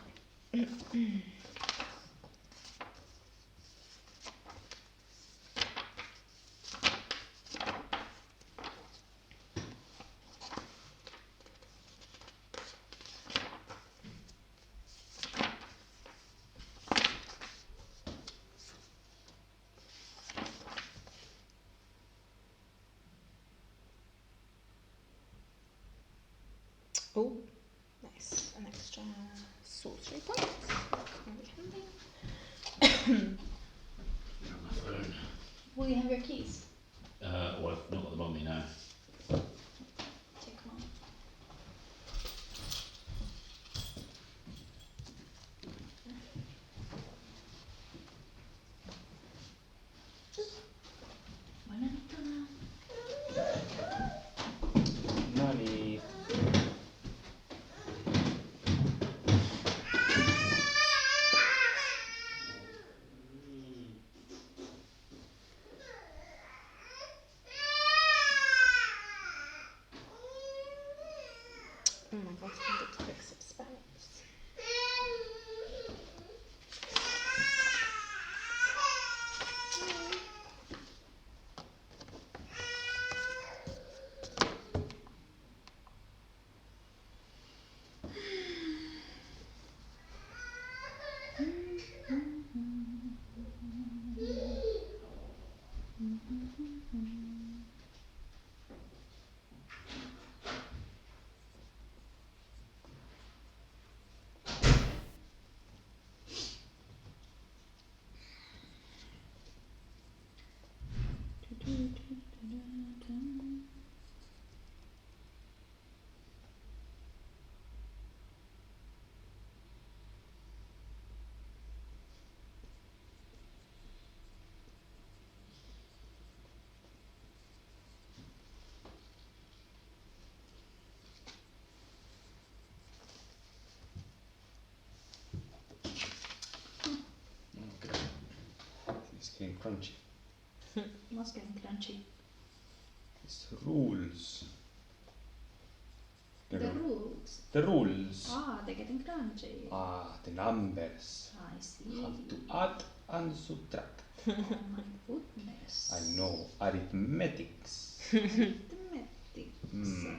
Oh, nice. An extra sorcery point. That'll be handy. On my phone. Will you have your keys? Well, not at the moment, no. Take them on. Money. Oh my god, I need to fix some spells. Okay. It's getting crunchy. What's getting crunchy? It's rules. The rules. The rules. Ah, they're getting crunchy. The numbers. I see. Have to add and subtract. Oh my goodness. I know. Arithmetics. Arithmetics. Hmm.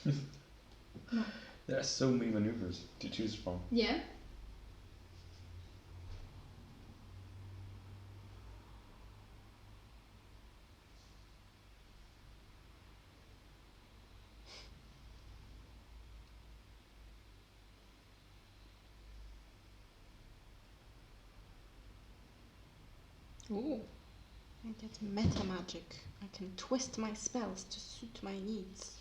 There are so many maneuvers to choose from. Yeah. Ooh. I get meta magic. I can twist my spells to suit my needs.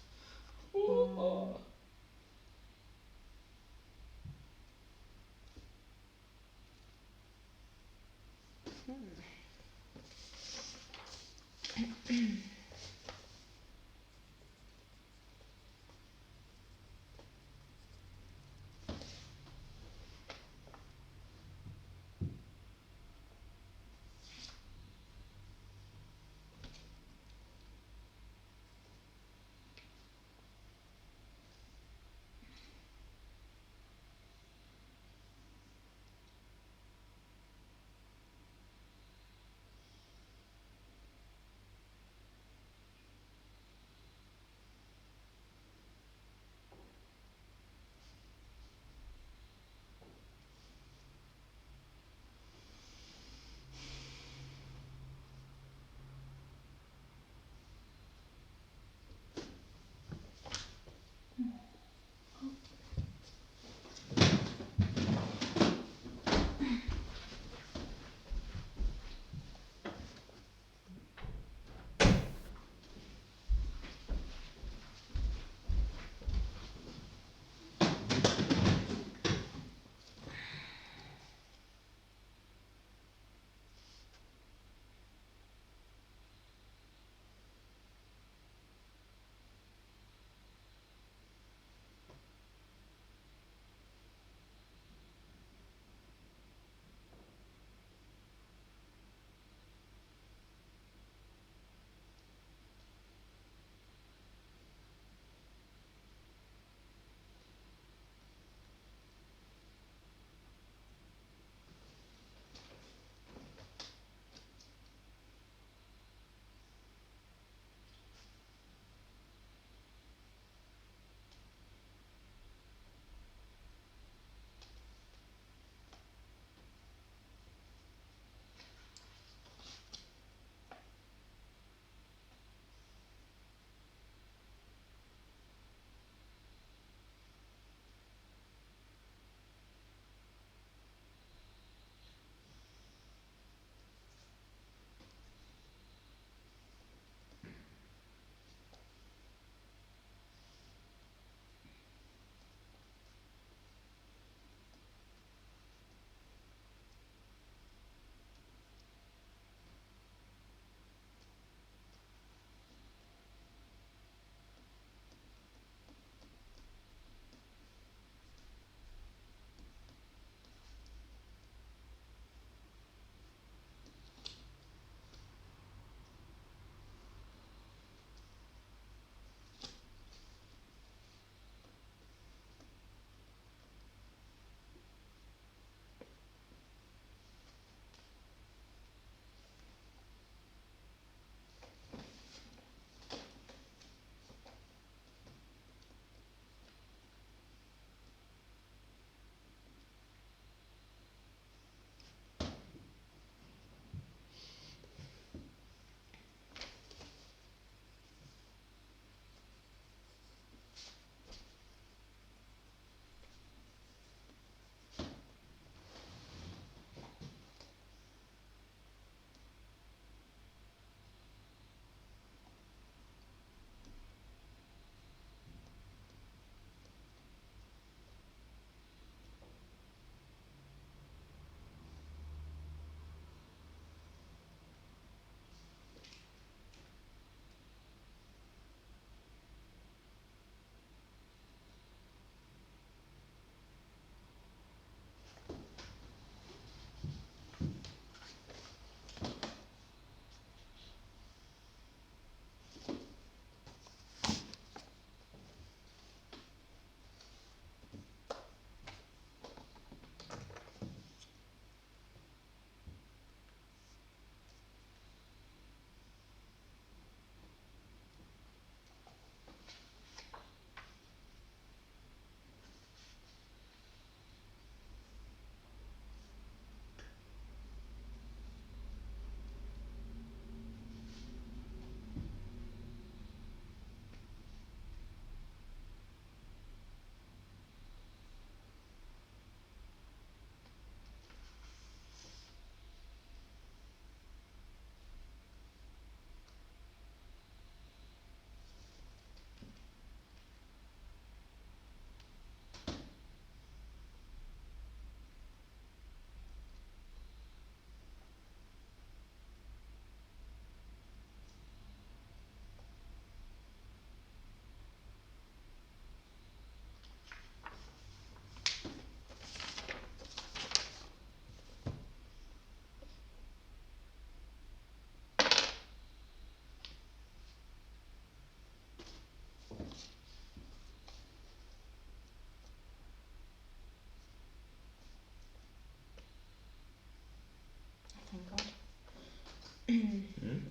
I'm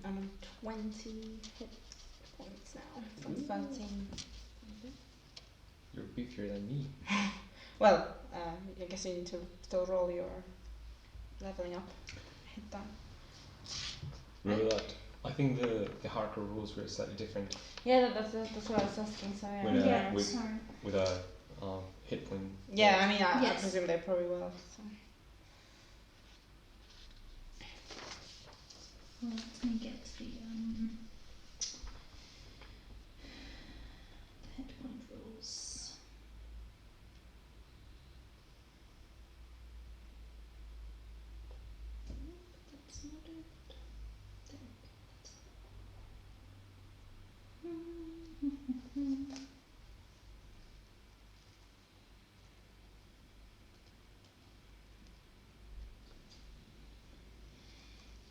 on 20 hit points now from 13. You're beefier than me. Well, I guess you need to still roll your leveling up hit die. Remember that? I think the hardcore rules were slightly different. Yeah, that's what I was asking. So yeah. When, Yeah, with sorry. with a hit point. Yeah, I mean, I Yes. presume they probably will. So. Well, let me get the hit point rules. That's not it.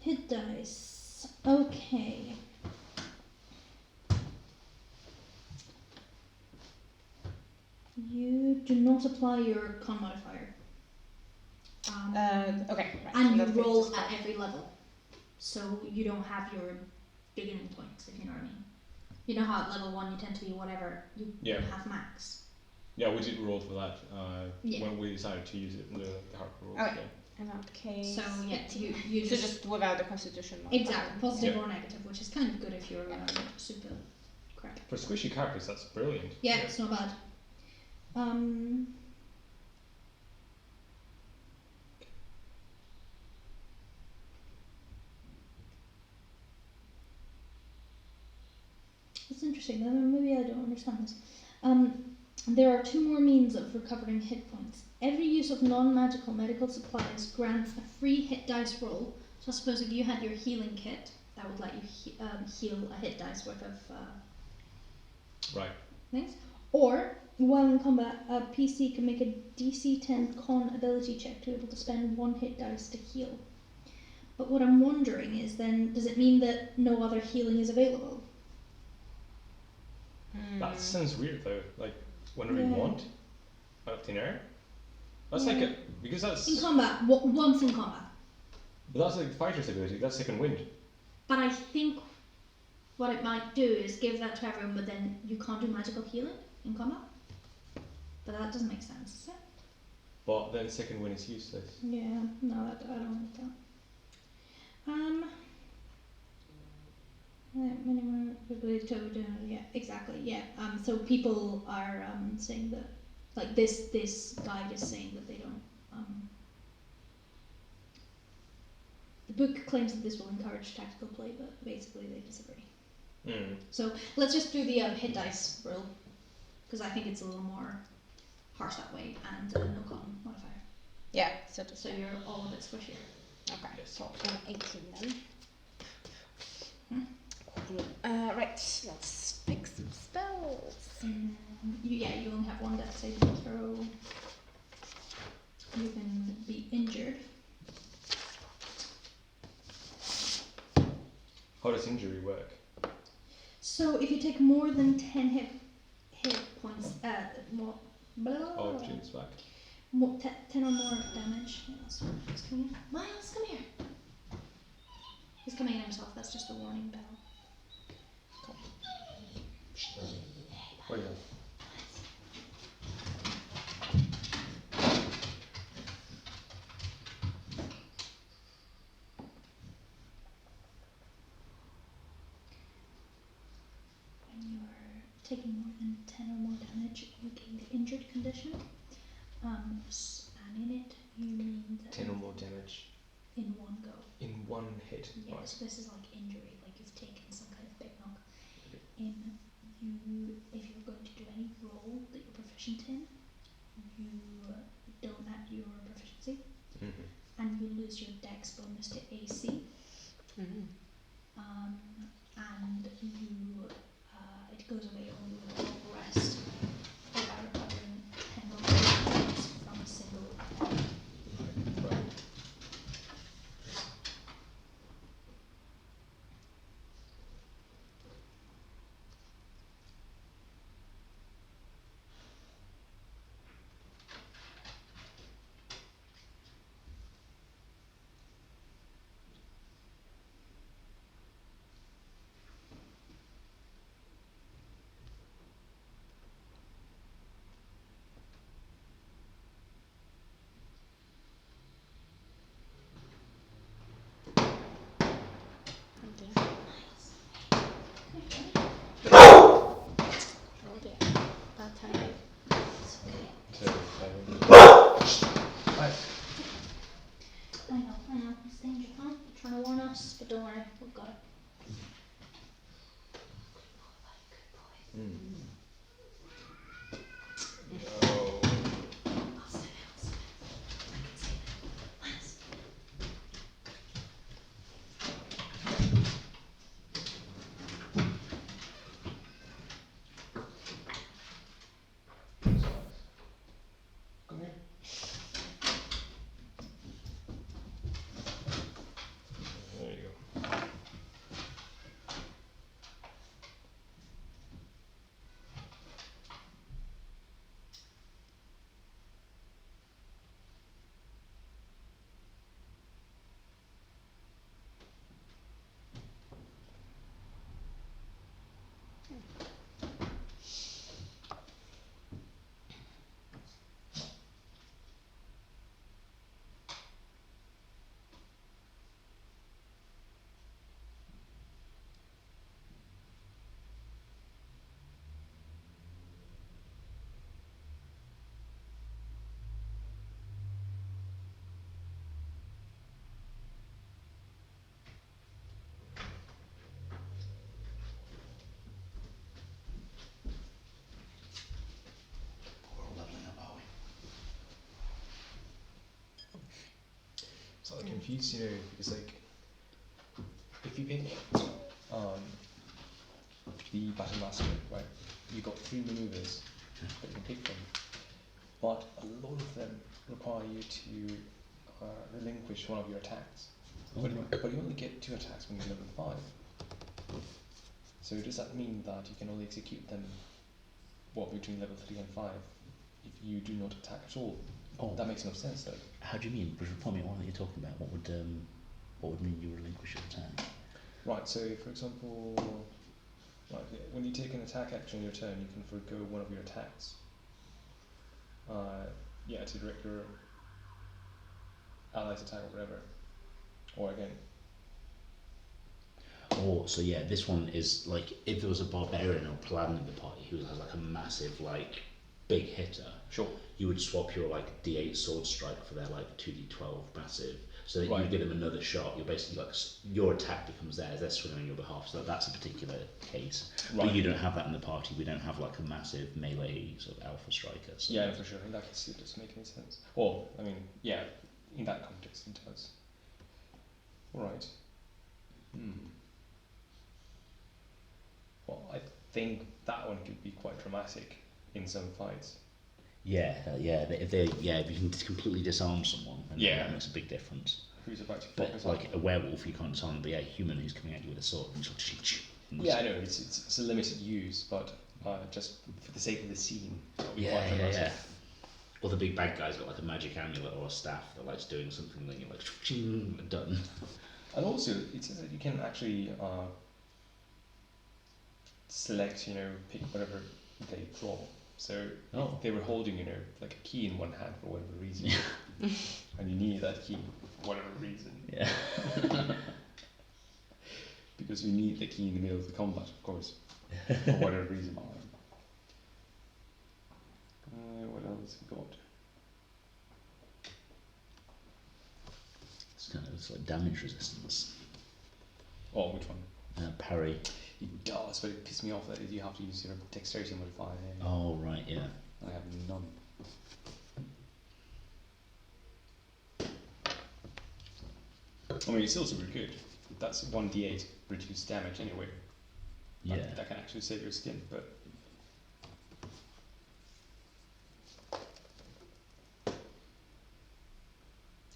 Hit dice. Okay. You do not apply your con modifier. Okay, right. And so you that roll fixes at that. every level. So you don't have your beginning points, if you know what I mean. You know how at level 1 you tend to be whatever you Yeah. have max. Yeah, we did roll for that Yeah. when we decided to use it in the hardcore rules. Okay. Yeah. In that case. So yeah, you So just just without the constitution modifier. exactly positive Yeah. or negative, which is kind of good if you're super crap. For squishy characters, that's brilliant. Yeah, it's not bad. It's interesting. Maybe I don't understand this. There are 2 more means of recovering hit points. Every use of non-magical medical supplies grants a free hit dice roll. So I suppose if you had your healing kit, that would let you heal a hit dice worth of Right. things. Or, while in combat, a PC can make a DC 10 con ability check to be able to spend 1 hit dice to heal. But what I'm wondering is then, does it mean that no other healing is available? That sounds weird though. Like whenever you Yeah. want, out of thin air. That's Yeah. like a because that's In combat, once in combat. but that's like the fighter's ability. That's second wind. But I think what it might do is give that to everyone, but then you can't do magical healing in combat. But that doesn't make sense, does it? But then second wind is useless. Yeah, no, I don't like that. Minimum ability to yeah, exactly, yeah. So people are saying that, like this guide is saying that they don't. The book claims that this will encourage tactical play, but basically they disagree. So let's just do the hit dice roll, because I think it's a little more harsh that way, and no con modifier. Yeah, so just So you're all a bit squishier. okay. So I'm 18 then. Right, let's pick some spells. You only have 1 death saving throw. You can be injured. How does injury work? So if you take more than 10 hit points, more, Oh, Jude's back. 10 or more damage. Yeah, so he's coming in. Miles, come here. He's coming in himself. That's just a warning bell. Wait. When you're taking more than 10 or more damage, you gain the injured condition. And in it, you mean that 10 or more damage in one go. in one hit. Yeah, Right. so this is like injury, like you've taken some kind of big knock. Okay. If you're going to do any role that you're proficient in, you don't add your proficiency, and you lose your dex bonus to AC. And you it goes away only with a long rest without recovering 10 or more points from a single attack. Right. got it. Oh. Come here. There you go. We're all leveling up, are we? Slightly confused, because like, if you pick the Battle Master, right, you've got 3 maneuvers that you can pick from, but a lot of them require you to relinquish one of your attacks. But you only get 2 attacks when you're level 5. So does that mean that you can only execute them, between level 3 and 5, if you do not attack at all? Oh. That makes no sense, though. How do you mean? Remind me what that you're talking about. What would mean you relinquish your attack? Right, so for example, like when you take an attack action on your turn, you can forgo one of your attacks. To direct your allies attack or whatever. Or again. Oh, so yeah, this one is like if there was a barbarian or paladin in the party who has like a massive like big hitter. Sure. You would swap your like D8 sword strike for their like 2D12 massive, so that Right. you give them another shot. You're basically like your attack becomes theirs. They're swinging on your behalf. So that's a particular case. Right. But you don't have that in the party. We don't have like a massive melee sort of alpha striker. So. Yeah, for sure. In that case, it doesn't make any sense. Well, I mean, yeah, in that context, it does. Alright. Well, I think that one could be quite dramatic in some fights. Yeah. If you can completely disarm someone, then Yeah. that makes a big difference. Who's about to But focus like on? a werewolf, you can't disarm. But yeah, a human who's coming at you with a sword. And Yeah, I know, it's a limited use, but just for the sake of the scene, that would be quite Yeah. dramatic. Or the big bad guy's got like a magic amulet or a staff that likes doing something, then you're like, done. And also, it says that you can actually select, pick whatever they draw. So Oh. if they were holding, like a key in one hand for whatever reason, and you need that key for whatever reason, Yeah. because you need the key in the middle of the combat, of course, for whatever reason. What else we got? It's like damage resistance. Oh, which one? Parry. It does, but it pissed me off that you have to use your dexterity modifier. Oh right, yeah. I have none. I mean, it's still super good. That's 1d8 reduced damage anyway. Yeah. That can actually save your skin, but.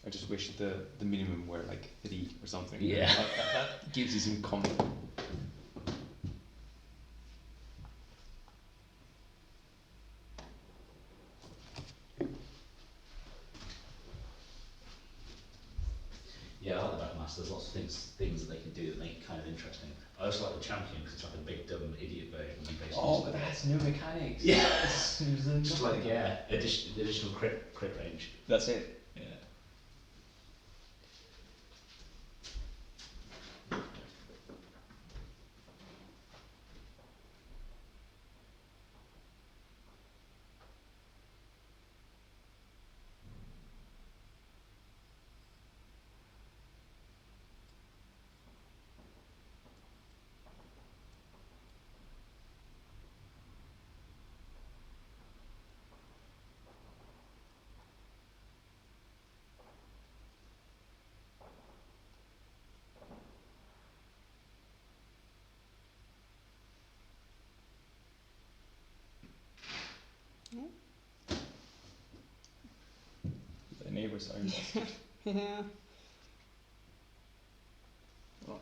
I just wish the minimum were like 3 or something. Yeah. That gives you some comfort. Yeah, I like the Backmaster. There's lots of things that they can do that make it kind of interesting. I also like the champion because it's like a big dumb idiot version. You basically Oh, just but like- that's no mechanics. Yeah. It's just like additional crit range. That's it. Yeah. neighbours are invested. Yeah. Right.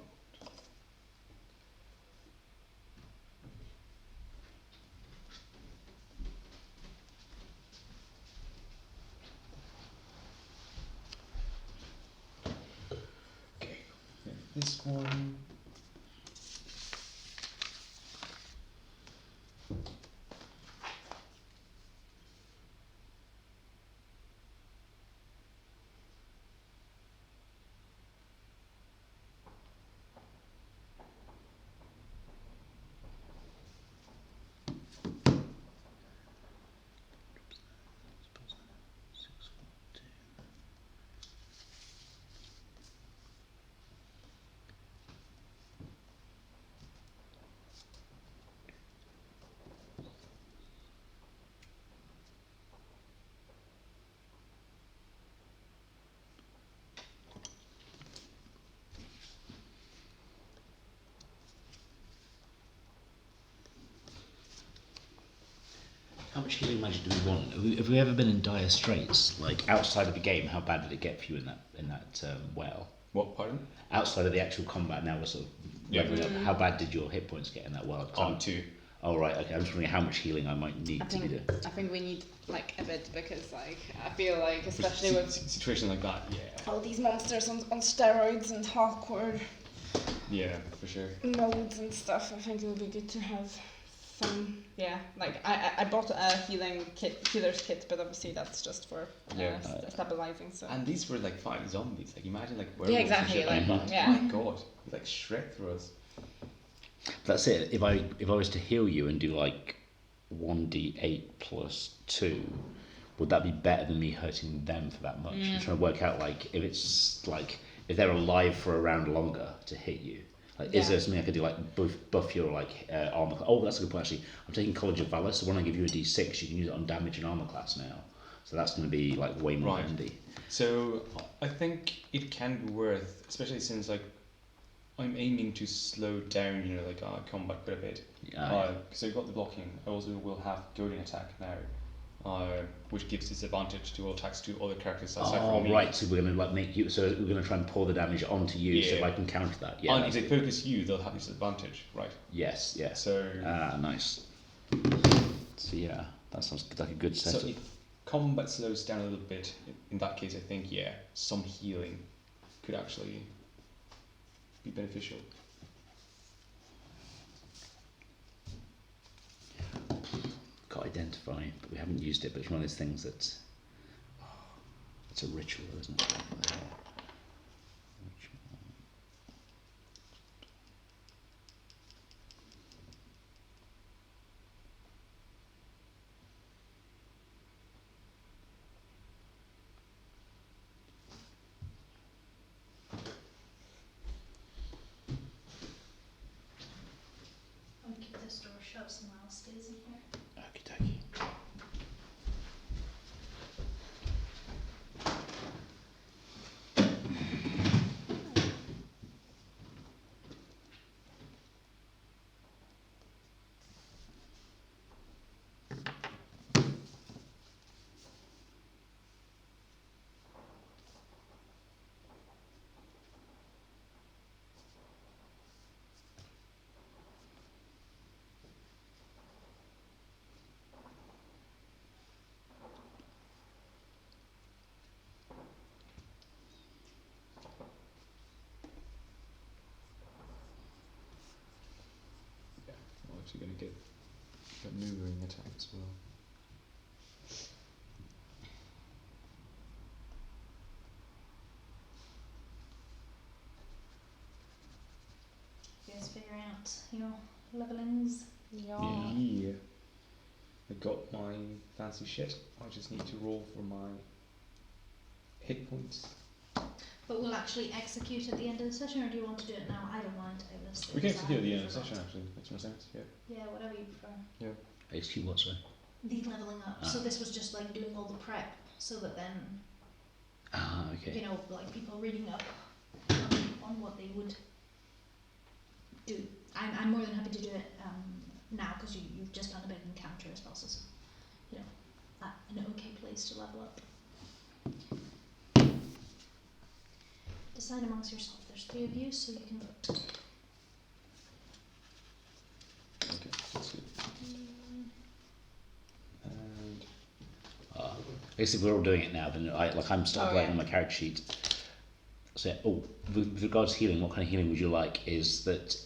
Okay. Yeah, this one. How much healing magic do we want? Have we ever been in dire straits? Like outside of the game, how bad did it get for you in that well? What, pardon? Outside of the actual combat, now we're sort of leveling up. How bad did your hit points get in that well? On 2. Oh right, okay. I'm just wondering how much healing I might need to be doing. I think we need like a bit because like I feel like especially with situation like that, yeah. all these monsters on steroids and awkward Yeah, for sure. modes and stuff, I think it would be good to have some. Yeah, like I bought a healer's kit, but obviously that's just for stabilizing. So. And these were like fighting zombies. Like imagine like Yeah, werewolves exactly. and shit Like that. yeah. My god, you like shred through us. That's it. If I was to heal you and do like 1d8 plus 2, would that be better than me hurting them for that much? I'm trying to work out like if they're alive for a round longer to hit you. Like, is there something I could do like buff your like armor? Oh, that's a good point actually. I'm taking College of Valor, so when I give you a d6, you can use it on damage and armor class now. So that's going to be like way more handy. So I think it can be worth, especially since like I'm aiming to slow down, like combat quite a bit. Because I've got the blocking. I also will have goading attack now, which gives disadvantage to all attacks to other characters aside from me. Right. So we're going to like make you. So we're going to try and pour the damage onto you, so if I can counter that. Yeah. And if they focus you, they'll have disadvantage, right? Yes. Yes. So. Nice. So yeah, that sounds like a good setup. So if combat slows down a little bit, in that case, I think some healing could actually be beneficial. Got identify, but we haven't used it. But it's one of those things that it's a ritual, isn't it? I'll keep this door shut so Miles stays in here. Okie dokie. I'm actually going to get a maneuvering attack as well. You guys figuring out your levelings? Yeah. I got my fancy shit. I just need to roll for my hit points. But we'll actually execute at the end of the session, or do you want to do it now? I don't mind. I was We can execute at the end of the session, actually. Makes more sense, yeah. Yeah, whatever you prefer. HQ what, sorry? The leveling up. So this was just like doing all the prep, so that then Okay. like people reading up on what they would do. I'm more than happy to do it now because you've just done a bit of encounter as well, so an okay place to level up. decide amongst yourself. There's 3 of you, so you can vote. Okay, that's good. And Basically, we're all doing it now. Then I'm still playing on my character sheet. So with regards to healing, what kind of healing would you like? Is that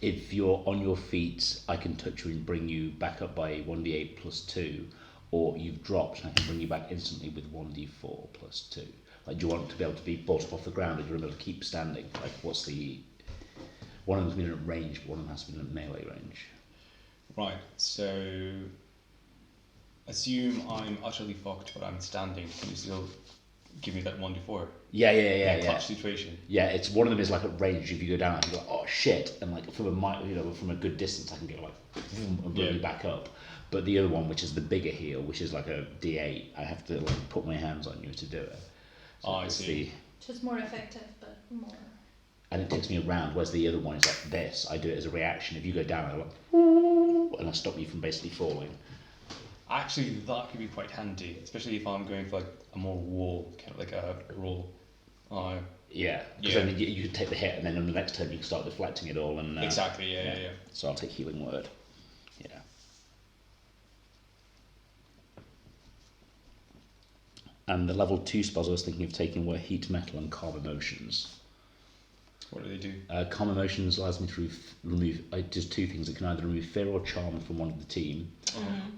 if you're on your feet, I can touch you and bring you back up by 1d8 plus 2, or you've dropped and I can bring you back instantly with 1d4 plus 2. Like, do you want to be able to be brought up off the ground, or do you want to be able to keep standing? Like, what's the... One of them's been at range, but one of them has to be in melee range. right, so assume I'm utterly fucked, but I'm standing. Can you still give me that 1d4? Yeah. Clutch situation. Yeah, it's one of them is like at range. If you go down, I can go, oh shit, and like from a good distance, I can go like and bring you back up. But the other one, which is the bigger heal, which is like a D8, I have to like put my hands on you to do it. So I see. So it's more effective, but more. And it takes me around. Whereas the other one is like this. I do it as a reaction. If you go down, I like, and I stop you from basically falling. Actually, that could be quite handy, especially if I'm going for like a more wall, kind of like a roll. Yeah, because then you can take the hit, and then on the next turn you can start deflecting it all. And exactly. Yeah. So I'll take healing word. Yeah. And the level 2 spells I was thinking of taking were Heat Metal and Calm Emotions. What do they do? Calm Emotions allows me to remove just 2 things. It can either remove fear or charm from one of the team,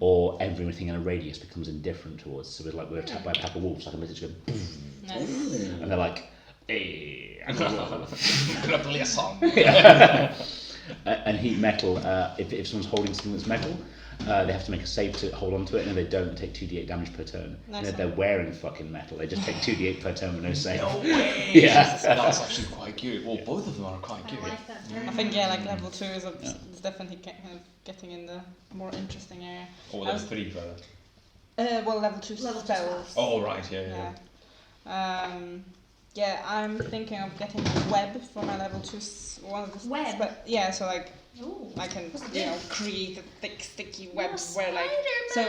or everything in a radius becomes indifferent towards. So we're attacked by a pack of wolves, I can literally go boom, and they're like, hey, I'm gonna play a song. And Heat Metal, if someone's holding something that's metal, they have to make a save to hold on to it, and if they don't, they take 2d8 damage per turn. Nice. And if they're wearing fucking metal, they just take 2d8 per turn with no save. No way! Yeah. That's actually quite good. Well, both of them are quite I good. like that. I think like level 2 is it's definitely kind of getting in the more interesting area. Or level 3, rather. Well, level 2 Level 2 spells. Oh, right, yeah. Yeah, I'm thinking of getting a web for my level 2 one of the Web? But yeah, so like Ooh. I can What's it do? create a thick sticky web Oh, where like so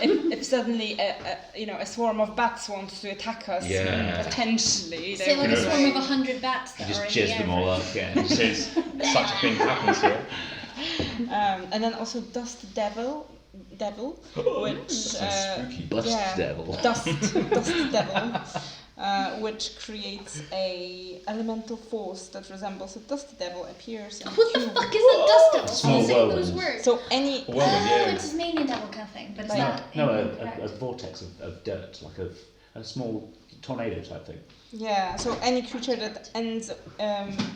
if suddenly a swarm of bats wants to attack us, potentially Say like will a swarm of 100 bats that You are just in the jizz air them all up, yeah. Since such a thing happens here. and then also Dust Devil, which Spooky. Bust Devil. Dust Devil, which creates a elemental force that resembles a dust devil appears in What the cube. fuck is a dust devil? Small Say those whirlwind. words. So any Well, yeah. It's Tasmanian devil kind of thing, but it's Like- not. No, incorrect. a vortex of dirt, like a small tornado type thing. so any creature that ends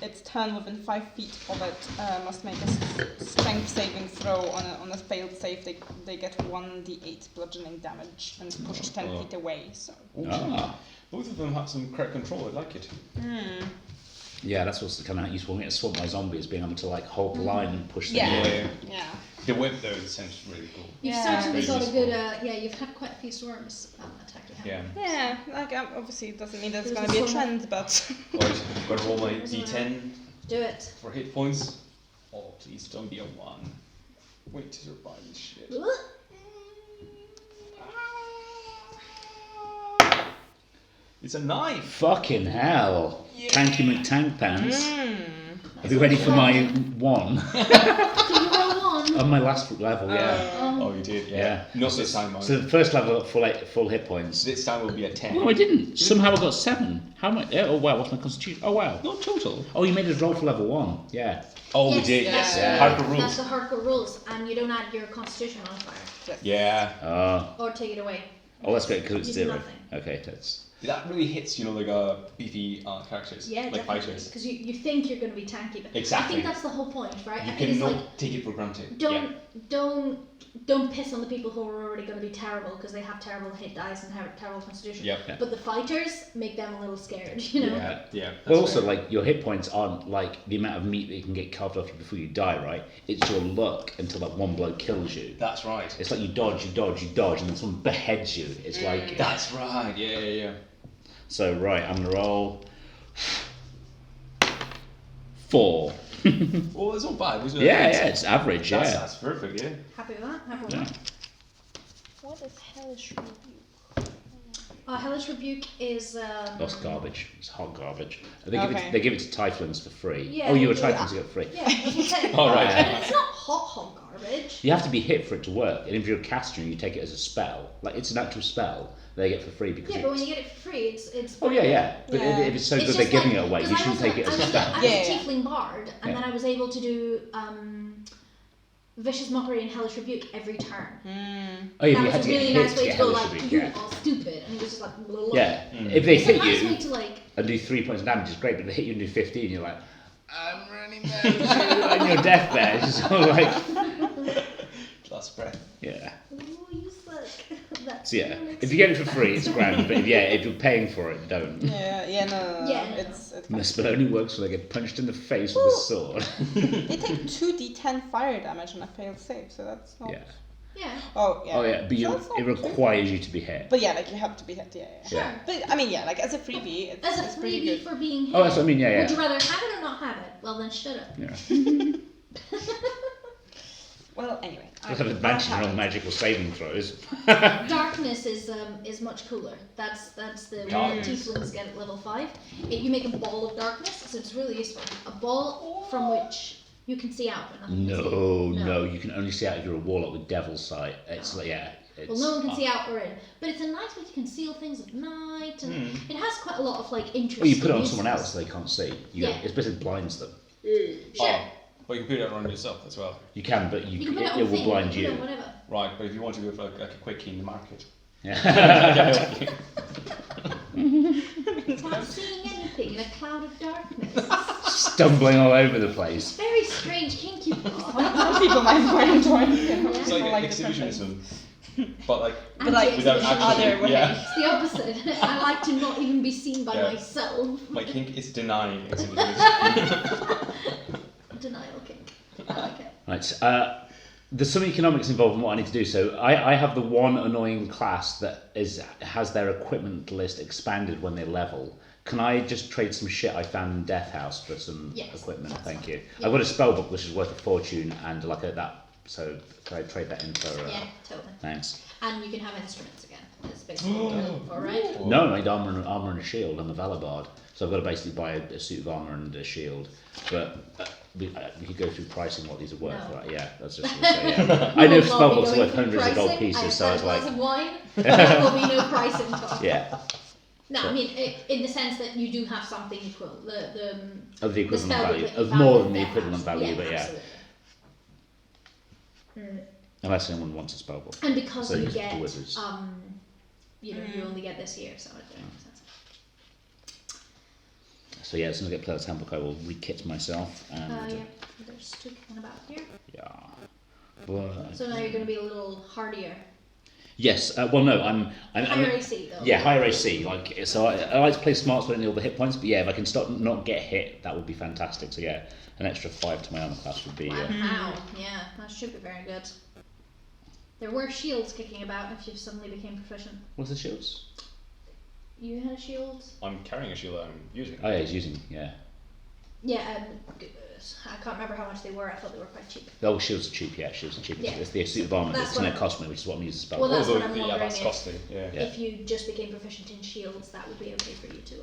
its turn within 5 feet of it must make a strength saving throw on a failed save. They get 1d8 bludgeoning damage and pushed 10 feet away. So Both of them have some correct control. I like it. Yeah, that's what's coming out useful. It's Swamp My Zombies, being able to like hold the line and push them Yeah. away. yeah. The whip, though, sounds really cool. You've Yeah. certainly Very got a good. useful. You've had quite a few swarms attack you. Yeah. Yeah, like obviously it doesn't mean there's There's going to be a a swarm. trend, but Alright, I'm gonna roll my d10 Do it. for hit points. Oh, please don't be a 1. Wait to survive this shit. It's a knife! Fucking hell. Tanky McTank Pants. Hmm. Are you ready for my 1? Did you roll one? On my last level, yeah. Oh, you did, yeah. Yeah. Not this time, man. So the first level got full hit points. This time will be a 10. No, I didn't. Somehow I got 7. How much? Oh wow, what's my constitution? Oh wow. Not total. Oh, you made us roll for level 1. Yeah. Oh, we Yes, did, that's yes. Yeah. Harper That's rules. the hardcore rules, and you don't add your constitution modifier Yeah. or take it away. Oh, that's great because it's You do 0. nothing. Okay, that's. That really hits, like beefy characters. Yeah, like definitely. fighters. Because you think you're going to be tanky, but Exactly. I think that's the whole point, right? You I think it's cannot like take it for granted. don't piss on the people who are already going to be terrible because they have terrible hit dice and terrible constitution. Yep. Yeah. But the fighters make them a little scared, you know. Yeah. Well, also, like, your hit points aren't like the amount of meat that you can get carved off you before you die, right? It's your luck until that one blow kills you. That's right. It's like you dodge, and then someone beheads you. It's like. That's right. Yeah. So, right, I'm gonna roll. 4. Oh, it's not bad. Yeah, it's average, yeah. That's perfect, yeah. Happy with that? Happy with Yeah. that? what the hell is review? Hellish Rebuke is. That's garbage. It's hot garbage. Okay. They give it to Tieflings for free. Yeah, Oh, you were yeah. Tieflings, you get it free. Yeah, that's what I'm saying. Oh, right. And it's not hot garbage. You have to be hit for it to work. And if you're a caster and you take it as a spell, like it's an actual spell, they get for free because Yeah, but when you get it for free, it's. Oh yeah. But Yeah. if it's so It's good they're just giving like- it away, 'cause you I shouldn't was take it a- as a I was spell. a Yeah. Tiefling Bard, and Yeah. then I was able to do Vicious Mockery and Hellish Rebuke every turn. Oh yeah, but That you was had a to get really hit nice to way get to go, Hellish like, Rebuke, you yeah. all stupid, and it was just like, blah, blah. Yeah. If they It's a hit nice way you to, like, and do 3 points of damage, it's great, but they hit you and do 15, you're like, I'm running down on your deathbed. It's just all like, Last breath. yeah. ooh, you suck. That's So yeah, really if you get it for free, it's grand. But if you're paying for it, don't. No. Yeah, no. It's This spell only works when they get punched in the face with a sword. They take 2d10 fire damage on a failed save, so that's not. Yeah. Yeah. Oh yeah. Oh yeah, but So that's not it requires you to be hit. But yeah, like you have to be hit. Yeah. Sure. Yeah. But I mean, yeah, like as a freebie, it's, As a it's pretty freebie good. for being hit. Oh, that's what I mean. Yeah, Would you yeah. rather have it or not have it? Well, then shut up. Yeah. Well, anyway. I have advantage on all magical saving throws. Darkness is much cooler. That's the one that Tieflings get at level 5. You make a ball of darkness, so it's really useful. A ball from which you can see out, but nothing can see. No, you can only see out if you're a warlock with Devil's Sight. It's like, yeah. It's, Well, no one can see out or in, but it's a nice way to conceal things at night, and it has quite a lot of like interest. Well, you put it on someone else so they can't see. Yeah. It basically blinds them. Sure. Oh, well, you can put it on yourself as well. You can, but You can put it on it will thing, blind you you. can put it on whatever. Right, but if you want to go for like a quick key in the market. Yeah. It's not seeing anything in a cloud of darkness. Stumbling all over the place. Very strange kink you've got. Some people might find enjoying it. Yeah. It's People like like exhibitionism, but like But like without Anti-exhibition. actually, other way. yeah. It's the opposite. I like to not even be seen by Yeah. myself. My kink is denying exhibitionism. Denial kink. I like it. Right. There's some economics involved in what I need to do. So I have the one annoying class that has their equipment list expanded when they level. Can I just trade some shit I found in Death House for some Yes, equipment? that's Thank fine. you. Yeah. I've got a spell book which is worth a fortune and like that. So can I trade that in for? Yeah, totally. Thanks. And you can have instruments again. That's basically what you're looking for, right? No, I need armor and a shield. I'm a Valabard, so I've got to basically buy a suit of armor and a shield. But we could go through pricing what these are worth, No. right? Yeah, that's just gonna say, yeah. I know We will spell not be books are going worth through hundreds of gold pricing. pieces, so I was I've had a glass like, of wine. There will be no pricing talk. yeah, No, I mean in the sense that you do have something equal. of the equivalent spell value, book that you of found more in than the Death equivalent House. value, but yeah, absolutely. unless anyone wants a spell book. And because So you use it for get, wizards. you know, you only get this here, so it makes sense. So yeah, as soon as I get Player's Handbook, I will re-kit myself and Yeah, there's two kicking about here. yeah. But, So now you're going to be a little hardier. yes, well no, I'm Higher AC though. yeah, higher AC. Like so, I like to play smart so I don't need all the hit points. But yeah, if I can start not get hit, that would be fantastic. So yeah, an extra 5 to my armor class would be. Wow. Yeah, that should be very good. There were shields kicking about if you suddenly became proficient. What's the shields? You had a shield? I'm carrying a shield that I'm using. Oh yeah, he's using yeah. Yeah, I can't remember how much they were. I thought they were quite cheap. Oh, shields are cheap. Yeah, shields are cheap. Yeah. It's the suit of armor That's that's going what- to cost me, which is what I'm using spell. Well, that's Although, what I'm yeah, wondering that's if- costly. Yeah. Yeah. If you just became proficient in shields, that would be okay for you to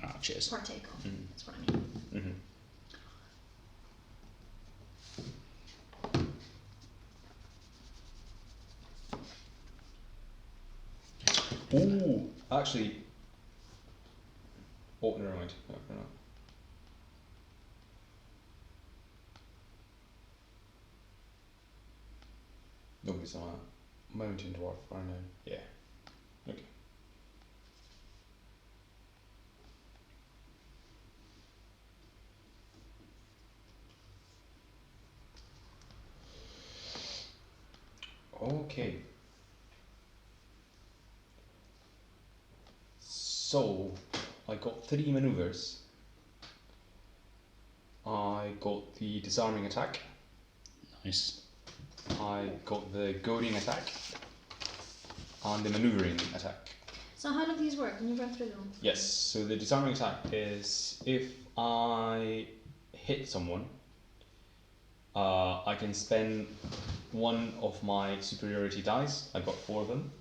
Ah, cheers. partake of. Mm. That's what I mean. Mm-hmm. Ooh, actually. Oh, never mind. No, never mind. Nobody's on a mountain dwarf right now. Yeah. Okay. Okay. So, I got 3 maneuvers. I got the Disarming Attack. Nice. I got the Goading Attack. And the Maneuvering Attack. So how do these work? Can you run through them? Yes, so the Disarming Attack is if I hit someone, I can spend one of my superiority dice. I've got 4 of them.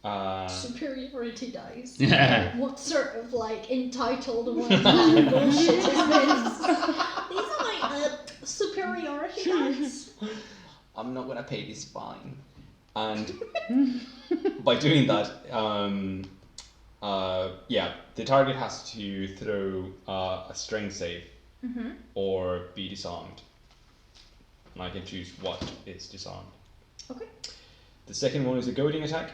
Superiority dice. Yeah. What sort of like entitled one bullshit is this? These are my superiority dice. I'm not gonna pay this fine. And by doing that, the target has to throw a strength save or be disarmed. And I can choose what is disarmed. Okay. The second one is a goading attack.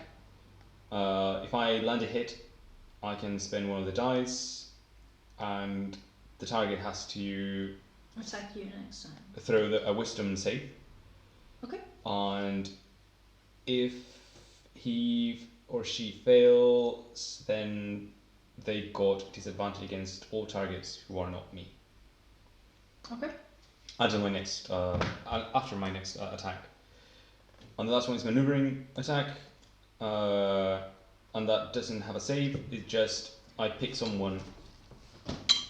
If I land a hit, I can spend one of the dice, and the target has to Attack you next time. throw a wisdom save. Okay. And if he or she fails, then they got disadvantage against all targets who are not me. Okay. Until my next, after my next attack. And the last one is maneuvering attack, and that doesn't have a save. It's just I pick someone,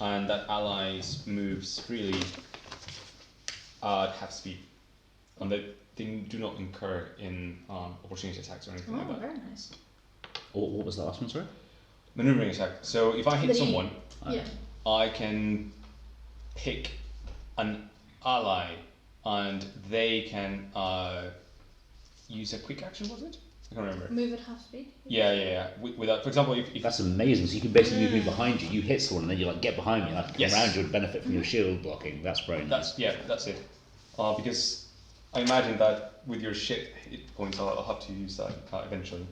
and that allies moves freely at half speed, and they do not incur in opportunity attacks or anything like that. Very nice. What was the last one, sorry? Maneuvering attack. So if I hit someone, Yeah. I can pick an ally, and they can use a quick action. Was it? I can't remember. Move at half speed. Yeah. Without, for example, if That's amazing. So you can basically move me behind you. You hit someone and then you like get behind me. And I can come Yes. around you and benefit from your shield blocking. That's very nice. that's it. Because I imagine that with your shit hit points, I'll have to use that eventually.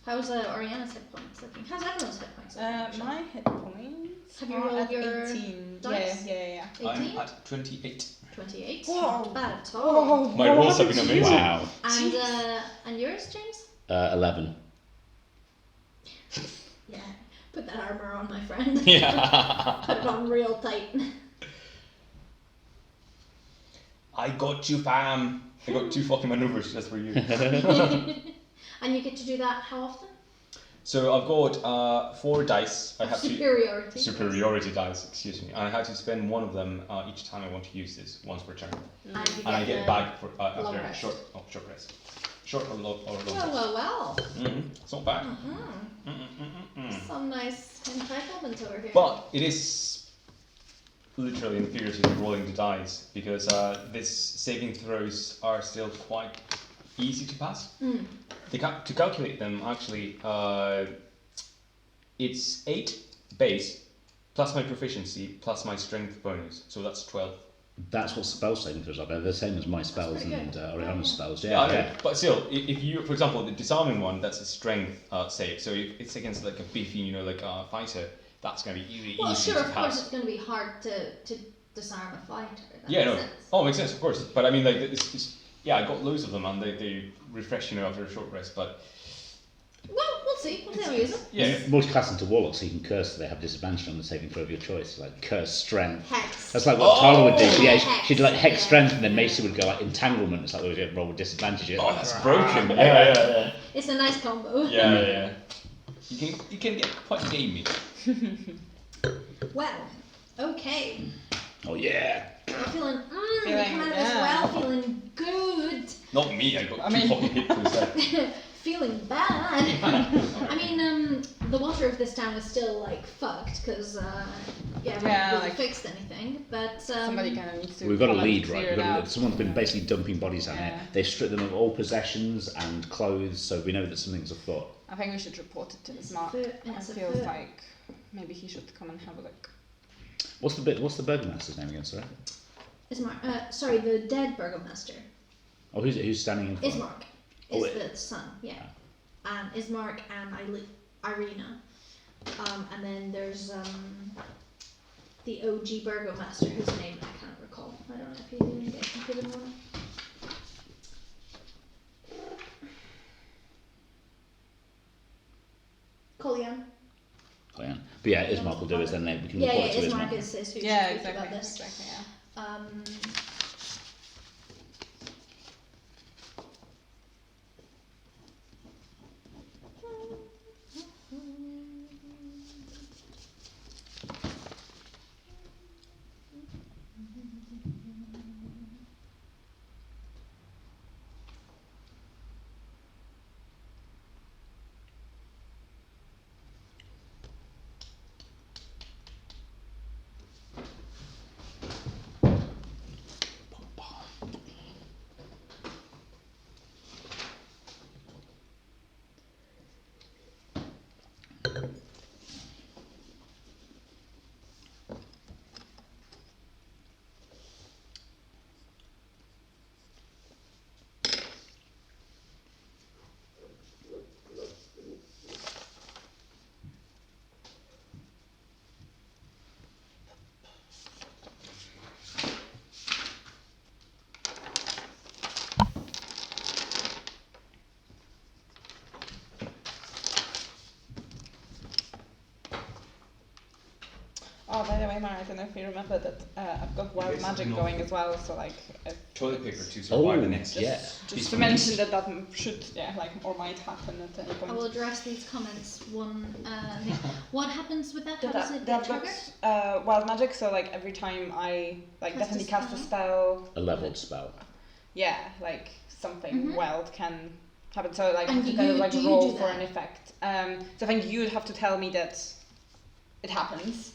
How's Oriana's hit points looking? How's everyone's hit points looking? actually? My hit points Have you are rolled at your 18. dice? Yeah. 18? I'm at 28. 28. Whoa. Not bad at all. My rolls have been amazing. Wow. And yours, James? 11. Yeah. Put that armor on, my friend. Yeah. Put it on real tight. I got you, fam. I got 2 fucking maneuvers just for you. And you get to do that how often? So I've got 4 dice. I have Superiority. superiority dice. Excuse me. And I have to spend one of them each time I want to use this once per turn. And you And I get a back for long after a rest. short rest. Short or long rest. Well. It's not bad. Some nice entitlement over here. But it is literally and figuratively rolling the dice, because these saving throws are still quite easy to pass. To calculate them, actually, it's 8 base plus my proficiency plus my strength bonus, so that's 12. That's what spell saving throws are. They're the same as my spells pretty and good. Oriana's spells. I Yeah. know. But still, if you, for example, the disarming one, that's a strength save. So if it's against like a beefy, like a fighter, that's going to be really Well, easy sure, to of course pass. it's going to be hard to disarm a fighter. That Yeah, makes no. sense. Oh, makes sense, of course. But I mean, like, I got loads of them, and they refresh, after a short rest. But Well, we'll see. We'll see how we use them. yeah, Multiclass into warlocks, so you can curse, so they have disadvantage on the saving throw of your choice, like curse strength. Hex. That's like what Tala would do. So yeah, Hex, she'd do like hex yeah. strength, and then Macy would go like entanglement. It's like we would roll with disadvantage. oh, that's broken. Yeah. It's a nice combo. Yeah. You can get quite gamey. Well, okay. Oh yeah. I'm feeling, we Feeling, come out of this yeah. well, feeling good. Not me. I got I 2 mean- fucking hit points there. Feeling bad. I mean, the water of this town is still like fucked because we haven't really like- fixed anything. But Somebody kind of needs to. We've got a come and lead, clear right? it out. Someone's been basically dumping bodies down Yeah. here. They've stripped them of all possessions and clothes, so we know that something's afoot. I think we should report it to Mark. It It feels like maybe he should come and have a look. What's the burgomaster's name again, sorry? Ismark. Sorry, the dead burgomaster. Oh, who's standing in front? Ismark Oh, is wait. the son. Yeah. Ismark and Irina. And then there's the OG burgomaster whose name I can't recall. I don't know if he's even given one. Collian. Oh, yeah. But yeah, Ismark will do it, then we can Yeah, report it to Ismark Ismark. is who Yeah, should speak about exactly. this. Exactly. Yeah. Emma, I don't know if you remember that I've got wild magic going as well, so like... Toilet paper to survive the next. Just to mention that should, or might happen at any point. I will address these comments one thing. What happens with that? How That does it I've get triggered? got wild magic, so like every time I definitely cast a spell, A leveled spell. yeah, like something wild can happen. So like I And have to kind of like do you roll do for that? an effect. So I think you'd have to tell me that it happens.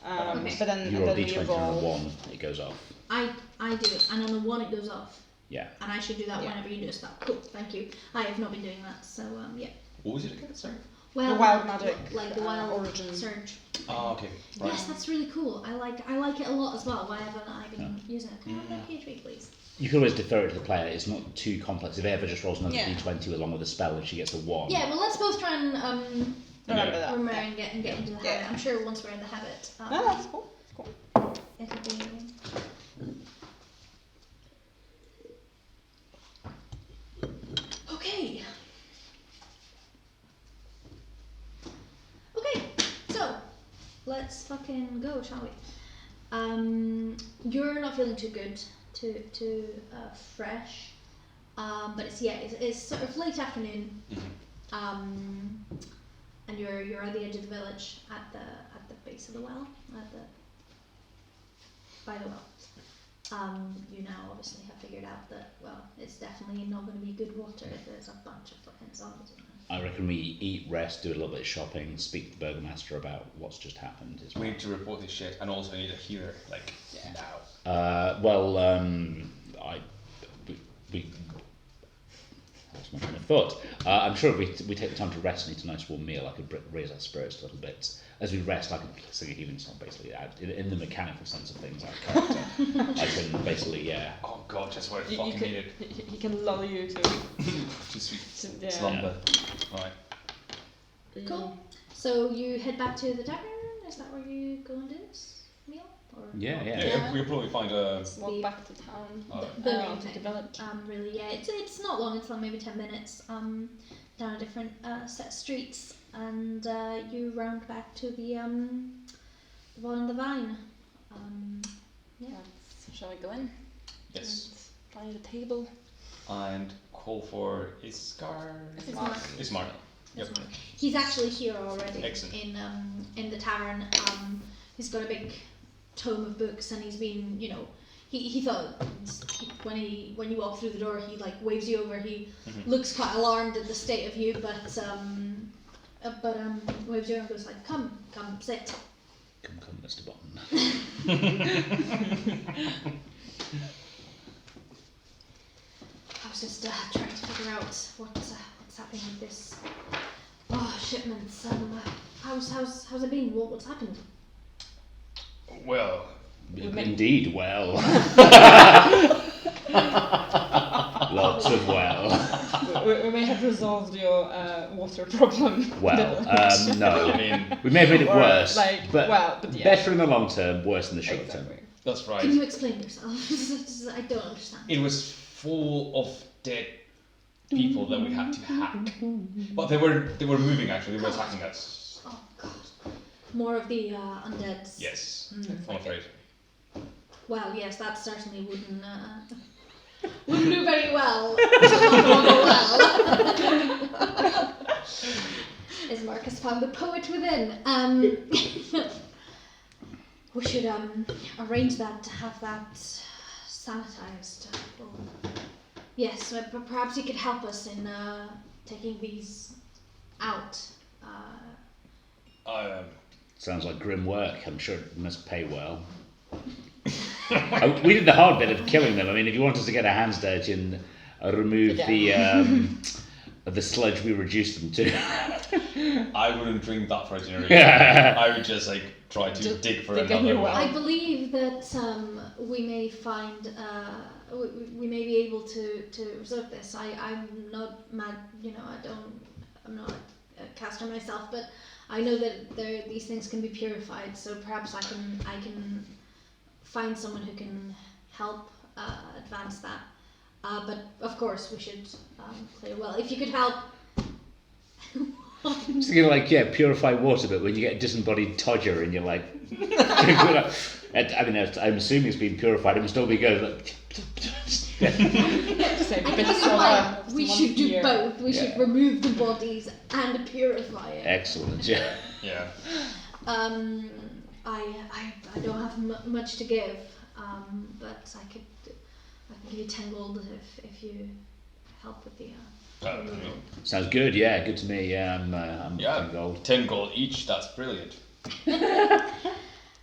Okay. But then You roll a when d20 you and roll, on a 1, it goes off. I do it, and on the 1 it goes off. Yeah. And I should do that Yeah. whenever you do a spell. Cool, thank you. I have not been doing that, so yeah. What was it again? Sorry. Well, the wild magic, like the wild origin. surge. Oh, okay. Right. Yes, that's really cool. I like it a lot as well. Why haven't I been using it? Can I have that PHP, please? You can always defer it to the player. It's not too complex. If Eva just rolls another Yeah. d20 along with a spell and she gets a 1. Yeah, well, let's both try and Remember that. remember and get into the habit. Yeah. I'm sure once we're in the habit, No, that's cool. That's cool. it'll be. Okay. Okay, so let's fucking go, shall we? You're not feeling too good, too fresh, but it's sort of late afternoon, and you're at the edge of the village at the base of the well, by the well. You now obviously have figured out that, well, it's definitely not going to be good water if there's a bunch of fucking zombies in there. I reckon we eat, rest, do a little bit of shopping, speak to the burgomaster about what's just happened. As We well. need to report this shit, and also need a healer, like, now. We that's my kind of thought. I'm sure if we take the time to rest and eat a nice warm meal, I could raise our spirits a little bit. As we rest, I can sing a healing song, basically. In the mechanical sense of things, our character, I can basically, Oh god, just what I You fucking can, needed. he can lull you to Just yeah. slumber. Right. Cool. So you head back to the tavern? Is that where you go and do this meal? Or Yeah, we'll probably find a. walk back to town. the to main the thing. village. Really, yeah. It's not long. It's like maybe 10 minutes. Down a different set of streets, and you round back to the one in the vine. Yeah. Shall I go in? Yes. And find a table. And call for Iskar. Ismar. Yep. He's actually here already. Excellent. In the tavern. He's got a big tome of books, and he's been, he thought when you walk through the door, he like waves you over. He looks quite alarmed at the state of you, but waves you over and goes like, come, sit. Come, Mr. Button. I was just trying to figure out what's happening with this shipments. How's it been? What's happened? Well, Indeed, well. Lots of well. We may have resolved your water problem. Well, no. I mean, We may have made it Or, worse, like, but yeah. better in the long term, worse in the short term. Exactly. that's right. Can you explain yourself? I don't understand. It was full of dead people that we had to hack. But they were moving actually, they were attacking us. Oh god. More of the undeads. Yes, Mm. I'm afraid. Well, yes, that certainly wouldn't do very well. As Marcus found the poet within. We should arrange that to have that sanitized. Yes, perhaps you could help us in taking these out. Sounds like grim work. I'm sure it must pay well. We did the hard bit of killing them. I mean, if you want us to get our hands dirty and remove the sludge we reduced them to. I wouldn't drink that for a generation. I would just try to Just dig for dig a another new one. well. I believe that we may find we may be able to resolve this. I'm not mad, I'm not a caster myself, but I know that these things can be purified. So perhaps I can find someone who can help advance that. But of course we should clear well. If you could help. Just thinking like, purify water, but when you get a disembodied Todger and you're like, I mean, I'm assuming it's been purified, it must still be going like. I think it's fine. We should do both. We should remove the bodies and purify it. Excellent, yeah. Yeah. I don't have much to give, but I can give you 10 gold if you help with the. Removal. Sounds good, yeah, good to me. Yeah, I'm 10 gold. 10 gold each. That's brilliant.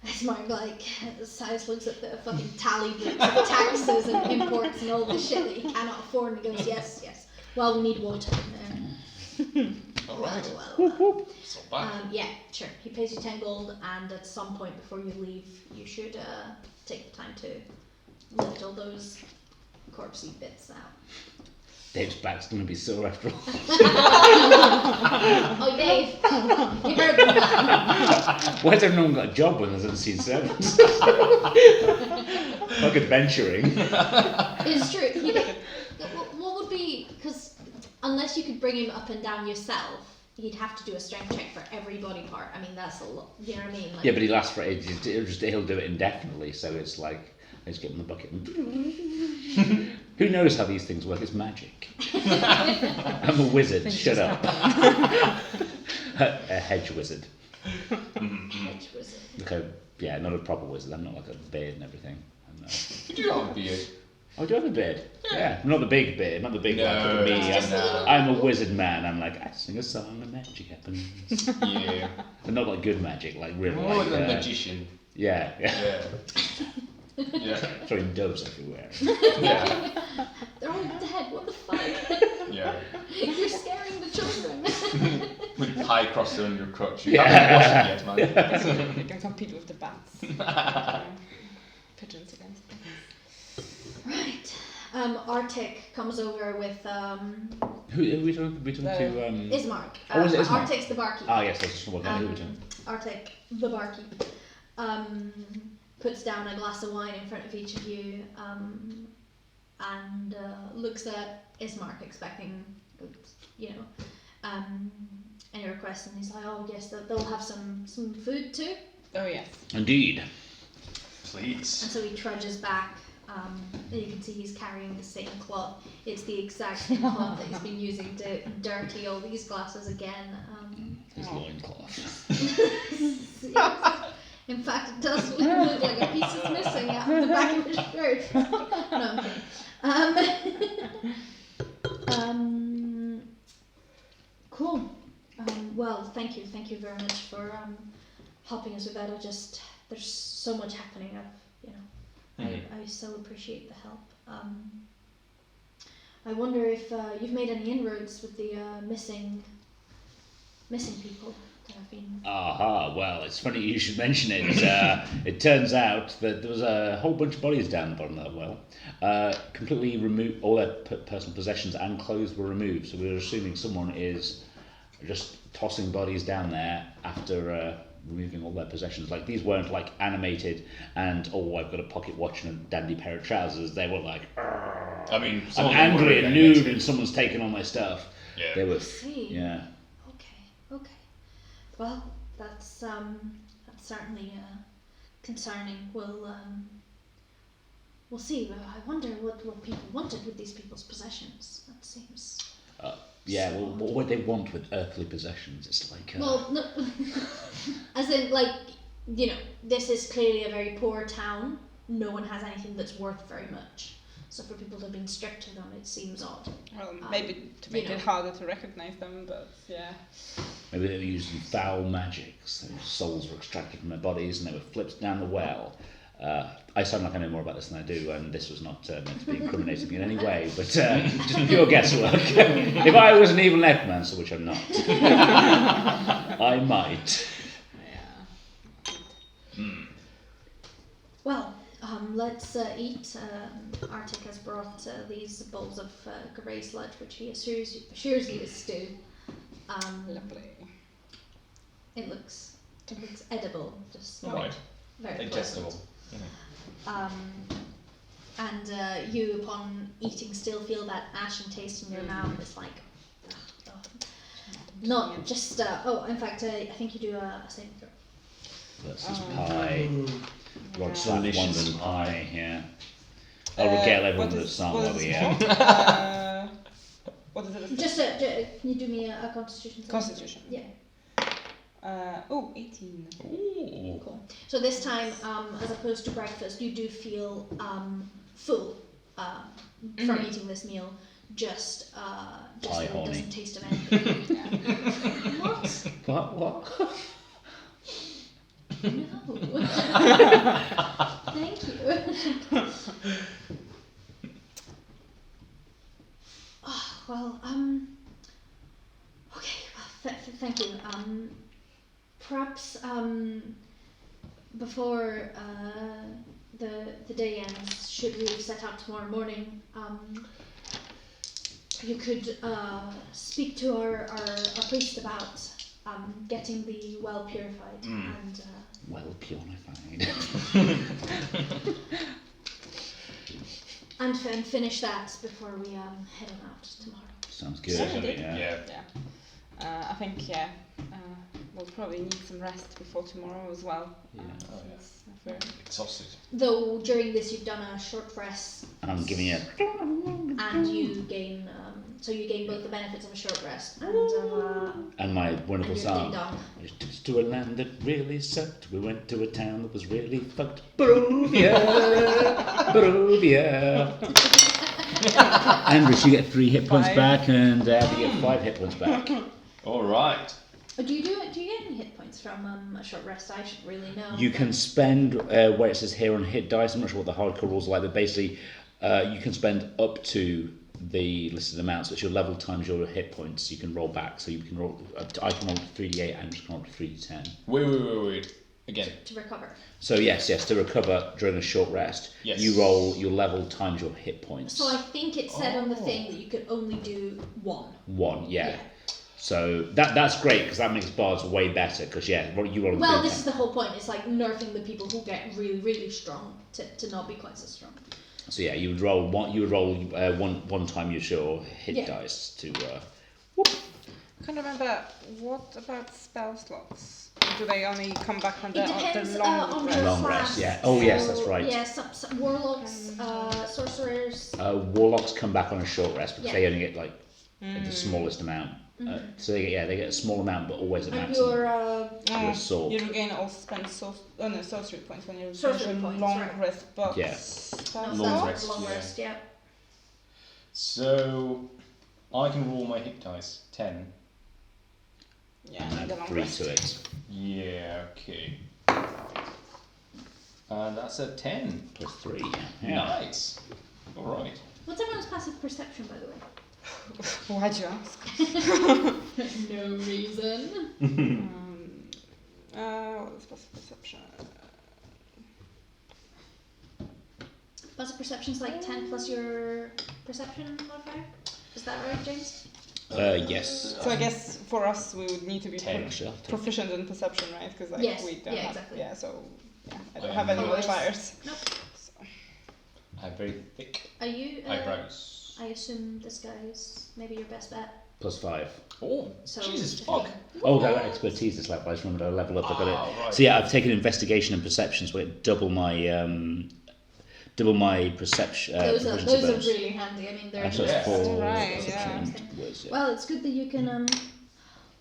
It's more like Silas looks at the fucking tally books of taxes and imports and all the shit that he cannot afford, and he goes, yes. Well, we need water in there. All right. Well. So bad. Yeah, sure. He pays you 10 gold, and at some point before you leave, you should take the time to lift all those corpsey bits out. Dave's back's gonna be sore after all. Oh, Dave, you heard the man. Why has everyone got a job when there's unseen servants? Like adventuring. It's true. What would be, because unless you could bring him up and down yourself, he'd have to do a strength check for every body part. I mean, that's a lot. You know what I mean? Like, Yeah, but he'll last for ages. He'll do it indefinitely. So it's like, I just give him the bucket. And who knows how these things work? It's magic. I'm a wizard. Shut up. A hedge wizard. hedge wizard. Okay, not a proper wizard. I'm not like a beard and everything. You do have a beard. I do have a beard. Yeah, not the big beard, not the big one. For me, no. I'm a wizard man. I'm like, I sing a song and magic happens. Yeah. But not like good magic, like real. More like, like a magician. Yeah. Yeah. Throwing doves everywhere. Yeah. They're all dead. What the fuck? Yeah. You're scaring the children. With pie crusted on your crotch. You Yeah. haven't washed it yet, man. You can compete with the bats. Pigeons against bats. Right. Arctic comes over with Who are we talking to? Ismark. Oh, is it Ismark? Arctic's the barkeep. Ah, yes, that's what who we're talking. Arctic, the barkeep, puts down a glass of wine in front of each of you, and looks at Ismark, expecting, any requests, and he's like, "Oh yes, they'll have some food too." Oh yes. Indeed. Please. And so he trudges back. And you can see he's carrying the same cloth. It's the exact same cloth that he's been using to dirty all these glasses again. His loincloth. In fact, it does look like a piece is missing out of the back of his shirt. No, I'm kidding. Cool. Well, thank you very much for helping us with that. There's so much happening. I so appreciate the help. I wonder if you've made any inroads with the missing people that have been. Aha, well, it's funny you should mention it. It turns out that there was a whole bunch of bodies down the bottom of that well. Completely removed, all their personal possessions and clothes were removed, so we were assuming someone is just tossing bodies down there after removing all their possessions. Like, these weren't like animated and, oh, I've got a pocket watch and a dandy pair of trousers. They were like, I mean, I'm angry and nude and someone's taken all my stuff. Yeah. They were, See. yeah. Okay. Well, that's certainly concerning. We'll see. I wonder what people wanted with these people's possessions. That seems. Yeah, well, what would they want with earthly possessions? It's like... Well, no, as in, like, this is clearly a very poor town. No one has anything that's worth very much. So for people to have been stripped of them, it seems odd. Well, maybe to make it harder to recognize them, but yeah. Maybe they were using foul magics. Their souls were extracted from their bodies and they were flipped down the well. I sound like I know more about this than I do, and this was not meant to be incriminating in any way, but just pure guesswork. If I was an evil necromancer, which I'm not, I might. Yeah. Well, let's eat. Arctic has brought these bowls of grey sludge, which he assures you is stew. Lovely. It looks edible, just Right. very Digestible. pleasant. And you, upon eating, still feel that ashen taste in your mouth. It's like, Not just. In fact, I think you do a saving throw. Versus pie. Rod's half Delicious London pie. pie, yeah. I'll regale everyone with a song what while is we it are. for? What is it? Just can you do me a Constitution? saving? Constitution. Yeah. 18. Ooh. Cool. So this time, as opposed to breakfast, you do feel full from eating this meal. Just Pie that it horny. doesn't taste of anything. What? What? No. Thank you. Oh, well, okay, well, thank you. Perhaps, before, the day ends, should we set out tomorrow morning, you could, speak to our priest about, getting the well purified and, Well purified. and finish that before we head on out tomorrow. Sounds good. Yeah. I think we'll probably need some rest before tomorrow as well. Yeah. Since we're Exhausted. Though during this you've done a short rest, And I'm giving it. and you gain both the benefits of a short rest And my wonderful and your song. ding dong. I took to a land that really sucked. We went to a town that was really fucked. Barovia, Barovia. Andrew, you get 3 hit points 5. back, and you get 5 hit points back. All right. Do you get any hit points from a short rest? I should really know. You can spend where it says here on hit dice. I'm not sure what the hardcore rules are like, but basically, you can spend up to the listed amounts. It's your level times your hit points. You can roll back, so you can roll. I can roll 3d8 and you can roll 3d10. Wait. Again. to recover. So yes, to recover during a short rest, Yes. you roll your level times your hit points. So I think it said on the thing that you could only do 1. 1, yeah. So that's great because that makes bards way better because you roll. Well, this is the whole point. It's like nerfing the people who get really, really strong to not be quite so strong. So yeah, you would roll one. You would roll one time your hit dice to. I can't remember. What about spell slots? Do they only come back on It depends the long on rest? the Long class. rest, yeah. Oh, yes, that's right. Yeah, some warlocks, sorcerers. Warlocks come back on a short rest because Yeah. they only get like the smallest amount. So they get a small amount, but always a And maximum. your sword. You regain all spent sorcery points when you Sorcery finish a points, long right. rest, but Yeah. spell no, Long slots? that's rest, long yeah. rest, yeah. So I can roll my hit dice 10. Yeah, And the add long 3 rest. to it. Yeah. Okay. And that's a 10. Plus 3. Yeah. Nice. All right. What's everyone's passive perception, by the way? Why'd you ask? No reason. What is passive perception? Passive perception's like 10 plus your perception modifier? Is that right, James? Yes. So I guess for us we would need to be 10. proficient in perception, right? Because like Yes, we don't yeah, have, exactly. yeah. So yeah, I don't Oh, have any yeah. modifiers. Nope. So. I have very thick Are you? eyebrows. I assume this guy's maybe your best bet. Plus 5. Oh, So Jesus if fuck. you- Oh, that expertise is level. I just remembered I level up. I've got it. Right. So yeah, I've taken investigation and perception, so it double my perception. Those are proficiency bonus. really handy. I mean, they're So Yeah. it's 4. Right, that's yeah. words, yeah. Well, it's good that you can.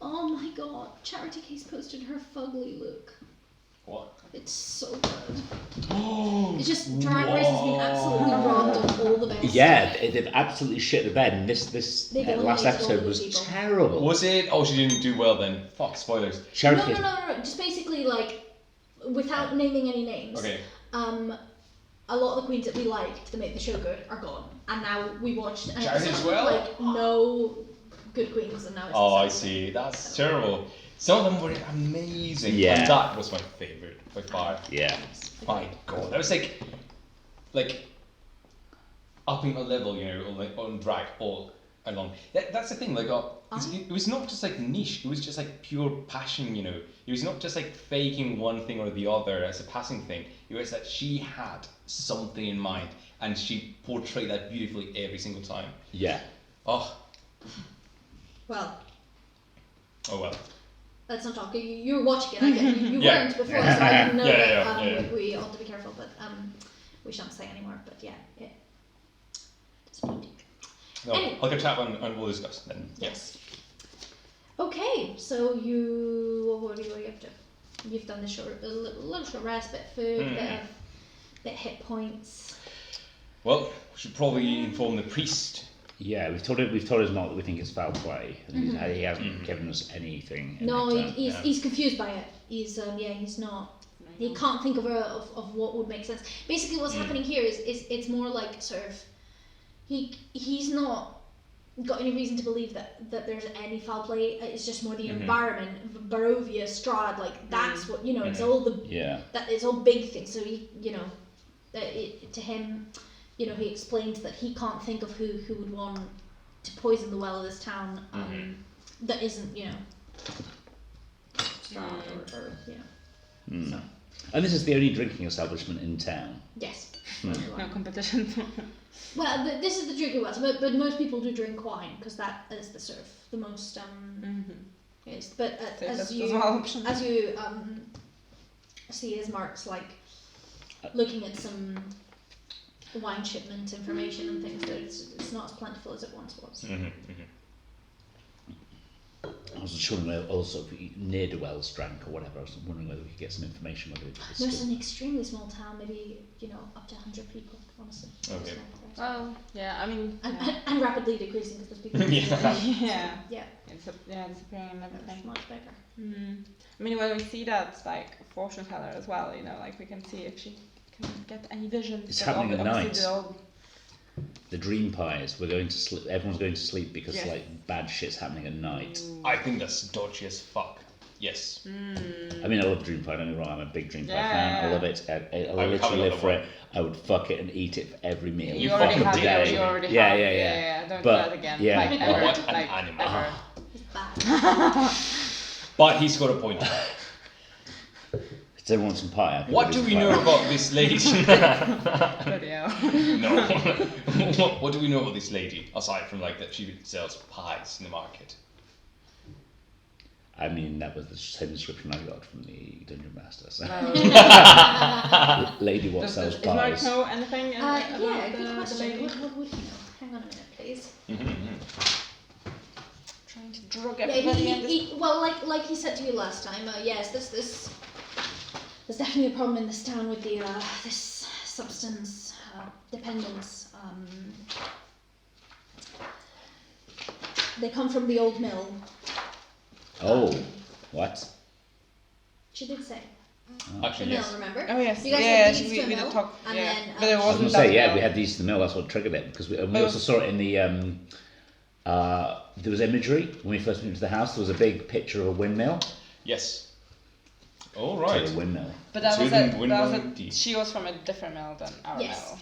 Oh my God! Charity Case posted her fugly look. What? It's so good. Oh. It's just Drag Race has been absolutely robbed of all the best. Yeah, they've absolutely shit the bed, and this They've last eliminated all episode the was people. terrible. Was it? Oh, she didn't do well then. Fuck. Spoilers. Charity No. Just basically like, without naming any names. Okay. A lot of the queens that we liked to make the show good are gone, and now we watched an Charity episode as with, well? like no good queens, and now it's Oh, the I same. see. That's terrible. Some of them were amazing. Yeah. And that was my favorite by far. Yeah. My God, that was like upping a level, you know, on drag all along. That's the thing. Like, it was not just like niche. It was just like pure passion, you know. It was not just like faking one thing or the other as a passing thing. It was that she had something in mind, and she portrayed that beautifully every single time. Yeah. Oh, Well, Oh well. Let's not talk. You were watching it. I get you Yeah. weren't before, so I didn't know that Yeah. we ought to be careful. But we shan't say anymore. But yeah. Disappointing. No, Anyway. I'll get chat and we'll discuss then. Yes. Okay, so what are you up to? You've done the little short rest, bit of food, bit of hit points. Well, we should probably inform the priest. Yeah, we've told him not that we think it's foul play, and he hasn't given us anything. No, he's confused by it. He's not. He can't think of what would make sense. Basically, what's happening here is it's more like sort of he's not got any reason to believe that there's any foul play. It's just more the environment, Barovia, Strahd, like that's what it's all that it's all big things. So he to him, he explains that he can't think of who would want to poison the well of this town that isn't Strahd or So. And this is the only drinking establishment in town. Yes. No competition. Well, this is the drinking well, but most people do drink wine because that is the sort of the most yes. But as you see, Ismark's like looking at some wine shipment information and things that it's not as plentiful as it once was. I wasn't sure also near the wells drank or whatever. I was wondering whether we could get some information whether it was There's an extremely small town, maybe up to 100 people, honestly. Okay. Well, yeah, I mean, and rapidly decreasing because there's people. yeah, disappearing and It's everything. much bigger. I mean, when we see that like fortune teller as well, like we can see if she can get any visions. It's but happening at obviously night. The dream pies. We're going to sleep. Everyone's going to sleep because like bad shit's happening at night. I think that's dodgy as fuck. Yes. I mean, I love dream pie. Don't get me wrong. I'm a big dream pie fan. I love it. I would have literally live for another it. I would fuck it and eat it for every meal. You already of have the it. day. You already Yeah, have. yeah. Don't But, do that again. yeah. Like ever. What an like animal. ever. It's bad. But he's got a point. Does everyone want some pie? What do we know about this lady? Bloody hell. No. What do we know about this lady aside from like that she sells pies in the market? I mean, that was the same description I got from the Dungeon Master. So. Lady what sells Does Mark pies. know anything about Good the question. lady? What would he know? Hang on a minute, please. Trying to drug Yeah, everybody in this. well, like he said to you last time, yes, there's definitely a problem in this town with the this substance dependence. They come from the old mill. Oh, what? She did say the Actually, mill. yes. Remember? Oh yes, You guys yeah, had these we to a did mill, talk, and yeah. then, But it I was wasn't going to say, that yeah, well. we had these in the mill. That's what triggered it because we also saw it in the. There was imagery when we first went into the house. There was a big picture of a windmill. Yes. All To right. the windmill. But that was Sweden windmill a, indeed. she was from a different mill than our Yes, mill.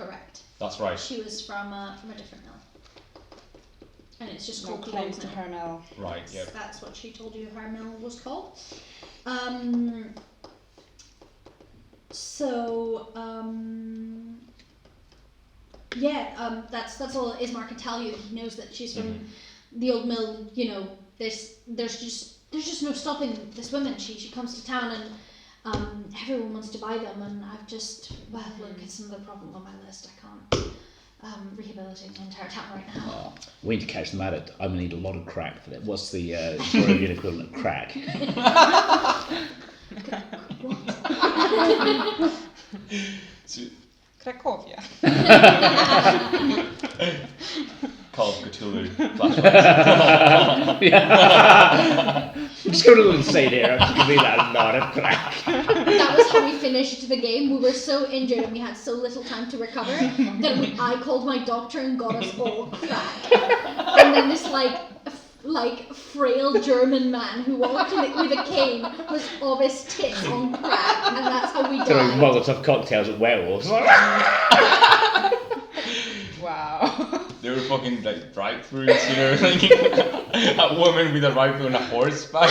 correct. That's right. She was from a different mill, and it's just No called the claims old to mill. her mill. Right. Yeah. That's what she told you her mill was called. That's all Ismark can tell you. He knows that she's from the old mill. There's just no stopping this woman. She comes to town and everyone wants to buy them, and I've just look, it's another problem on my list. I can't rehabilitate the entire town right now. Oh, we need to catch them at it. I'm going to need a lot of crack for that. What's the Peruvian equivalent of crack? So, Cracovia. Call of Cthulhu flashbacks. I'm just going a little insane here. I'm just going to need that a lot of crack. That was how we finished the game. We were so injured and we had so little time to recover that I called my doctor and got us all crack. And then this frail German man who walked in with a cane was of his tits on crack, and that's how we Throwing died. Molotov cocktails at werewolves. Wow. They were fucking like drive-thrus, like a woman with a rifle and a horseback.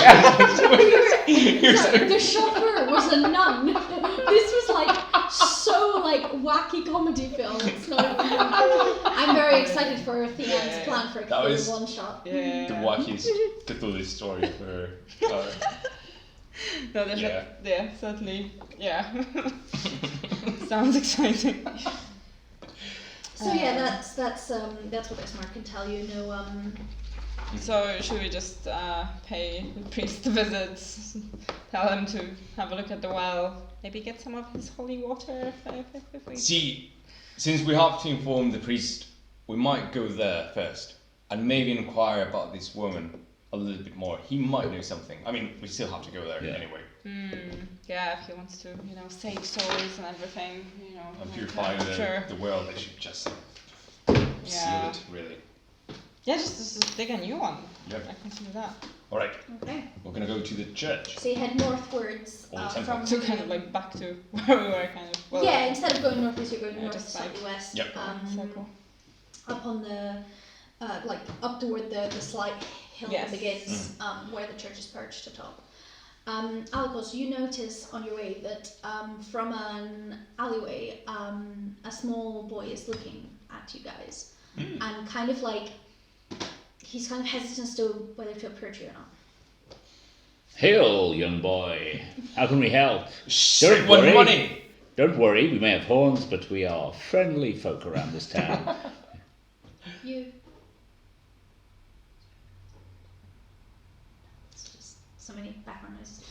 The chauffeur was a nun. This was so wacky comedy film. It's not I'm very excited for Theon's plan for a That was- one shot. Yeah. The wackiest Cthulhu story for. No, there's Yeah. yeah, certainly. Yeah. Sounds exciting. So yeah, that's what Ismar can tell you. No, So should we just pay the priest a visit, tell him to have a look at the well, maybe get some of his holy water if we... See, since we have to inform the priest, we might go there first and maybe inquire about this woman a little bit more. He might know something. I mean, we still have to go there anyway. Yeah, if he wants to, save souls and everything, And purify the world, they should just seal it, really. Yeah, just dig a new one. Yep. I can see that. Alright, okay. we're gonna go to the church. So you head northwards Or the temple. from. So kind of like back to where we were kind of. Well, Yeah, instead of going northwest, you're going north, just slightly west. Yep. circle. Up on the, up toward the slight hill Yes. that begins, where the church is perched atop. Alcos, you notice on your way that from an alleyway, a small boy is looking at you guys, and kind of like he's kind of hesitant as to whether to approach you or not. Hail, young boy. How can we help? Shit, what money! Don't worry, we may have horns, but we are friendly folk around this town. You. It's just so many background noises.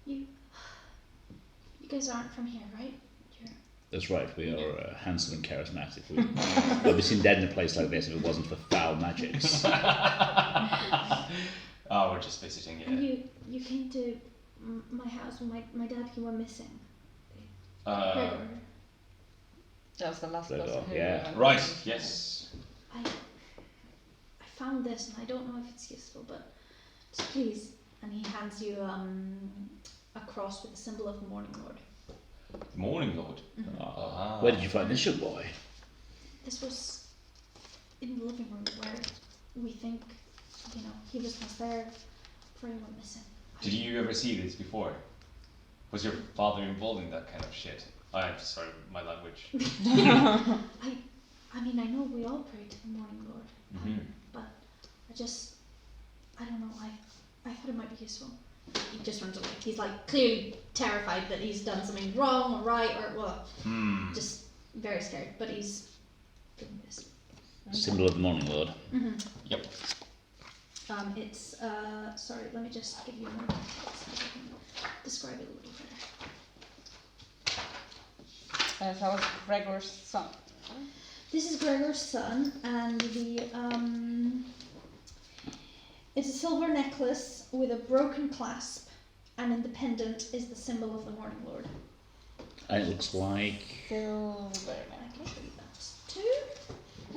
You guys aren't from here, right? That's right, we are handsome and charismatic. We'd be seen dead in a place like this if it wasn't for foul magics. Oh, we're just visiting, yeah. And you came to my house when my dad came went missing. Gregor. That was the last Gregor, person who yeah. went. Right, yes. I found this and I don't know if it's useful, but just please. And he hands you a cross with the symbol of the Morning Lord. Morning Lord. Ah. Where did you find this young boy? This was in the living room where we think, he was once there before he went missing. Did you ever see this before? Was your father involved in that kind of shit? I'm sorry, my language. I mean, I know we all pray to the Morning Lord, but I don't know, I thought it might be useful. He just runs away. He's like clearly terrified that he's done something wrong or right or what. Just very scared, but he's doing this. Symbol of the Morning Lord. Yep. It's sorry, let me just give you a moment so I can describe it a little better. That was Gregor's son. This is Gregor's son, and it's a silver necklace with a broken clasp, and in the pendant is the symbol of the Morning Lord. And it looks like... Silver I can show you that too.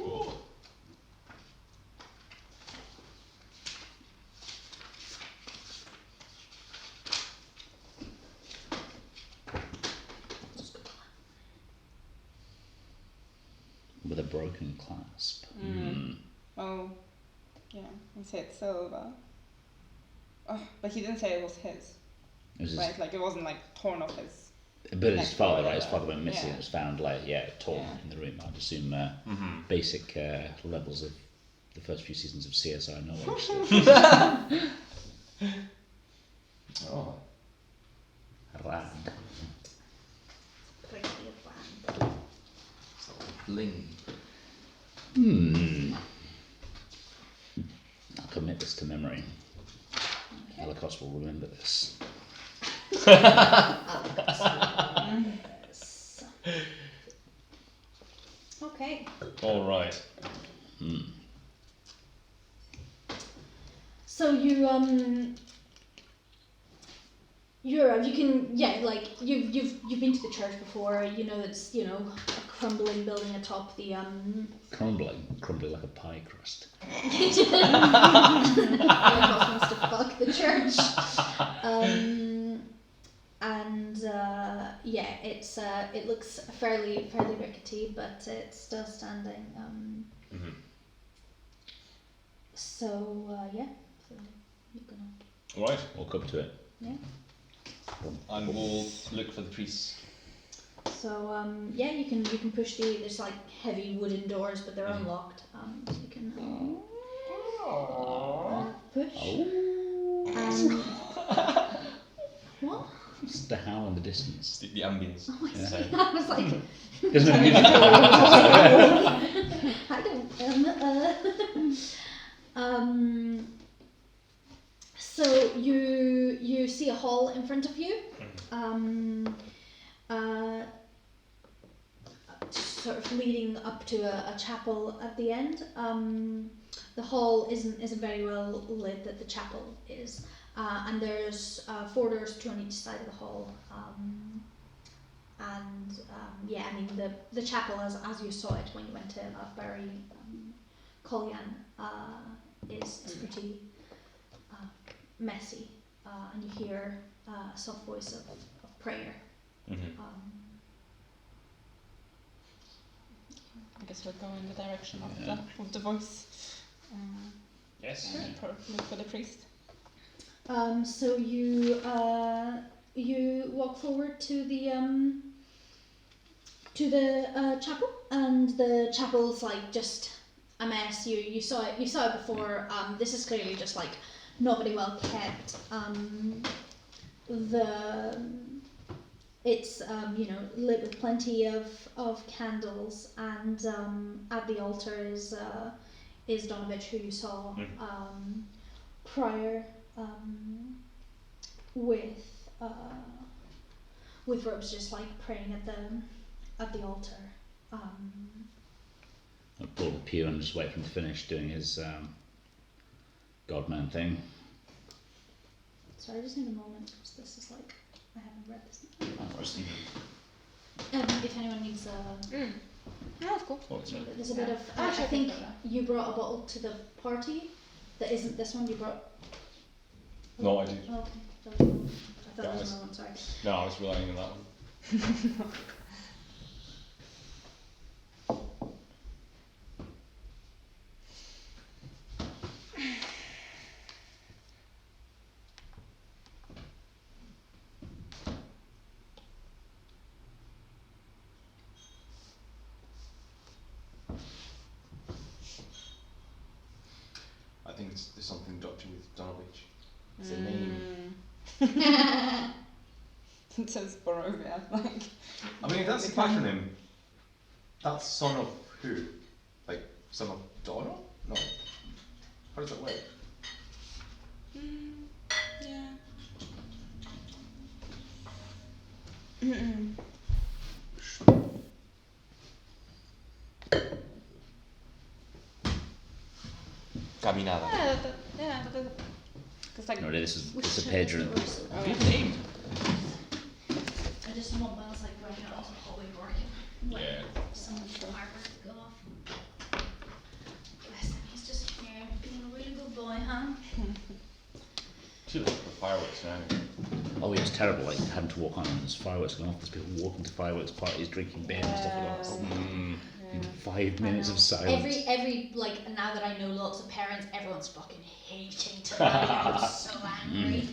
Ooh. with a broken clasp. Oh, yeah, he said silver. Oh, but he didn't say it was his, It was his, right? Like it wasn't like torn off his. but his neck father, or right? His whatever. father went missing. Yeah. It was found, torn Yeah. in the room. I'd assume basic levels of the first few seasons of CSI knowledge. Oh. Land. Bling. I'll commit this to memory. Holocaust will remember this. Okay. All right. So you you've been to the church before. You know it's a crumbling building atop the Crumbling like a pie crust. Holocaust wants to fuck the church. It looks fairly rickety, but it's still standing. So you're gonna. All right. Walk up to it. Yeah. And we'll look for the priest. So yeah, you can push there's like heavy wooden doors, but they're unlocked. So you can push. What? It's the howl in the distance. The ambience. Oh, I see. Sound. I was like, Doesn't it music? I don't. So you see a hall in front of you. Sort of leading up to a chapel at the end. The hall isn't very well lit, that the chapel is, and there's 4 doors, 2 on each side of the hall. Yeah, I mean the chapel as you saw it when you went to bury Collian is pretty messy, and you hear a soft voice of prayer. I guess we'll go in the direction of the voice. Yes. Look for the priest. So you walk forward to the chapel, and the chapel's like just a mess. You saw it before. This is clearly just like not very well kept. It's lit with plenty of candles, and at the altar is Donavich, who you saw prior, with robes, just like praying at the altar. I'll pull the pew and just wait for him to finish doing his Godman thing. Sorry, I just need a moment because this is like I haven't read this. If anyone needs No, that's cool. there's a bit of. I think you brought a bottle to the party that isn't this one. You brought. No, I did. Oh, okay. I thought there was another one. Sorry. No, I was relying on that one. I think there's something dodgy with Donavich. It's a name. It says Barovia, like. I mean, if that's the patronym, that's son of who? Like, son of Donna? No. How does that work? Yeah. Caminada. Yeah, because like. No, this is a pager. Good name. I just want Miles like running out of the hallway working. Like, Yeah. someone's fireworks to go off. Bless him, he's just here being a really good boy, huh? Too late for fireworks now. Oh, it was terrible, like having to walk on and there's fireworks going off, there's people walking to fireworks parties, drinking beer and stuff like that. 5 minutes of silence. Every like now that I know lots of parents, everyone's fucking hating tonight. I'm so angry.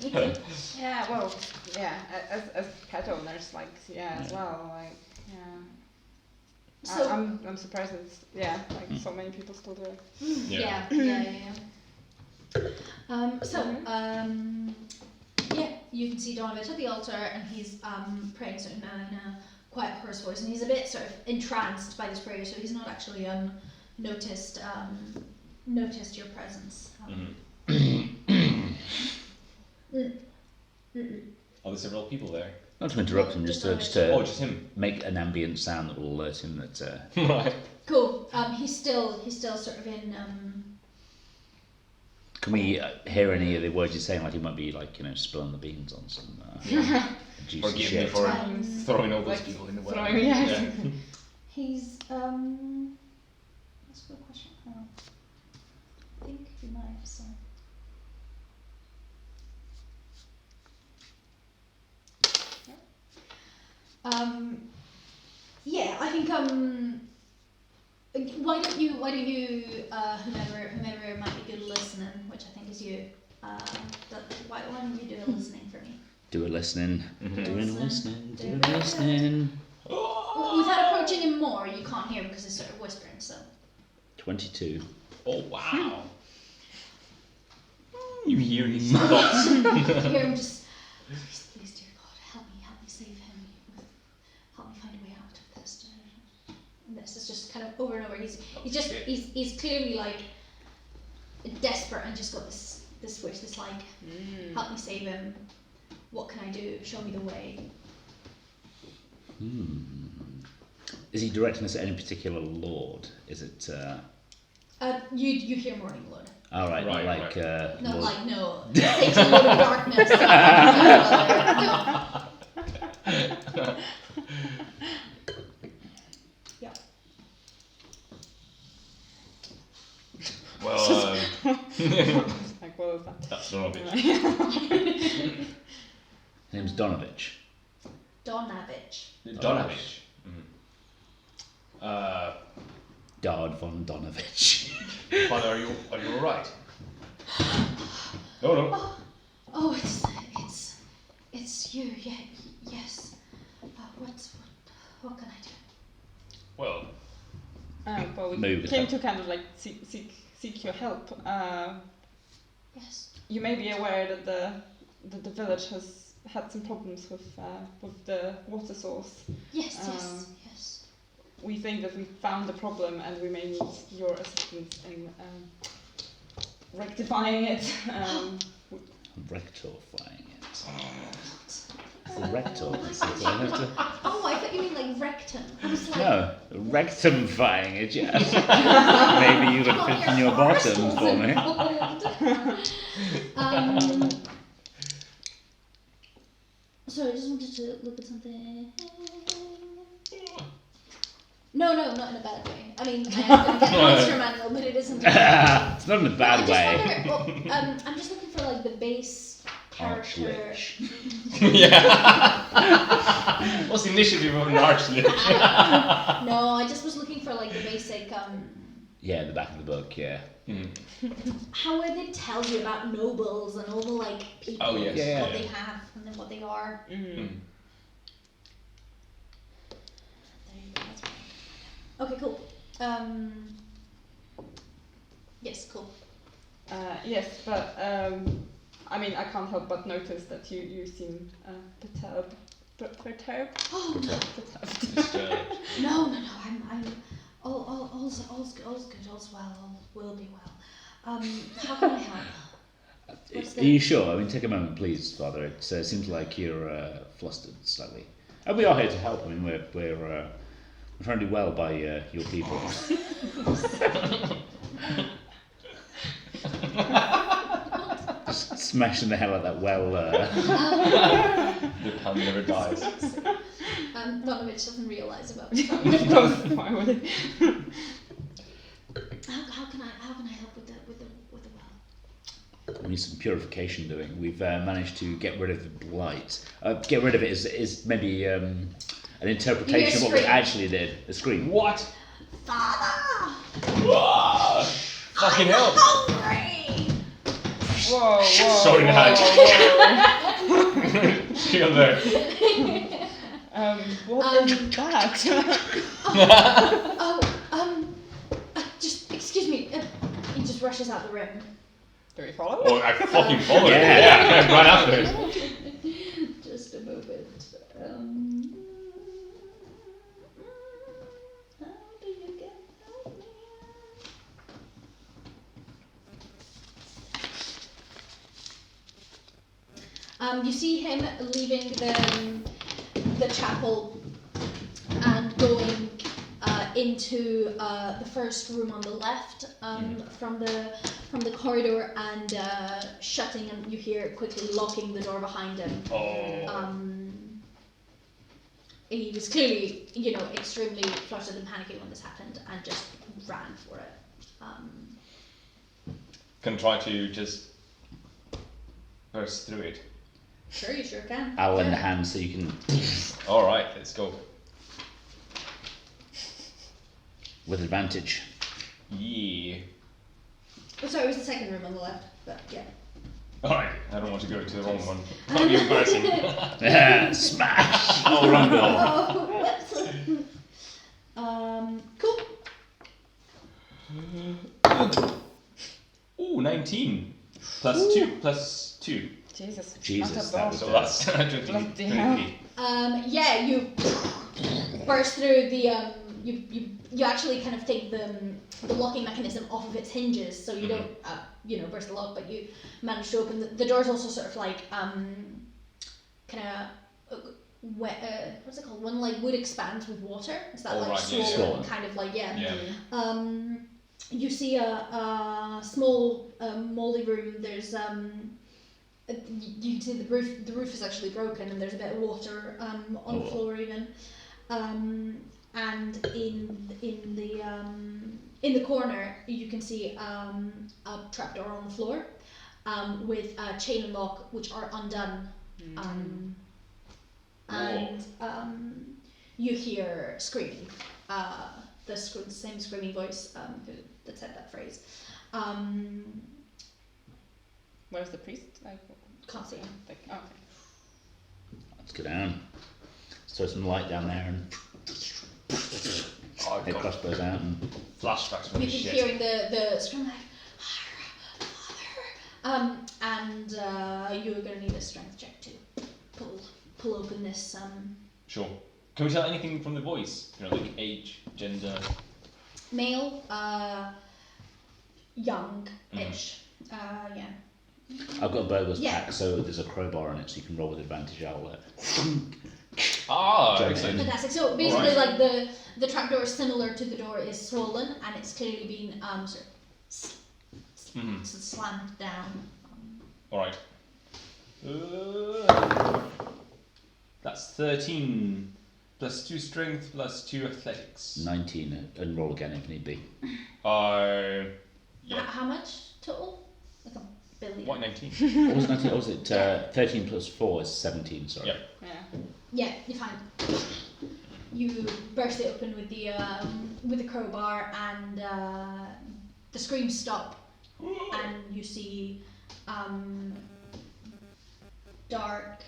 Yeah, well, yeah, as pet owners, like, as well, like, So I'm surprised it's, like, so many people still do it. yeah. You can see Donavich at the altar, and he's praying sort of in a quiet, hoarse voice, and he's a bit sort of entranced by this prayer, so he's not actually noticed your presence. Are there several people there? Not to interrupt him, just Oh, just him. make an ambient sound that will alert him that. Right. Cool. He's still sort of in. Can we hear any of the words he's saying? Like he might be like spilling the beans on some juicy Forgive me shit. for throwing all those like people in the well. throwing, yeah. He's that's a good question. I think he might have said. Yeah, I think why don't you whomever might be good at listening, which I think is you, why don't you do a listening for me? Do a listening. Mhm. Doing Listen. listening. Doing listening. approaching him more, you can't hear him because he's sort of whispering. So 22. Oh wow. You hear his thoughts. you hear him just, please, dear God, help me save him, help me find a way out of this. And this is just kind of over and over. He's clearly like desperate and just got this wish, this like, help me save him. What can I do? Show me the way. Is he directing us at any particular lord? Is it? You hear Morning Lord. All right, not Right, like. Not Lord- like no. Takes a load of darkness. No. Yeah. Well, Like, what was that? that's Donavich. His name's Donavich. Donavich. Donavich. Dard von Donavich. Father, are you all right? No. Oh, it's you. Yeah, yes. What can I do? Well, Well, we Move it came up. to kind of like seek your help. Yes. You may be aware that the village has had some problems with the water source. Yes. Yes. We think that we found the problem and we may need your assistance in rectifying it. Rectifying it. It's a rector. Is it? I have to... Oh, I thought you mean like rectum. I was like, No, rectumfying it, yes. Maybe you could fit in your bottom for me. Sorry, I just wanted to look at something. No, not in a bad way. I mean, I am going to get monster manual, but it isn't. It's not in a bad I way. just wonder, I'm just looking for like the base character. Archlich. yeah. What's the initiative of an archlich? No, I just was looking for like the basic. Yeah, the back of the book, yeah. How would it tell you about nobles and all the like people, Oh, yes. Yeah. what they have and then what they are. There you go. That's fine. Okay, cool. Yes, cool. Yes, but I mean, I can't help but notice that you seem perturbed. Oh Perturbed. no, I'm all's good, all's well, all will be well. How can I help? Are you sure? I mean, take a moment, please, Father. It seems like you're flustered slightly. And we are here to help. I mean, we're trying to do well by your people. Just smashing the hell out of that well. The pun never dies. Donavich doesn't realise about Of course, why would it? How can I help with the well? We need some purification doing. We've managed to get rid of the blight. Get rid of it is maybe an interpretation of what we scream. actually did. The scream. What? Father! Wow. Fucking hell. Hungry! Whoa. Sorry, Nat. She on there. What is that? Just excuse me. He just rushes out the room. Do we follow? Oh, I fucking followed it. Yeah. Yeah, I ran after it. Just a moment. How do you get out here? You see him leaving the chapel and going into the first room on the left from the corridor and shutting, and you hear quickly locking the door behind him. Oh. He was clearly, extremely flustered and panicky when this happened, and just ran for it. Can try to just burst through it. Sure, you sure can. I'll lend a hand so you can. Alright, let's go. With advantage. Yeah. Oh, sorry, it was the second room on the left, but yeah. Alright, I don't want to go to the wrong one. That'd be embarrassing. Smash! Oh, wrong door. Oh, whoops. 19 plus 2 plus 2. Jesus. Jesus, not a that was So ball. that's 23. Bloody hell. Yeah, you burst through the you actually kind of take the locking mechanism off of its hinges, so you don't burst the lock, but you manage to open the door's also sort of like kind of what's it called? When like wood expands with water, it's that like swollen kind of like you see a small moldy room. There's you can see the roof is actually broken, and there's a bit of water on the floor even. And in the corner you can see a trapdoor on the floor with a chain and lock which are undone. And you hear screaming, the same screaming voice that said that phrase. Where's the priest? Like, Can't see him. like, okay. Let's go down. Let's throw some light down there and Oh, hit God. crossbows out and Flashbacks from You the keep shit. hearing the scream like, Father, and you're gonna need a strength check to pull open this. Sure. Can we tell anything from the voice? You know, like age, gender. Male, young-ish. Yeah. I've got a burglar's Yeah. pack, so there's a crowbar on it, so you can roll with advantage. I'll Ah, Jump excellent. Fantastic. So basically, Alright. like the trapdoor is similar to the door is swollen, and it's clearly been sort of slammed down. Alright. That's 13 plus 2 strength plus 2 athletics. 19 and roll again if need be. Yeah. How much total? Like a billion. What, 19? What was 19? What was it? 13 plus 4 is 17, sorry. Yeah. Yeah. Yeah, you're fine. You burst it open with the crowbar, and the screams stop, and you see dark.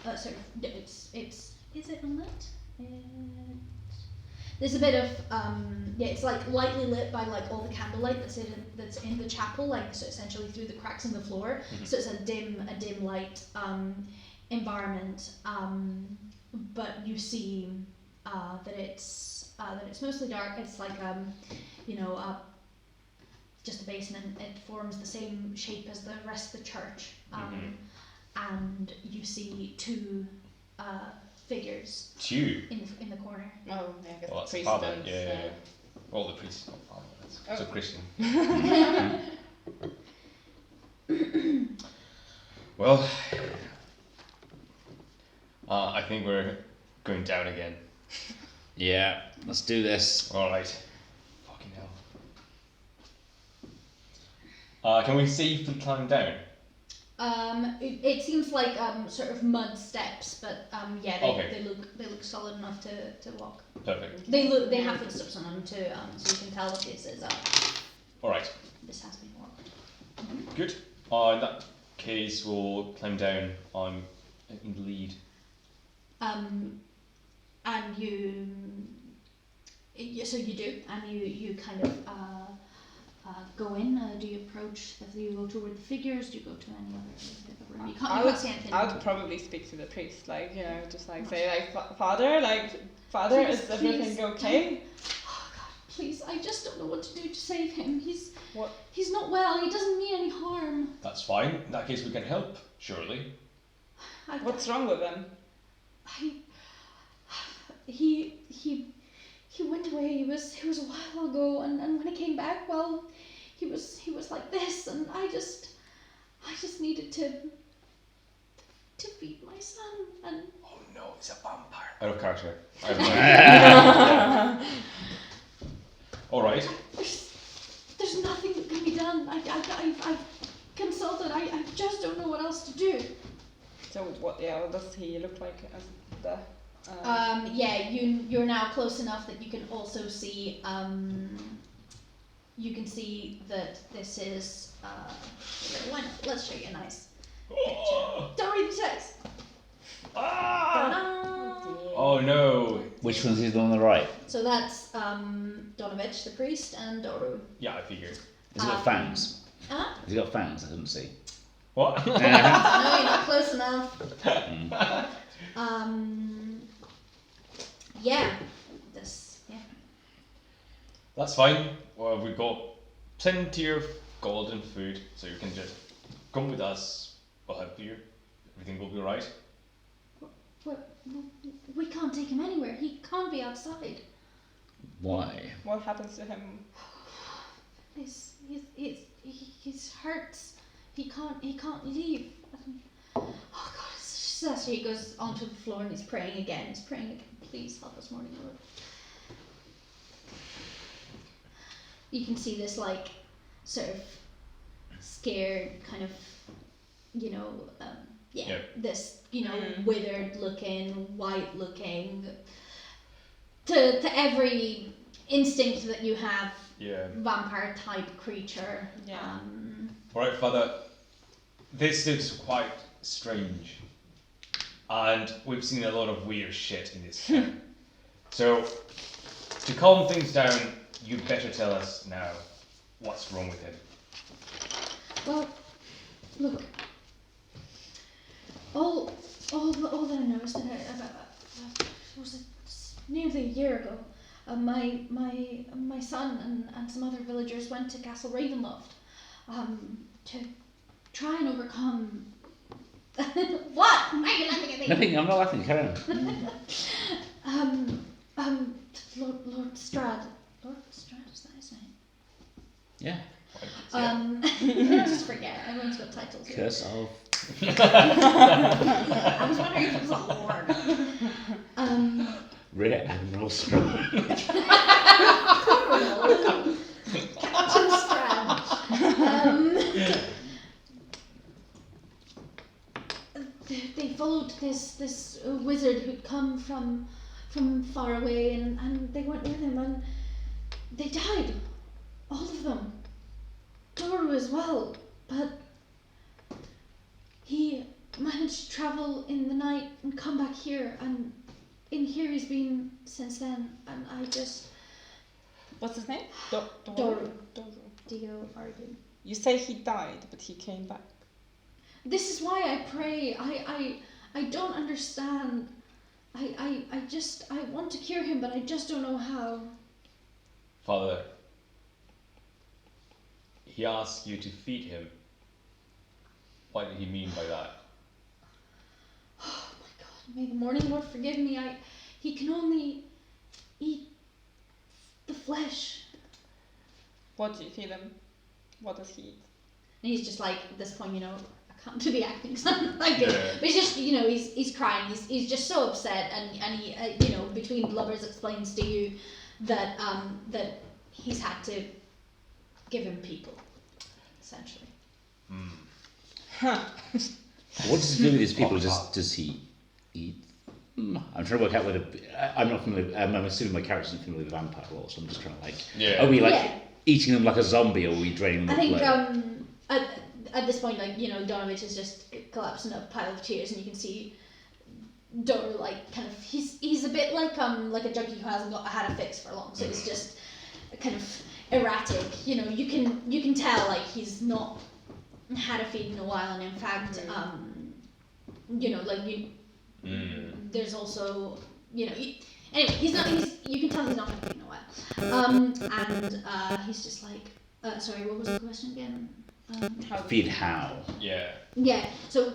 Sort of. It's. Is it unlit? There's a bit of it's like lightly lit by like all the candlelight that's in the chapel, like so essentially through the cracks in the floor. So it's a dim light environment, but you see that it's mostly dark. It's like just a basement. It forms the same shape as the rest of the church, and you see two figures. Two. In the corner. Oh, yeah, I guess Well, that's the priest father. and, Yeah. Well, the priest is not father. That's so Christian. Well, I think we're going down again. Yeah, let's do this. Alright. Fucking hell. Can we safely climb down? It seems like sort of mud steps, but they look solid enough to walk. Perfect. They have footsteps on them too, so you can tell that this is Alright. this has been walked. Good. In that case, we'll climb down. I'm in the lead. And so you do, and you kind of go in. Do you approach? Do you go toward the figures? Do you go to any other room? You can't see anything. I would probably speak to the priest, like, you know, just like say, like, Father, Please, is everything please, okay? Oh God, please! I just don't know what to do to save him. What? He's not well. He doesn't mean any harm. That's fine. In that case, we can help, surely. What's wrong with him? He went away. It was a while ago, and when he came back, well, he was like this, and I just needed to feed my son, and Oh no, it's a vampire. Out of character. I have no idea. Alright. there's nothing that can be done. I've consulted. I just don't know what else to do. So what does he look like as the... You're now close enough that you can also see, you can see that this is, why not? Let's show you a nice picture. Don't read the text. Oh no. Which one's the one on the right? So that's Donavich, the priest, and Doru. Yeah, I figured. Has it got fangs? Huh? Has it got fangs? I couldn't see. What? No, you're not close enough. Yeah. Yeah. That's fine. Well, we've got plenty of gold and food, so you can just come with us. We'll help you. Everything will be alright. We can't take him anywhere. He can't be outside. Why? What happens to him? He's hurt. He can't leave. Oh God, it's just so he goes onto the floor and he's praying again. Please help us, morning Lord. You can see this like sort of scared kind of, this withered looking, white looking. To every instinct that you have, vampire type creature. Yeah. Alright, Father, this looks quite strange. And we've seen a lot of weird shit in this town. So, to calm things down, you better tell us now what's wrong with him. Well, look. All that I know is that was it nearly a year ago. My son and some other villagers went to Castle Ravenloft to try and overcome. What? Why are you laughing at me? Nothing. I'm not laughing. Carry on. Lord Strahd. Lord Strahd, is that his name? Yeah. I just forget. Everyone's got titles. Curse of. I was wondering if it was a lord. Rear Admiral Strahd. Captain Strahd. They followed this wizard who'd come from far away, and they went with him, and they died, all of them. Doru as well, but he managed to travel in the night and come back here, and in here he's been since then, and I just... What's his name? Doru. D-O-R-U. You say he died, but he came back. This is why I pray. I don't understand. I want to cure him, but I just don't know how. Father, he asked you to feed him. What did he mean by that? Oh my God, may the morning Lord forgive me. He can only eat the flesh. What do you feed him? What does he eat? And he's just like, at this point, I can't do the acting, so I'm not good. But he's just, he's crying. He's just so upset, and he, between blubbers explains to you that that he's had to give him people, essentially. Huh. What does he do with his people? Does he eat? I'm trying to work out whether I'm not familiar. I'm assuming my character isn't familiar with vampire lore, so I'm just trying to Are we eating them like a zombie, or are we draining them with blood? At this point, Donavich has just collapsed in a pile of tears, and you can see Doru kind of he's a bit like a junkie who hasn't had a fix for long, so he's just kind of erratic. You can tell he's not had a feed in a while, and in fact, there's also anyway, you can tell he's not had a feed in a while, and he's just like, sorry, what was the question again? Feed how? Yeah. Yeah. So,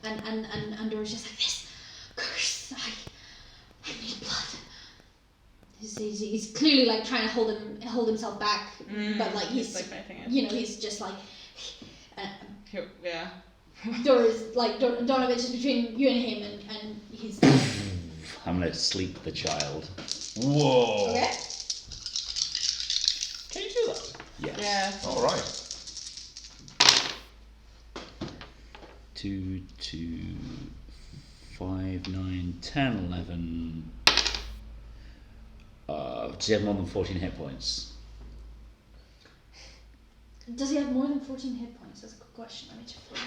and Doru's just like, this curse. I need blood. He's clearly trying to hold himself back, but he's he's just like. Yeah. Doru's Donavich is between you and him, and he's. I'm gonna sleep the child. Whoa. Okay. Can you do that? Yes. Yeah. All right. 2, 5, 9, 10, 11. Does he have more than 14 hit points? Does he have more than 14 hit points? That's a good question. Let me check for that.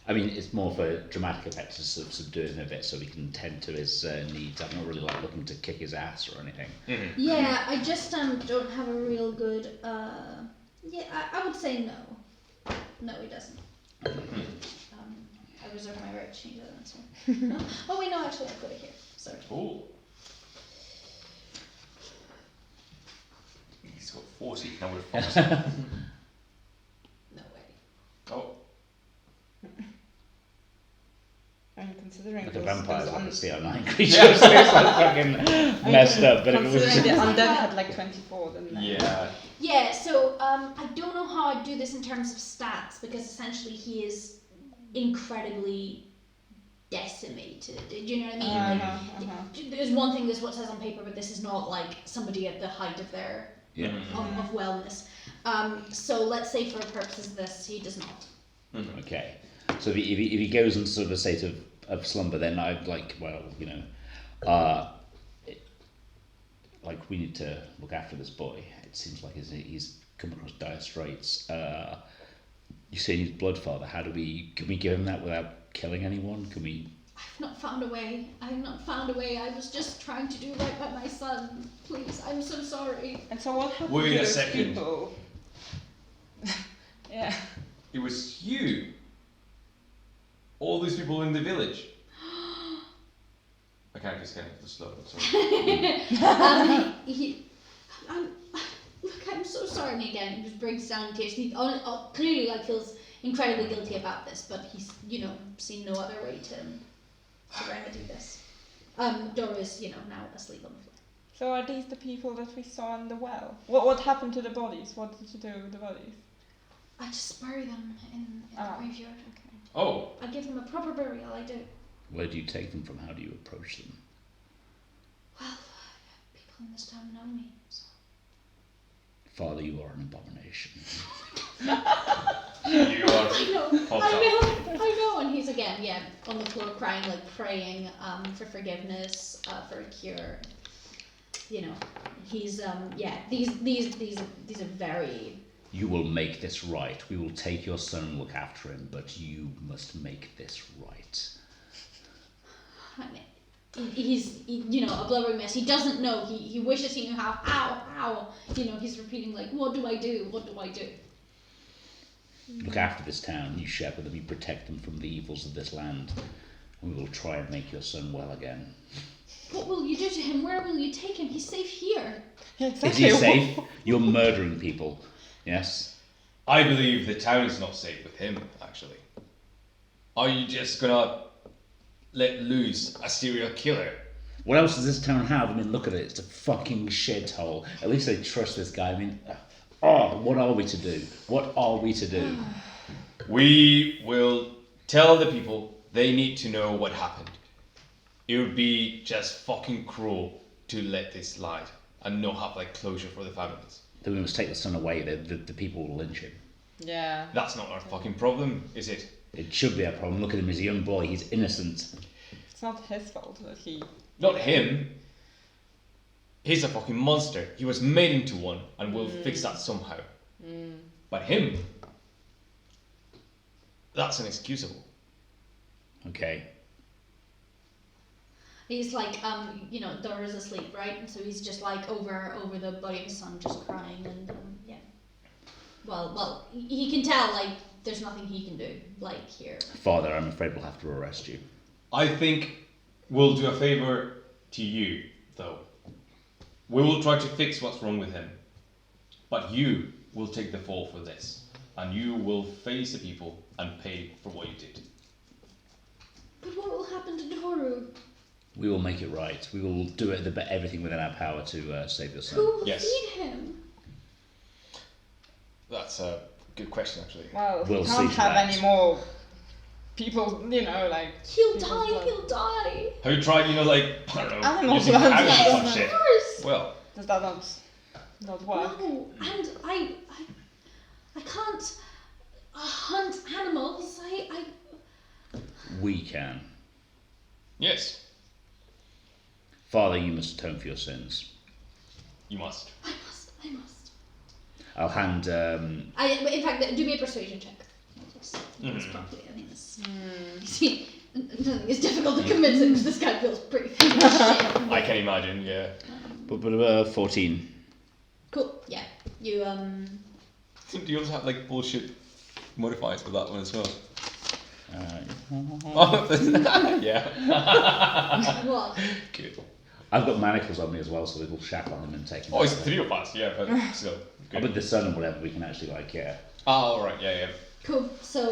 I mean, it's more for dramatic effect to sort of subdue him a bit so we can tend to his needs. I'm not really like looking to kick his ass or anything. Yeah, I just don't have a real good. Yeah, I would say no. No, he doesn't. I reserve my right to change that answer. Oh wait, no, actually, I've got it here. Sorry. Cool. He's got 40. Now we're fast. No way. Oh. I'm considering But the those- vampires those obviously are 9 creatures, so it's like fucking messed up. But if it was considering the undead had like 24, then Yeah. Yeah, so I don't know how I'd do this in terms of stats because essentially he is incredibly decimated. Do you know what I mean? There's one thing, this is what it says on paper, but this is not like somebody at the height of their of wellness. So let's say for purposes of this, he does not. Okay. So if he goes into sort of a state of slumber, then I'd like, well, you know, like we need to look after this boy. It seems like he's come across dire straits. You say he's blood father. Can we give him that without killing anyone? Can we? I've not found a way. I was just trying to do right by my son. Please, I'm so sorry. And so what happened Wait to a those second. people? Yeah. It was you. All these people in the village. I can't just get into the slow. Sorry. Look, I'm so sorry. And again, he just breaks down in tears. He clearly like feels incredibly guilty about this, but he's seen no other way to remedy this. Dora is now asleep on the floor. So are these the people that we saw in the well? What happened to the bodies? What did you do with the bodies? I just bury them in the graveyard. Okay. Oh. I give them a proper burial. I do. Where do you take them from? How do you approach them? Well, people in this town know me. So. Father, you are an abomination. You are. I know. And he's again, on the floor crying, like praying for forgiveness, for a cure. He's these are very. You will make this right. We will take your son and look after him, but you must make this right. I mean, he's a blubbering mess. He doesn't know. He wishes he knew how. He's repeating like, what do I do? What do I do? Look after this town. You shepherd them. You protect them from the evils of this land. We will try and make your son well again. What will you do to him? Where will you take him? He's safe here. Yeah, Is he safe? You're murdering people. Yes. I believe the town is not safe with him, actually. Are you just gonna let loose a serial killer? What else does this town have? I mean, look at it. It's a fucking shithole. At least they trust this guy. I mean, what are we to do? What are we to do? We will tell the people they need to know what happened. It would be just fucking cruel to let this slide and not have like closure for the families. Then we must take the son away. The people will lynch him. Yeah. That's not our fucking problem, is it? It should be a problem. Look at him. He's a young boy. He's innocent. It's not his fault that he. Not him. He's a fucking monster. He was made into one, and we'll fix that somehow. But him, that's inexcusable. Okay. He's like, Dora's asleep, right? And so he's just like over the body of his son, just crying, and Well, he can tell like there's nothing he can do like here. Father, I'm afraid we'll have to arrest you. I think we'll do a favor to you, though. We will try to fix what's wrong with him, but you will take the fall for this, and you will face the people and pay for what you did. But what will happen to Doru? We will make it right. We will do everything within our power to save your son. Who will Yes. feed him? That's a good question, actually. Well, We'll we see can't to have that. any more people, like. He'll people's die. blood. He'll die. Have you tried, I don't know, Animal using blood. animals Yes, and of shit? course. Well, Does that not work? No, and I can't hunt animals. We can. yes, Father, you must atone for your sins. you must. I must. I'll hand. In fact, do me a persuasion check. Yes. convince properly. I mean, it's, you see, nothing is difficult to convince him because this guy feels pretty shit. I can imagine, yeah. But 14. Cool. Yeah. You Do you also have like bullshit modifiers for that one as well? Yeah. what? Good. I've got manacles on me as well, so it'll shackle on them and take them. Oh, it's 3 of us, yeah, but still. Good. With the sun and whatever, we can actually like, yeah. Oh, alright, yeah. Cool. So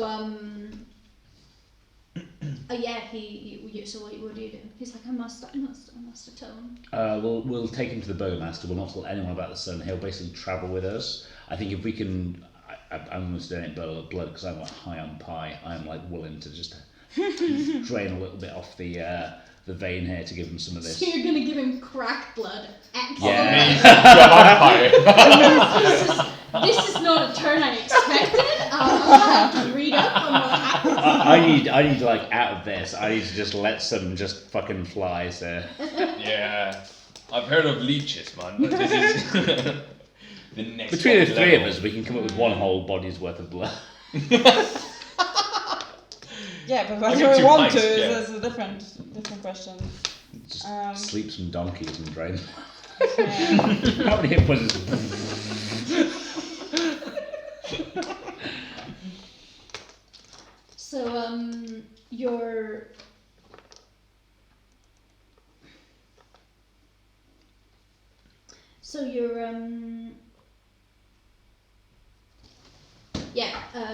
yeah. So what do you do? He's like, I must atone. We'll take him to the Burgomaster. We'll not tell anyone about the sun. He'll basically travel with us. I think if we can, I'm almost doing it blood because I'm like high on pie. I'm like willing to just drain a little bit off the vein here to give him some of this. So you're gonna give him crack blood? Excellent. Yeah. This is not a turn I expected. I'm gonna have to read up on what happened. I need like out of this. I need to just let some just fucking flies there. Yeah. I've heard of leeches, man, but this is the next Between the level. three of us, we can come up with one whole body's worth of blood. Yeah, but I'll whether give we 2 want pints, to yeah. is a different question. Just Um, sleep some donkeys and drain. Yeah. How many hit points is So you're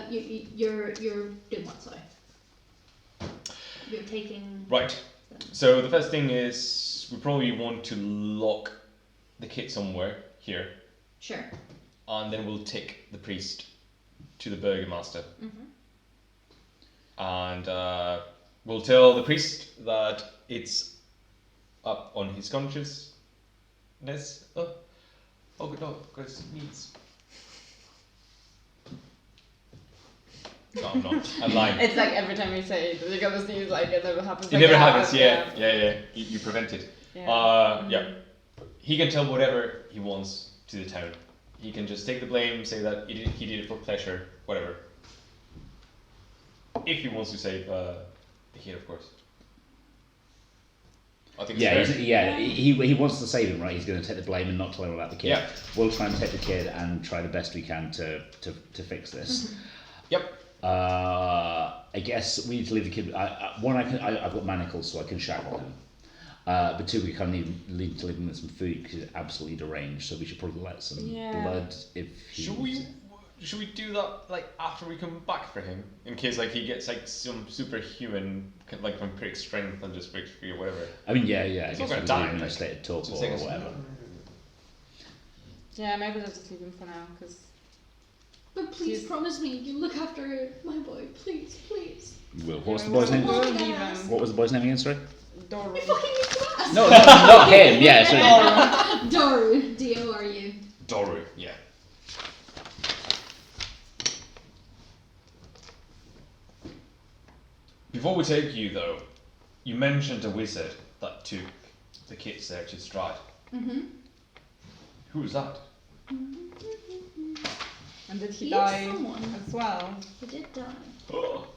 you're doing what? Sorry. You're taking. Right. So the first thing is we probably want to lock the kit somewhere here, Sure. and then we'll take the priest to the Burgomaster. And we'll tell the priest that it's up on his consciousness. Oh good, no, because it needs. No, I'm not. I'm lying. It's like every time you say it, you get this news, like it never happens. It never happens, yeah. You prevent it. Yeah. Yeah. He can tell whatever he wants to the town. He can just take the blame, say that he did it for pleasure, whatever. If he wants to save the kid, of course. I think it's fair. He wants to save him, right? He's going to take the blame and not tell him about the kid. Yeah. We'll try and take the kid and try the best we can to fix this. Yep. I guess we need to leave the kid. I've got manacles, so I can shackle him. But 2, we kind of need to leave him with some food because he's absolutely deranged. So we should probably let some blood if he. Should we do that like after we come back for him, in case like he gets like some superhuman like vampiric strength and just breaks free or whatever? I mean, I He's guess not we gonna could die, leave him in a like, state of torpor some or seconds. whatever. Yeah, maybe let's just leave him for now, because. But please promise me you look after my boy. Please. Well, what's the boy's name? We'll leave him. What was the boy's name again? Sorry. Doru. We fucking need to ask. No, not him. Yeah. So. Doru. D-O-R-U. Doru, yeah. Before we take you though, you mentioned a wizard that took the kits there to Strahd. Who was that? And did he He die is someone. as well? He did die. Oh.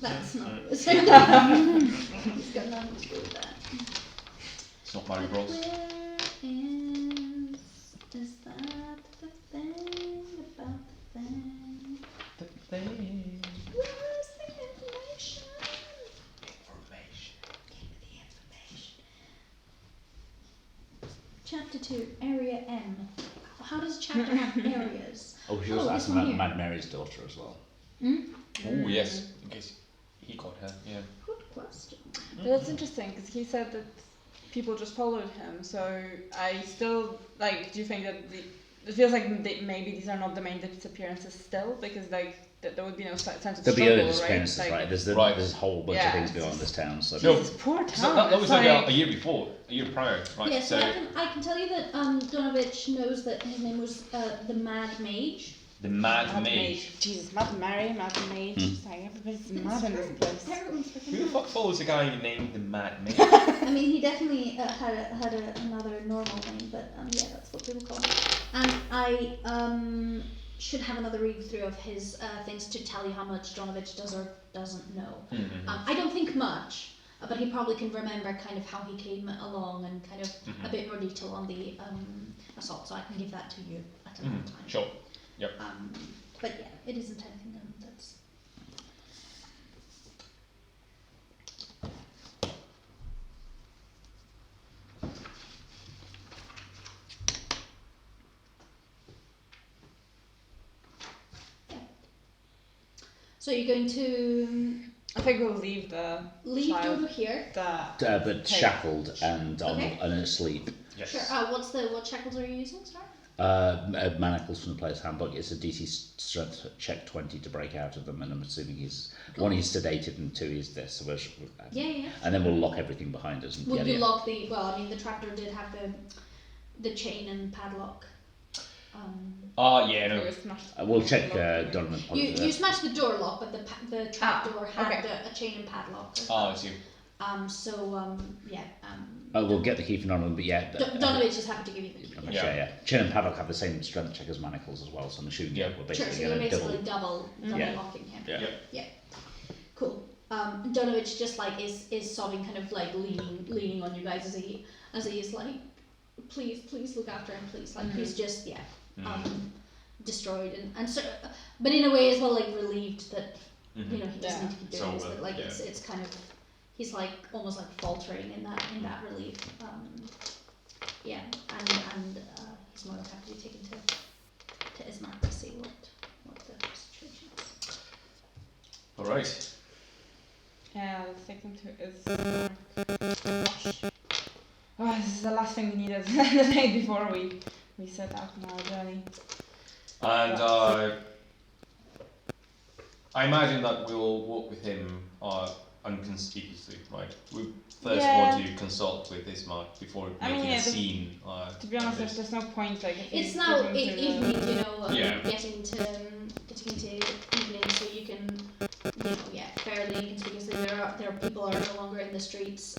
That's not a wizard. He's got nothing to do with that. It's not Mario Bros. Where is that the thing about the thing? Where's the information? Give me the information. Chapter 2, Area M. How does a chapter have areas? Oh, she was this asking one about here. Mad Mary's daughter as well. Oh yes, in case he caught her. Yeah. Good question. But that's interesting, because he said that people just followed him, so I still, like, do you think that it feels like maybe these are not the main disappearances still, because, like, there would be no sense of There'll be struggle, other disappearances, right? right? There's a whole bunch of things going on in this town. So No. This poor town. So that was it's like like a year before, a year prior, right? Yeah, so I can tell you that Donavich knows that his name was the Mad Mage. The Mad Mad Mage. Mage. Jesus, Mad Mary, Mad Mage. It's like everybody's mad in this place. Everyone's freaking Who the fuck follows a guy named the Mad Mage? I mean, he definitely had another normal name, but yeah, that's what people call him. And I should have another read through of his things to tell you how much Donavich does or doesn't know. I don't think much, but he probably can remember kind of how he came along and kind of a bit more detail on the assault, so I can give that to you at another time. Sure. Yep. But yeah, it isn't anything that's. Yeah. So you're going to I think we'll leave the leave child. Dodo here. But shackled and Okay. and asleep. Yes. Sure. What shackles are you using, sorry? Manacles from the player's handbook. It's a DC strength check 20 to break out of them, and I'm assuming he's sedated and 2 is this. So Yeah. and then we'll lock everything behind us. And Would you lock the? Well, I mean, the trapdoor did have the chain and padlock. Yeah, no. We'll check Donovan. You smashed the door lock, but the trapdoor had okay. a chain and padlock. I see. Yeah. We'll get the key for Donovan, but yeah. Donovich is happy to give you the key. I'm sure, yeah. Chain and padlock have the same strength check as manacles as well, so I'm assuming we're Sure, basically so you're going to basically double Yeah. locking him. Yeah. Cool. Donovich just like is sobbing, kind of like leaning on you guys as he is like, please look after him, please. Like he's just destroyed and so, but in a way as well, like relieved that you know he doesn't need to keep doing this, but like it's kind of, he's like almost like faltering in that relief. And he's more than happy to be taken to Ismark to see what the situation is. All right. Yeah, let's take them to Gosh. Oh, this is the last thing we needed the night before we set out on our journey. And I imagine that we'll walk with him unconspicuously, right? We first want to consult with Ismark before making a scene. To be honest, there's no point. Like if It's you now give them to evening, you know, getting into evening, so you can, fairly inconspicuously. There are people are no longer in the streets.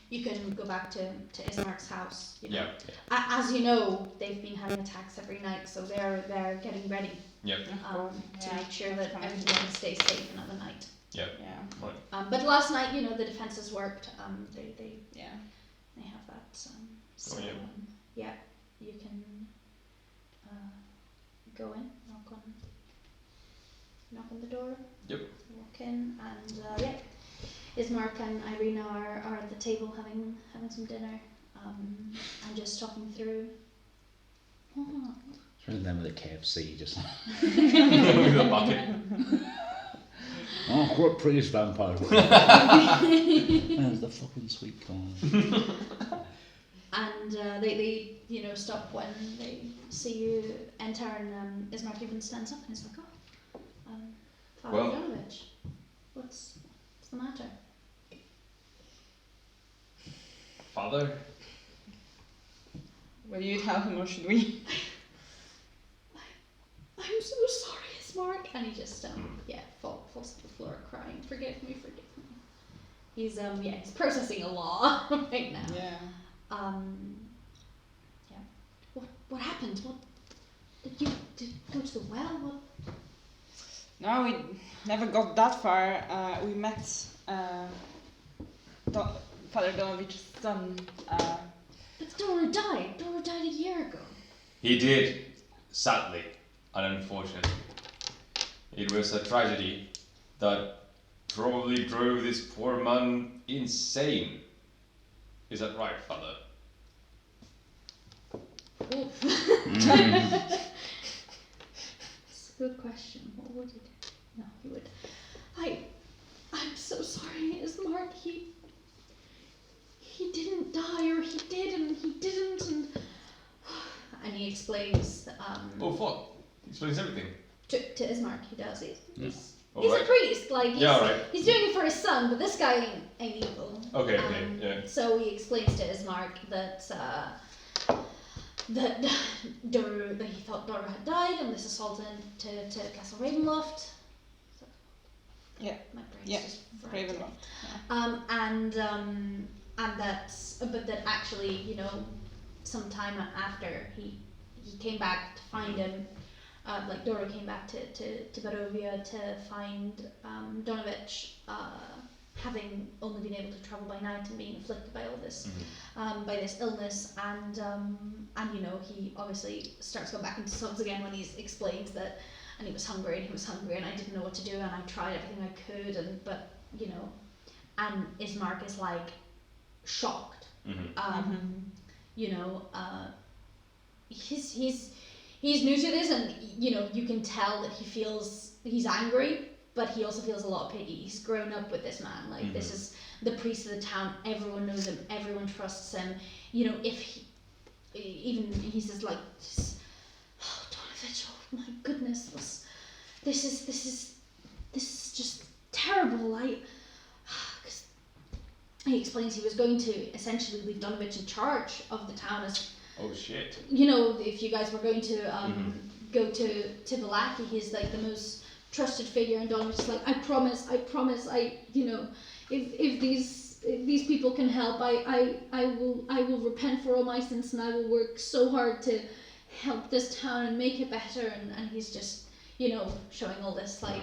You can go back to Ismark's house. You know. As you know, they've been having attacks every night, so they're getting ready. To make sure that everyone stays safe another night. But last night, you know, the defenses worked. They have that. You can go in, knock on the door. Walk in, and Ismark and Irina are at the table having some dinner, and just talking through. Them with a KFC, just With a bucket. oh, what priest vampire? There's the fucking sweet corn. And they stop when they see you enter, and Ismark even stands up and is like, Father Donavich, what's the matter? Father? Will you tell him or should we? I'm so sorry, Ismark. And he just falls to the floor crying. Forgive me. He's he's processing a lot right now. What happened? What did you go to the well? What? No, we never got that far. We met Father Donavich's son. But Dora died. Dora died a year ago. He did, sadly and unfortunately. It was a tragedy that probably drove this poor man insane. Is that right, Father? It's a good question. What would he do? No, he would. I'm so sorry, Ismark. He didn't die, or he did and he didn't, and he explains. Oh fuck! He explains everything. To Ismark, he does. He's a Right. priest. Like right. He's doing it for his son, but this guy ain't evil. Okay, yeah. So he explains to Ismark that that that he thought Dora had died in this assault to Castle Ravenloft. Yeah. My brain's Yeah. just fried. Ravenloft. And that actually, you know, sometime after he came back to find him, like Dora came back to Barovia to find Donavich, having only been able to travel by night and being afflicted by all this, by this illness, and you know, he obviously starts going back into sobs again when he explains that, and he was hungry and I didn't know what to do and I tried everything I could, but you know, and Ismark is like shocked. You know, he's new to this, and you know, you can tell that he's angry, but he also feels a lot of pity. He's grown up with this man. Like this is the priest of the town. Everyone knows him. Everyone trusts him. You know, if he says like, oh, Donavich, oh my goodness, this is just terrible. He explains he was going to essentially leave Donavich in charge of the town as. Oh shit. You know, if you guys were going to go to Vallaki, he's like the most trusted figure, and Donavich's like, I promise, you know, if these people can help, I will repent for all my sins, and I will work so hard to help this town and make it better, and he's just, you know, showing all this, like,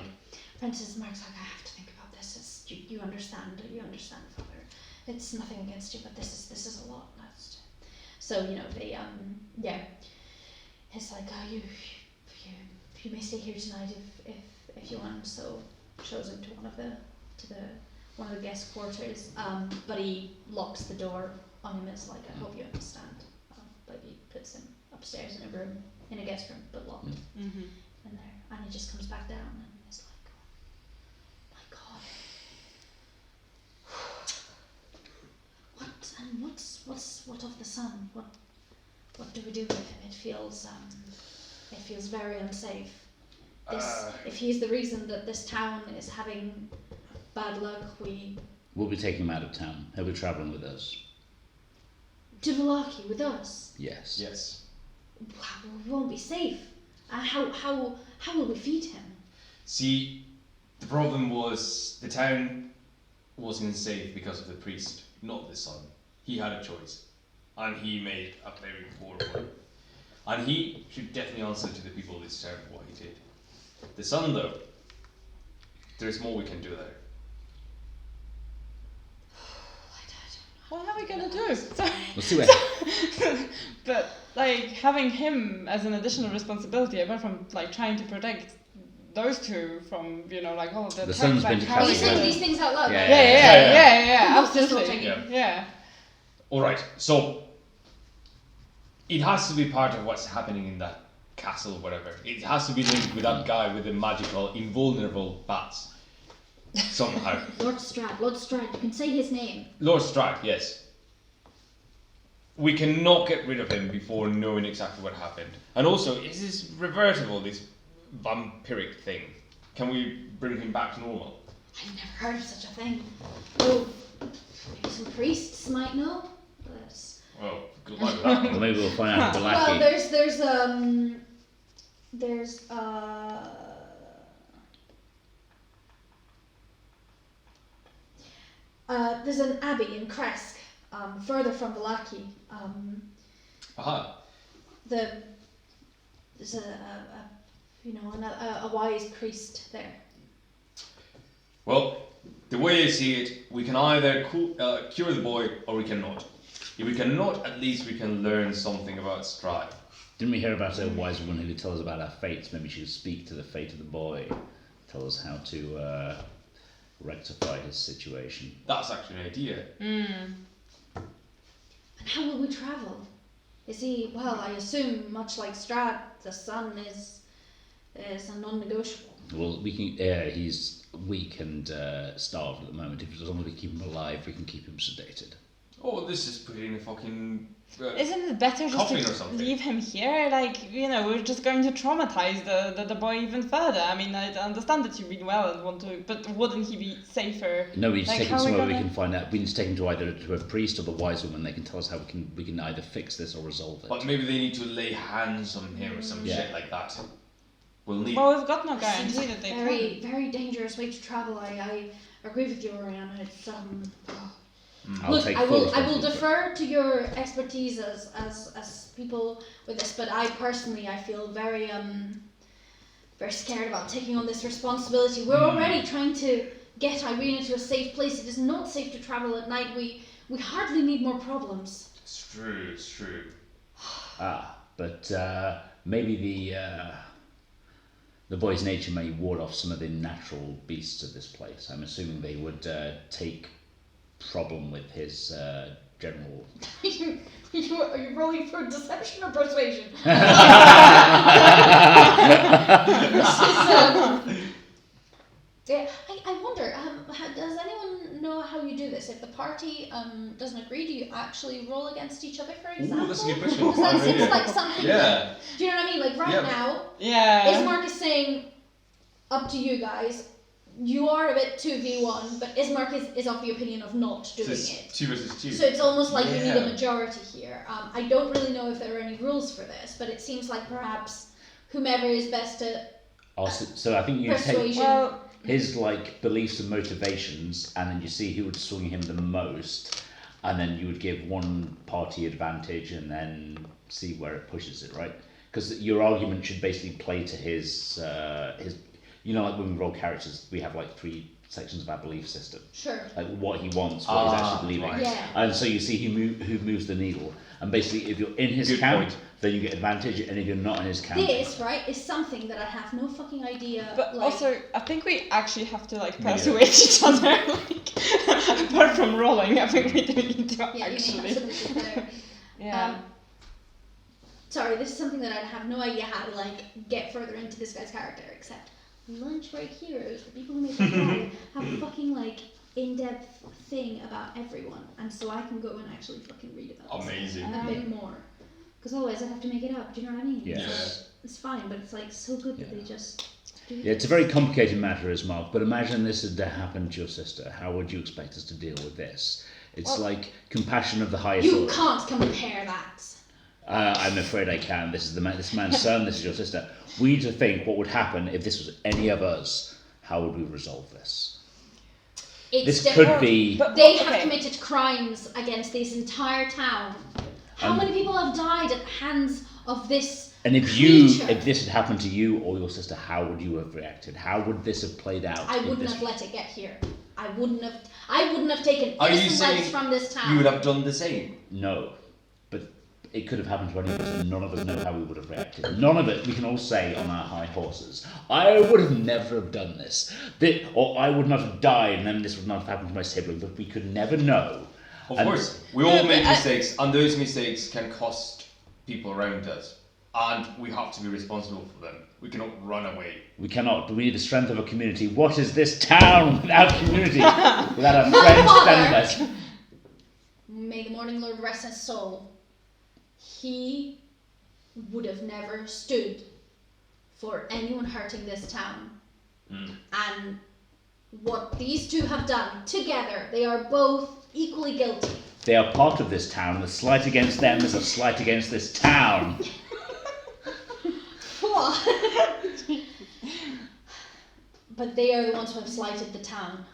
Princess Mark's like, I have to think about this, you understand, Father, it's nothing against you, but this is a lot. So, you know, they, it's like, oh, you may stay here tonight if you want. So, shows him to one of the guest quarters. But he locks the door on him. It's like, I hope you understand. But he puts him upstairs in a guest room, but locked in there. And he just comes back down and is like, oh my God. What of the sun? What do we do with him? It feels very unsafe. If he's the reason that this town is having bad luck, we'll be taking him out of town. He'll be travelling with us. To Vallaki with us? Yes. Yes. We won't be safe. How will we feed him? See, the problem was the town wasn't safe because of the priest, not the son. He had a choice, and he made a very poor one. And he should definitely answer to the people of this town for what he did. The son, though, there's more we can do there. What are we gonna do? We'll see what. But like having him as an additional responsibility, apart from like trying to protect those two from, you know, like all the son's been Are you saying these things out loud? Yeah, Just absolutely. checking. Yeah. Alright, so it has to be part of what's happening in that castle, whatever. It has to be linked with that guy with the magical, invulnerable bats. Somehow. Lord Strahd, you can say his name. Lord Strahd, yes. We cannot get rid of him before knowing exactly what happened. And also, is this revertible, this vampiric thing? Can we bring him back to normal? I've never heard of such a thing. Oh, maybe some priests might know. Well, good luck with that. Well, maybe we'll find out the Well, Vallaki. There's an abbey in Kresk, further from Vallaki. Aha. There's a wise priest there. Well, the way I see it, we can either cure the boy or we cannot. If we cannot, at least we can learn something about Strahd. Didn't we hear about a wise woman who could tell us about our fates? Maybe she could speak to the fate of the boy, tell us how to rectify his situation. That's actually an idea. And how will we travel? Is he, well, I assume, much like Strahd, the son is a non-negotiable. Well, we can. He's weak and starved at the moment. If as long as we keep him alive, we can keep him sedated. Oh, this is putting a fucking. Isn't it better just Coffin or to something. leave him here? Like, we're just going to traumatize the boy even further. I mean, I understand that you mean well and want to, but wouldn't he be safer? No, we need to Like, take him how are we somewhere we gonna- can find out. We need to take him to either to a priest or the wise woman. They can tell us how we can either fix this or resolve it. But maybe they need to lay hands on him or some Yeah. shit like that. We'll need. Well, we've got no Seems guarantee like that they very, can. very dangerous way to travel. I agree with you, Oriana. It's I'll Look, take I full will responsibility for it. defer to your expertise as people with this, but I personally I feel very very scared about taking on this responsibility. We're already trying to get Irene into a safe place. It is not safe to travel at night. We hardly need more problems. It's true. It's true. But maybe the boy's nature may ward off some of the natural beasts of this place. I'm assuming they would take problem with his general. Are you rolling for deception or persuasion? Yeah, I wonder, does anyone know how you do this? If the party doesn't agree, do you actually roll against each other, for example? Ooh, that's a good question. Because that Oh, seems yeah. like something Yeah. do you know what I mean? Like right Yeah. now, Yeah. Ismark is saying, up to you guys, you are a bit 2v1, but Ismark is of the opinion of not So doing it's it. 2 versus 2. So it's almost like we need a Yeah. majority here. I don't really know if there are any rules for this, but it seems like perhaps whomever is best at So I think you take persuasion. Well, his beliefs and motivations, and then you see who would swing him the most, and then you would give one party advantage, and then see where it pushes it, right? Because your argument should basically play to his. Like when we roll characters, we have 3 sections of our belief system, Sure. like what he wants, what he's actually believing, right. Yeah. and so you see who moves the needle, and basically if you're in his Good camp, point. then you get advantage, and if you're not in his camp, This, right, is something that I have no fucking idea. but like, also, I think we actually have to persuade each other. Apart from rolling, I think we do need to yeah, you may actually. have something there. Yeah. Sorry, this is something that I have no idea how to get further into this guy's character, except lunch break heroes, the people who make the call, have a fucking in-depth thing about everyone, and so I can go and actually fucking read about this Amazing. a bit more. Because otherwise I'd have to make it up, do you know what I mean? Yeah. So it's fine, but it's so good that they just do Yeah, it's a very complicated matter, as Mark. But imagine this had happened to your sister. How would you expect us to deal with this? It's Well, like compassion of the highest You order. can't compare that. I'm afraid I can. This is this man's son. This is your sister. We need to think what would happen if this was any of us. How would we resolve this? It's This different. could be. But They have okay. committed crimes against this entire town. How And- many people have died at the hands of this And if creature? if this had happened to you or your sister, how would you have reacted? How would this have played out? I if wouldn't this- have let it get here. I wouldn't have taken Are you innocent lives saying from this town. You would have done the same. No, but it could have happened to any of us, and none of us know how we would have reacted. None of it. We can all say on our high horses, "I would have never have done this," or "I would not have died, and then this would not have happened to my sibling." But we could never know. Of And- course, we Yeah, all but make I- mistakes, and those mistakes can cost people around us, and we have to be responsible for them. We cannot run away. We cannot, but we need the strength of a community. What is this town without community? Without a friend Father. standing us? May the Morning Lord rest his soul. He would have never stood for anyone hurting this town. And what these two have done together, they are both equally guilty. They are part of this town. The slight against them is a slight against this town. But they are the ones who have slighted the town.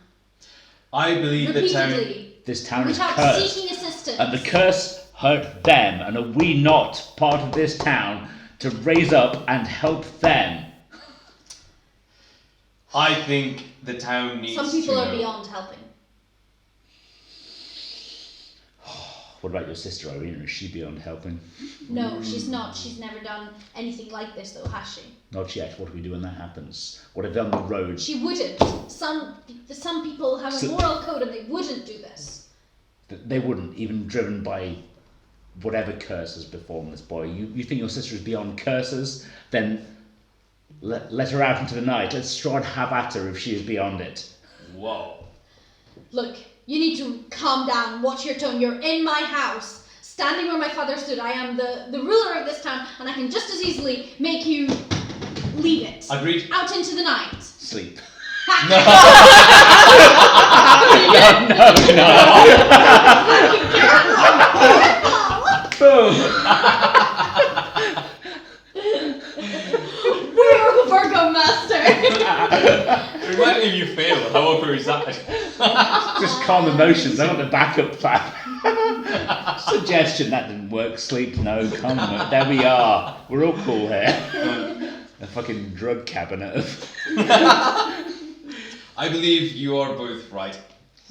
I believe the town. Repeatedly. This town is Without cursed. seeking assistance. And the curse hurt them, and are we not part of this town to raise up and help them? I think the town needs. Some people to are know. beyond helping. What about your sister Irene? Is she beyond helping? No, she's not. She's never done anything like this, though, has she? Not yet. What do we do when that happens? What if on the road? She wouldn't. Some people have a So- moral code and they wouldn't do this. They wouldn't, even driven by whatever curse has befallen this boy. You think your sister is beyond curses? Then let her out into the night. Let Strahd have at her if she is beyond it. Whoa. Look, you need to calm down, watch your tone. You're in my house, standing where my father stood. I am the ruler of this town, and I can just as easily make you leave it. Agreed. Out into the night. Sleep. No. Boom. We're Virgo Master. Reminding if you fail, however is that? Just calm emotions. I want the backup plan. Suggestion that didn't work. Sleep, no, calm. There we are. We're all cool here. A fucking drug cabinet of. I believe you are both right.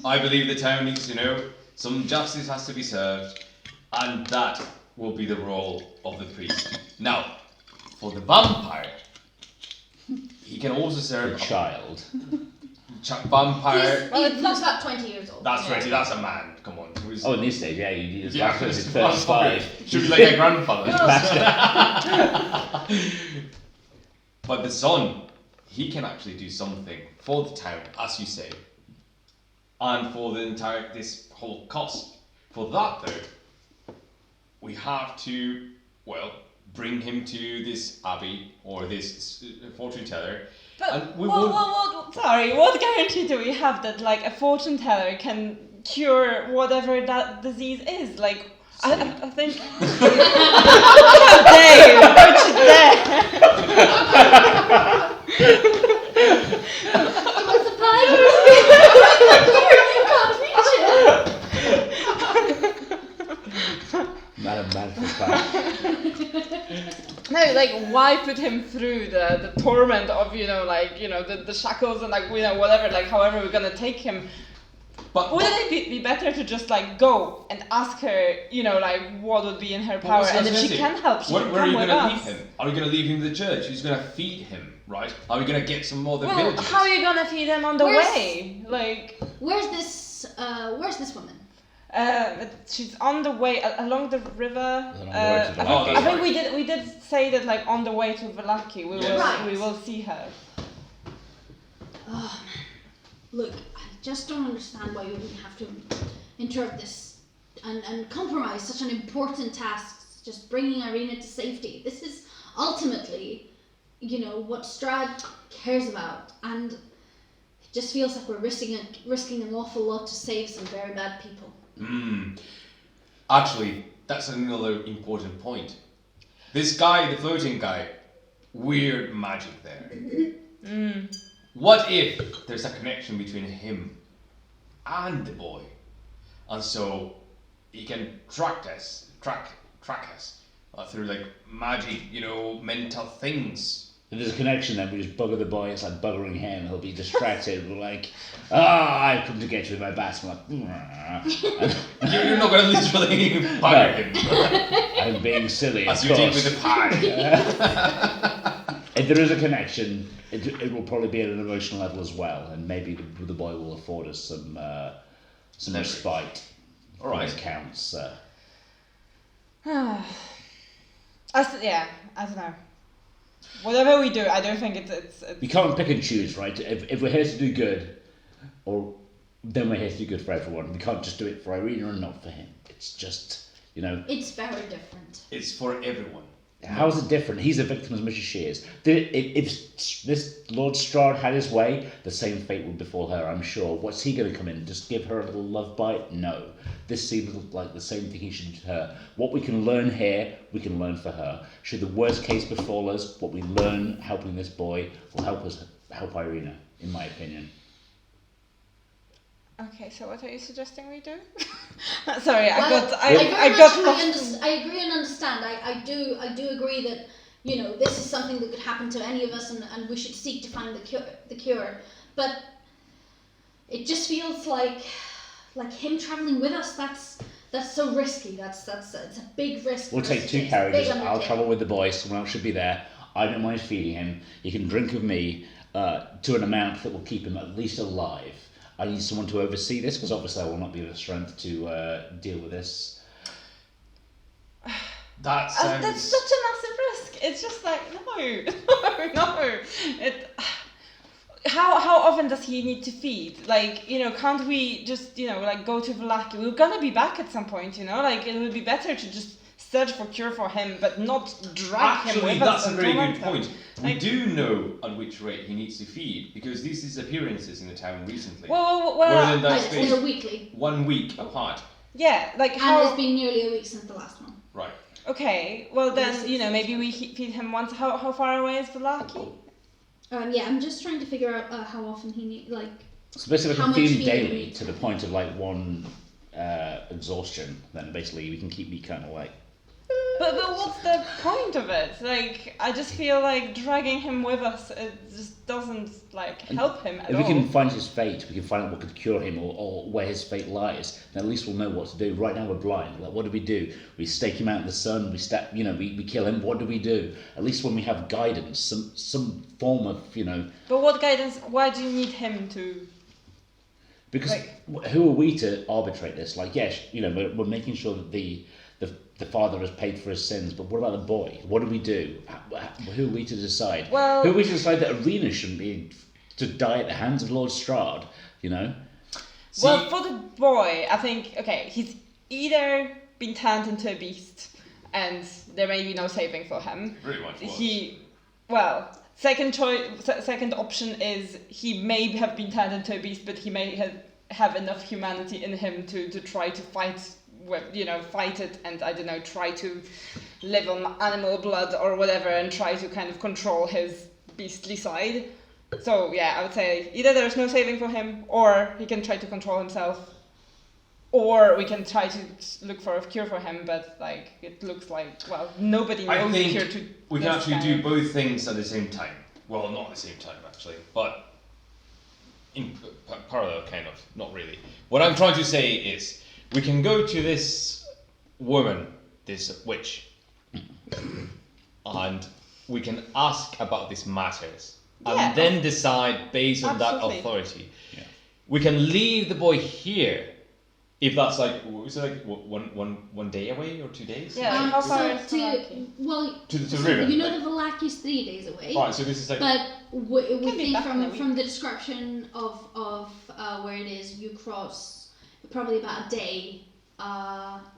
I believe the town needs to know some justice has to be served, and that will be the role of the priest. Now, for the vampire, he can also serve A child. Vampire. He's about 20 years old. That's 20. That's a man. Come on. Oh, in this stage, yeah, you need Yeah, to it's 35. Should be like a grandfather. Master. But the son, he can actually do something for the town, as you say, and for the entire this whole cost. For that, though, we have to, well, bring him to this abbey or this fortune teller. But And we sorry, what guarantee do we have that like a fortune teller can cure whatever that disease is? Like, I think. How dare you? Don't you dare! What's the pie? Madam Manfred. No, like, why put him through the torment of, the shackles and, like, whatever, like, however we're gonna take him. But Wouldn't it be better to just, like, go and ask her, like, what would be in her power, and if she can help, she can where are come you with going to us. leave him? Are we going to leave him in the church? Who's going to feed him, right? Are we going to get some more of the Well, villagers? how are you gonna feed him on the way? Like, Where's this woman? she's on the way along the river. On the way to Vallaki. I think we did say that, like, on the way to Vallaki, Right. we will see her. Oh man, look, I just don't understand why you would have to interrupt this and compromise such an important task, just bringing Irina to safety. This is ultimately, what Strahd cares about, and it just feels like we're risking an awful lot to save some very bad people. Actually, that's another important point. This guy, the floating guy, weird magic there. What if there's a connection between him and the boy, and so he can track us through like magic, mental things. If there's a connection, then we just bugger the boy. It's like buggering him. He'll be distracted. We're like, I've come to get you with my bat. I'm like, You're not going to literally bugger him. I'm being silly. As of you did course. with the pie. If there is a connection, it will probably be at an emotional level as well, and maybe the boy will afford us some respite. All right. It counts. I don't know. Whatever we do, I don't think it's We can't pick and choose, right? If we're here to do good, then we're here to do good for everyone. We can't just do it for Irina and not for him. It's just, It's very different. It's for everyone. How is it different? He's a victim as much as she is. If this Lord Strahd had his way, the same fate would befall her, I'm sure. What's he going to come in? Just give her a little love bite? No. This seems like the same thing he should do to her. What we can learn here, we can learn for her. Should the worst case befall us, what we learn helping this boy will help Irina, in my opinion. Okay, so what are you suggesting we do? Sorry, Well, I very got much lost. I agree and understand. I do agree that this is something that could happen to any of us, and we should seek to find the cure. But it just feels like him traveling with us. That's so risky. It's a big risk. We'll for us take to two take. It's a big carriages. I'll undertaking. travel with the boy. Someone else should be there. I don't mind feeding him. He can drink of me to an amount that will keep him at least alive. I need someone to oversee this because obviously I will not be the strength to deal with this. That sounds... That's such a massive risk. It's just like no. how often does he need to feed? Like, can't we just, like go to Vallaki? We're gonna be back at some point, like it would be better to just search for cure for him, but not drag him Actually, with that's us a and very torment good him. point. We do know at which rate he needs to feed because these disappearances in the town recently Well, were in that Right, space they're weekly. 1 week apart. yeah, like And how... it's been nearly a week since the last one. Right. Okay, well then, Yes, maybe we feed him once. How far away is Vallaki? Yeah, I'm just trying to figure out how often he needs, So basically, How we can much feed him feeding daily we- to the point of like 1 exhaustion. Then basically, we can keep me kind of like. But what's the point of it? Like, I just feel like dragging him with us, it just doesn't, like, help him at If all. we can find his fate, we can find out what could cure him or where his fate lies. Then at least we'll know what to do. Right now we're blind. Like, what do we do? We stake him out in the sun. We kill him. What do we do? At least when we have guidance, some form of But what guidance, why do you need him to... Because Like- who are we to arbitrate this? Like, yes, we're making sure that the father has paid for his sins, but what about the boy? What do we do? Who are we to decide? Well- Who are we to decide that Arena shouldn't be to die at the hands of Lord Strahd? Well, for the boy, I think, okay, he's either been turned into a beast, and there may be no saving for him. Pretty much was. Second option is he may have been turned into a beast, but he may have enough humanity in him to try to fight it, and I don't know, try to live on animal blood or whatever, and try to kind of control his beastly side. So yeah, I would say either there's no saving for him, or he can try to control himself, or we can try to look for a cure for him. But like, it looks like, well, nobody I knows the think cure to. we can this actually kind do of- both things at the same time. Well, not at the same time actually, but in parallel, kind of. Not really. What I'm trying to say is, we can go to this woman, this witch, and we can ask about these matters, and Yeah. then decide based on that Absolutely. authority. Yeah. We can leave the boy here, if that's like, is it like one day away or 2 days? Yeah. How far so is Vallaki? To the so river. you know the Vallaki is 3 days away. Alright, so this is like. But we Can be think back in a week. from the description of where it is, you cross probably about a day.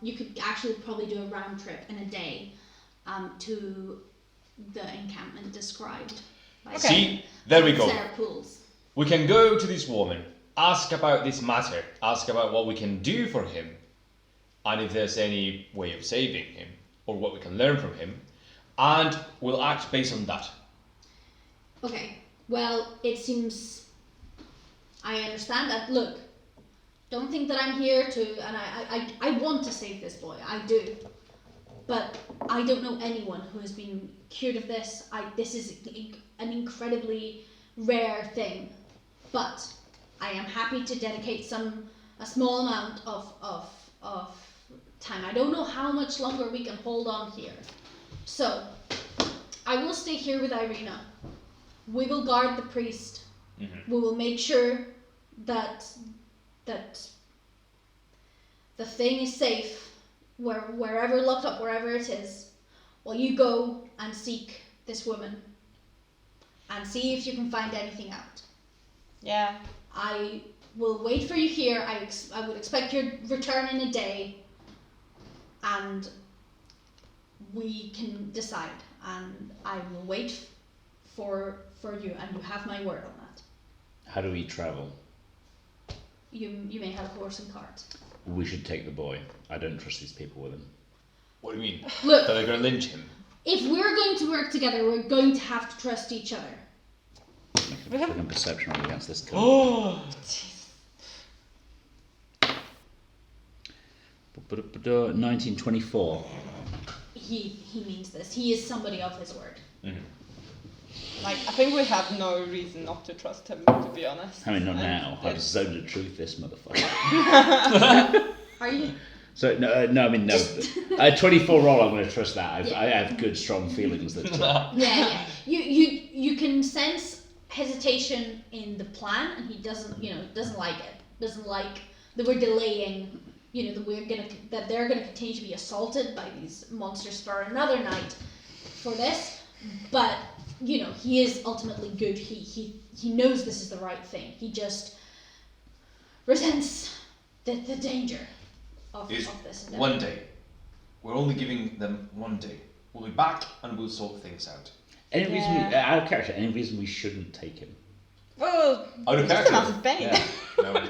You could actually probably do a round trip in a day to the encampment described. By See, there we go. Sarah Pools. We can go to this woman, ask about this matter, ask about what we can do for him, and if there's any way of saving him, or what we can learn from him, and we'll act based on that. Okay, well, it seems I understand that. Look, don't think that I'm here to, and I want to save this boy, I do. But I don't know anyone who has been cured of this. This is an incredibly rare thing. But I am happy to dedicate a small amount of time. I don't know how much longer we can hold on here. So, I will stay here with Irina. We will guard the priest. Mm-hmm. We will make sure that the thing is safe, wherever locked up, wherever it is. While you go and seek this woman and see if you can find anything out. Yeah. I will wait for you here. I would expect your return in a day, and we can decide. And I will wait for you, and you have my word on that. How do we travel? You may have a horse and cart. We should take the boy. I don't trust these people with him. What do you mean? Look, That they're gonna lynch him? if we're going to work together, we're going to have to trust each other. Make a fucking perception roll against this. Oh! 1924. He means this. He is somebody of his word. Like, I think we have no reason not to trust him, to be honest. I mean, not And now. I've it's- zoned the truth, this motherfucker. Are you? So, no, I mean, no. 24 roll, I'm going to trust that. I have good, strong feelings that. Yeah. You can sense hesitation in the plan, and he doesn't like it. Doesn't like that we're delaying. That they're gonna continue to be assaulted by these monsters for another night for this. But he is ultimately good. He knows this is the right thing. He just resents the danger of this endeavor. One day. We're only giving them 1 day. We'll be back and we'll sort things out. Any reason out of character? Any reason we shouldn't take him? Well, Out of it's just a character. massive pain. Yeah. No.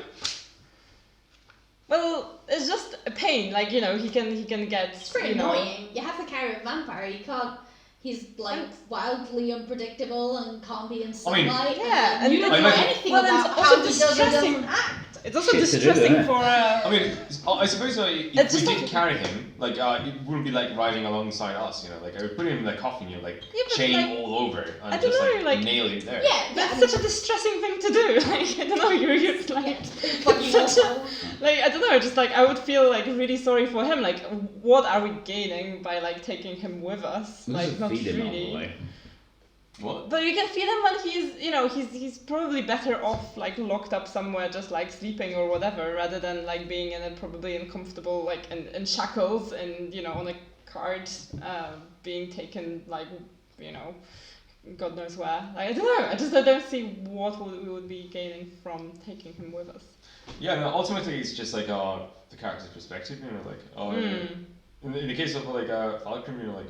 Well, it's just a pain. Like, he can get. It's pretty annoying. You have to carry a vampire. You can't. He's like wildly unpredictable and can't be in sunlight. and you don't know anything well, about it's how also he does or distressing. doesn't act. It's also Shit to do, distressing isn't it? for a. I mean, I suppose if It's we just did like- carry him, like, it wouldn't be like riding alongside us, like, I would put him in the coffin, but chain like, all over I and don't just, know, like- nail him there. Yeah, That's yeah, such a distressing thing to do. Like, I don't know, you're like. fucking such a- awful. Like, I don't know, just like, I would feel like really sorry for him. Like, what are we gaining by like taking him with us? Let's Like, not feed him all the really. way. What? But you can feel him when he's probably better off like locked up somewhere, just like sleeping or whatever, rather than like being in a probably uncomfortable like in shackles and on a cart, being taken like God knows where. Like, I don't know. I don't see what we would be gaining from taking him with us. Yeah, no, ultimately it's just like the character's perspective, in the case of like Falcrum, like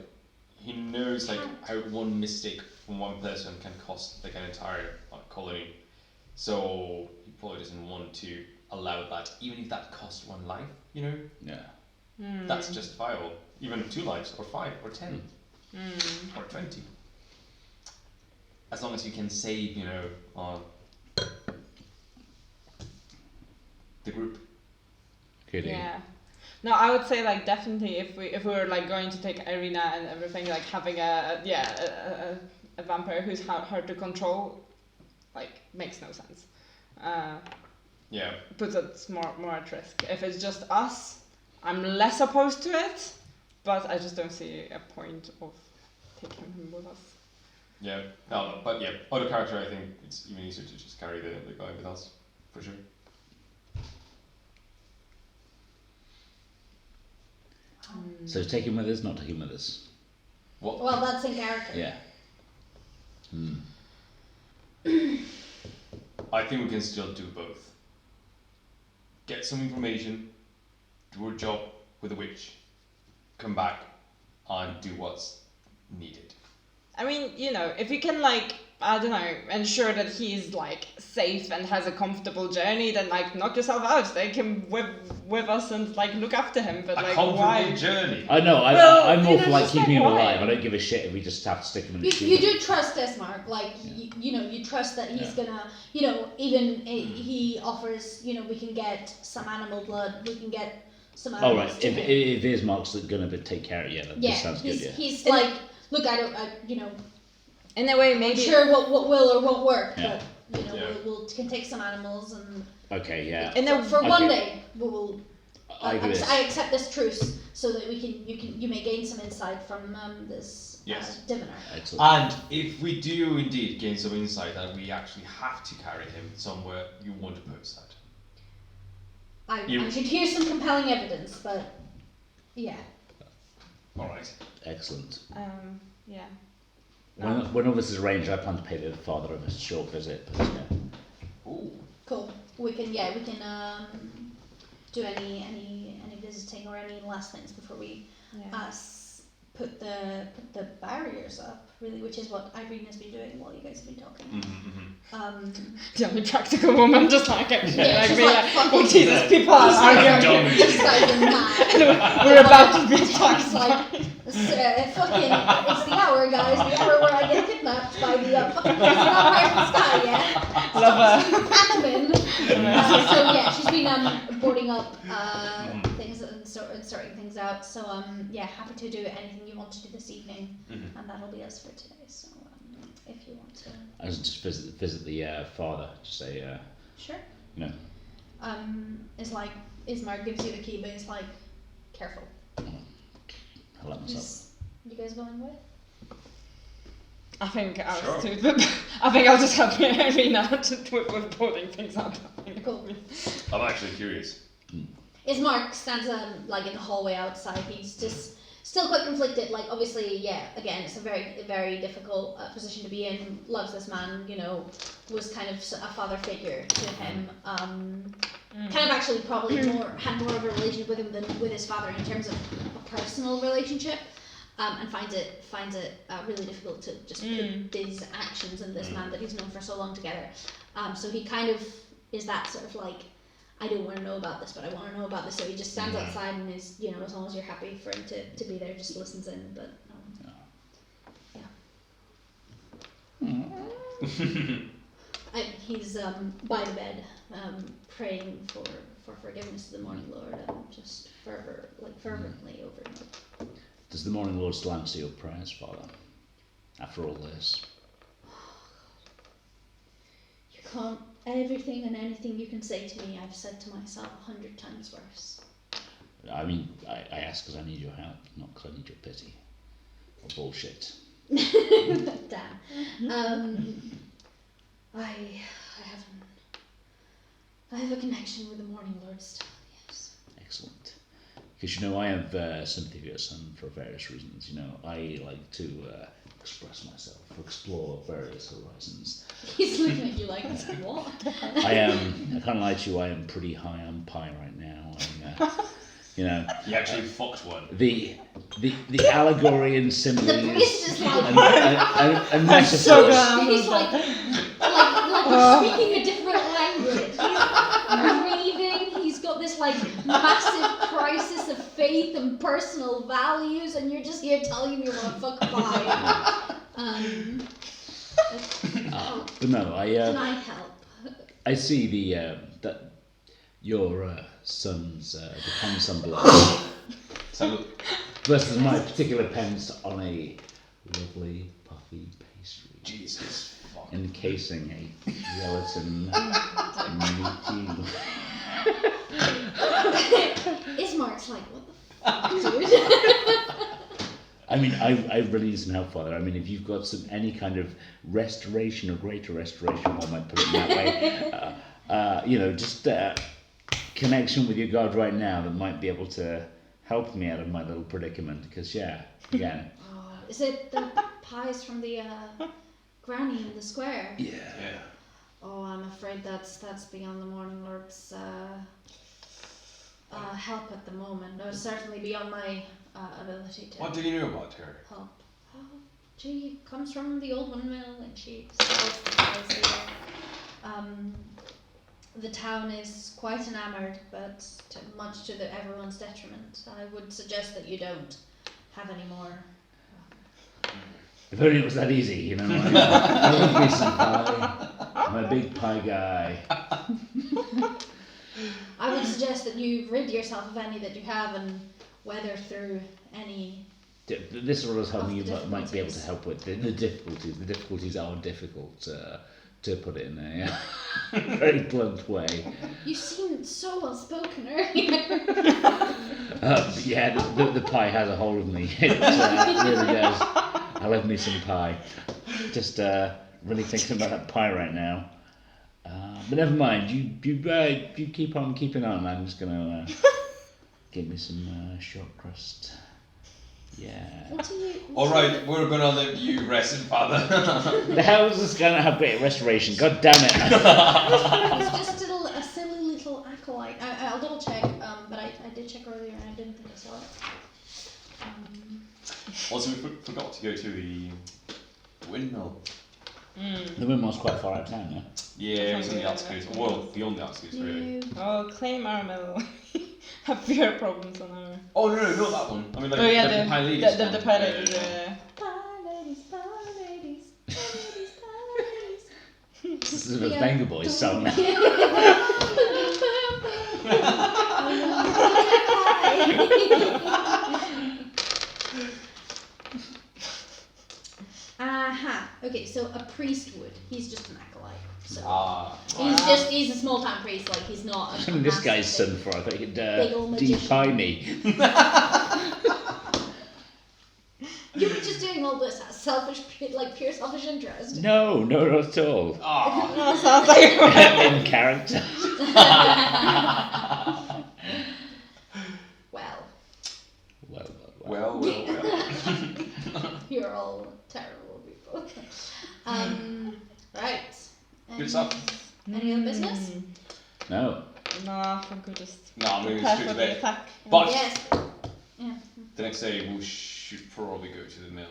he knows like how one mistake from one person can cost like an entire colony, so he probably doesn't want to allow that, even if that costs one life. Yeah. That's justifiable. Even 2 lives, or 5, or 10, or 20, as long as you can save, the group. Kidding. Yeah. No, I would say like definitely if we were like going to take Irina and everything, like having a vampire who's hard to control, like makes no sense. Yeah. Puts us more at risk. If it's just us, I'm less opposed to it, but I just don't see a point of taking him with us. Yeah. No, but yeah, out of character, I think it's even easier to just carry the guy with us, for sure. So take him with us, not take him with us. What? Well, that's in character. Yeah. I think we can still do both. Get some information, do a job with a witch, come back and do what's needed. I mean, if you can like, I don't know, ensure that he's like safe and has a comfortable journey, then like knock yourself out. Take him with us and like look after him. But A like, comfortable why? journey. I know. Well, I'm more for like just keeping like, him why? alive. I don't give a shit if we just have to stick him in a tube. You do trust Desmark, like you trust that he's gonna, even he offers, we can get some animal blood, we can get some Oh animals right. to If him. Ismark's gonna take care of that sounds good. Yeah. He's like, look, In a way, I'm maybe. sure what will or won't work, Yeah. but Yeah. we'll can take some animals and Okay. Yeah. In a, for one Okay. day we will. I agree. I accept this truce so that you may gain some insight from this Yes. diviner. Excellent. And if we do indeed gain some insight that we actually have to carry him somewhere, you won't oppose that. I You- should hear some compelling evidence, but yeah. Alright. Excellent. yeah. When all this is arranged, I plan to pay the father a short visit. But yeah. Ooh. Cool. We can do any visiting or any last things before we put the barriers up, really, which is what Irene has been doing while you guys have been talking. The only practical woman, just like actually, Yeah, like she's be like, like, fuck oh it. Jesus, people are arguing. This guy's a mad. We're about to be It's attacked. like it's the hour, guys. The hour where I get kidnapped by the fucking crazy vampire from the sky. Yeah. Love her. Admin. So yeah, she's been boarding up things and sorting things out. So happy to do anything you want to do this evening, and that'll be us for today. So if you want to, I was just visit the father. Just say, sure. Ismar gives you the key, but he's like, careful. I'll let myself. You guys going with? I think I Sure. was too. I think I'll just help Irina with boarding things up. Cool. I'm actually curious. Ismark stands like in the hallway outside. He's just still quite conflicted. Like, obviously, yeah, again, it's a very difficult position to be in. Loves this man, you know, was kind of a father figure to him. Kind of actually probably had more of a relationship with him than with his father in terms of a personal relationship. And finds it really difficult to just put these actions and this man that he's known for so long together. So he kind of is that sort of like, I don't want to know about this, but I want to know about this. So he just stands outside and is, you know, as long as you're happy for him to be there, just listens in. But he's by the bed, praying for forgiveness to the Morning Lord, and just fervently over and over. Does the Morning Lord still answer your prayers, Father, after all this? You can't. Everything and anything you can say to me, I've said to myself 100 times worse. I mean, I ask because I need your help, not because I need your pity. Or bullshit. Damn. I have a connection with the Morning Lord still, yes. Excellent. Because, you know, I have sympathy for your son for various reasons. You know, I like to express myself, explore various horizons. He's looking at you like, what? I can't lie to you, I am pretty high on pie right now. You know, You actually fucked one. the allegory and similes The priest is like, and metaphors. he's like we're speaking a different language. He's grieving, he's got this like massive crisis of faith and personal values, and you're just here telling him you want to fuck pie. But no, Can I help? I see that your son's depends on blood. So, Versus my particular depends on a lovely puffy pastry. Jesus fuck. Encasing a gelatin meaty. Ismark's like, what the fuck, dude? I mean, I really need some help, Father. I mean, if you've got any kind of restoration or greater restoration, I might put it in that way. You know, just connection with your God right now that might be able to help me out of my little predicament. Because again. Oh, is it the pies from the granny in the square? Yeah. Oh, I'm afraid that's beyond the Morning Lord's help at the moment. No, certainly beyond my ability to What do you know about her? help. Oh, she comes from the old windmill and she sells the pies here. The town is quite enamoured, but much to everyone's detriment. I would suggest that you don't have any more. If only it was that easy, you know. I love me some pie. I'm a big pie guy. I would suggest that you rid yourself of any that you have and weather through any. This is what I was hoping you Of the might be able to help with. The difficulties. The difficulties are difficult, to put it in a very blunt way. You seemed so well spoken earlier. Yeah, the pie has a hold of me. It really does. I love me some pie. Just really thinking about that pie right now. But never mind. You keep on keeping on. I'm just gonna give me some short crust. Yeah. Alright, we're gonna let you rest in Father. The hell is this gonna have great restoration? God damn it! He's just a silly little acolyte. I'll double check, but I did check earlier and I didn't think I saw it. Also, we forgot to go to the windmill. The windmill's quite far out of town, yeah? Yeah, it was on the outskirts. Well, beyond the outskirts, really. Oh, claim our mill. Have fewer problems on our. Oh, no, not that one. I mean, like, Oh yeah, the pie ladies. the one. pie ladies. Yeah. Pie ladies, pie ladies, pie ladies, pie ladies. This is a Banger Boys song now. Okay, so a priest would. He's just an acolyte. So he's a small town priest. Like he's not. This guy's son for I could big old magician. defy me. You were just doing all this out of pure selfish interest. No, not at all. No, sounds like In character. Well. Well. are all terrible people. Right. Good stuff. Any other business? No. No, for goodness. No, I'm going Prepare straight for to the bed. attack. But Yes. Yeah. the next day we should probably go to the mill.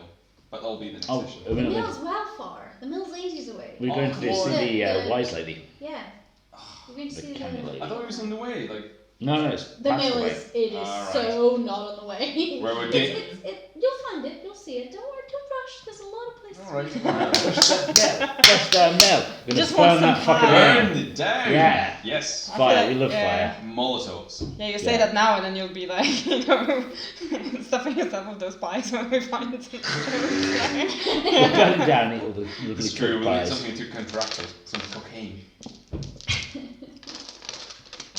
But that'll be the next Oh, session. I mean, The mill's well far. The mill's ages away. we're going to Oh, see the the- wise lady. Yeah. We're going to The see canny lady. I thought it was on the way. Like, No, it's the passed mill away. is Alright. so not on the way. Where we're getting. You'll find it. You'll see it. Don't worry. Don't rush. There's a lot of places. Alright. Just Mel. We're Just gonna want burn that some fucking fire. down. Burn it down! Yeah. Yes. I Fire, feel we like- love yeah. fire. Molotovs. Yeah, you say Yeah. that now and then you'll be like, you know, stuffing yourself with those pies when we find it. We'll burn it down, eat all the lovely It's true, cooked we'll need pies. something to counteract it. Some cocaine.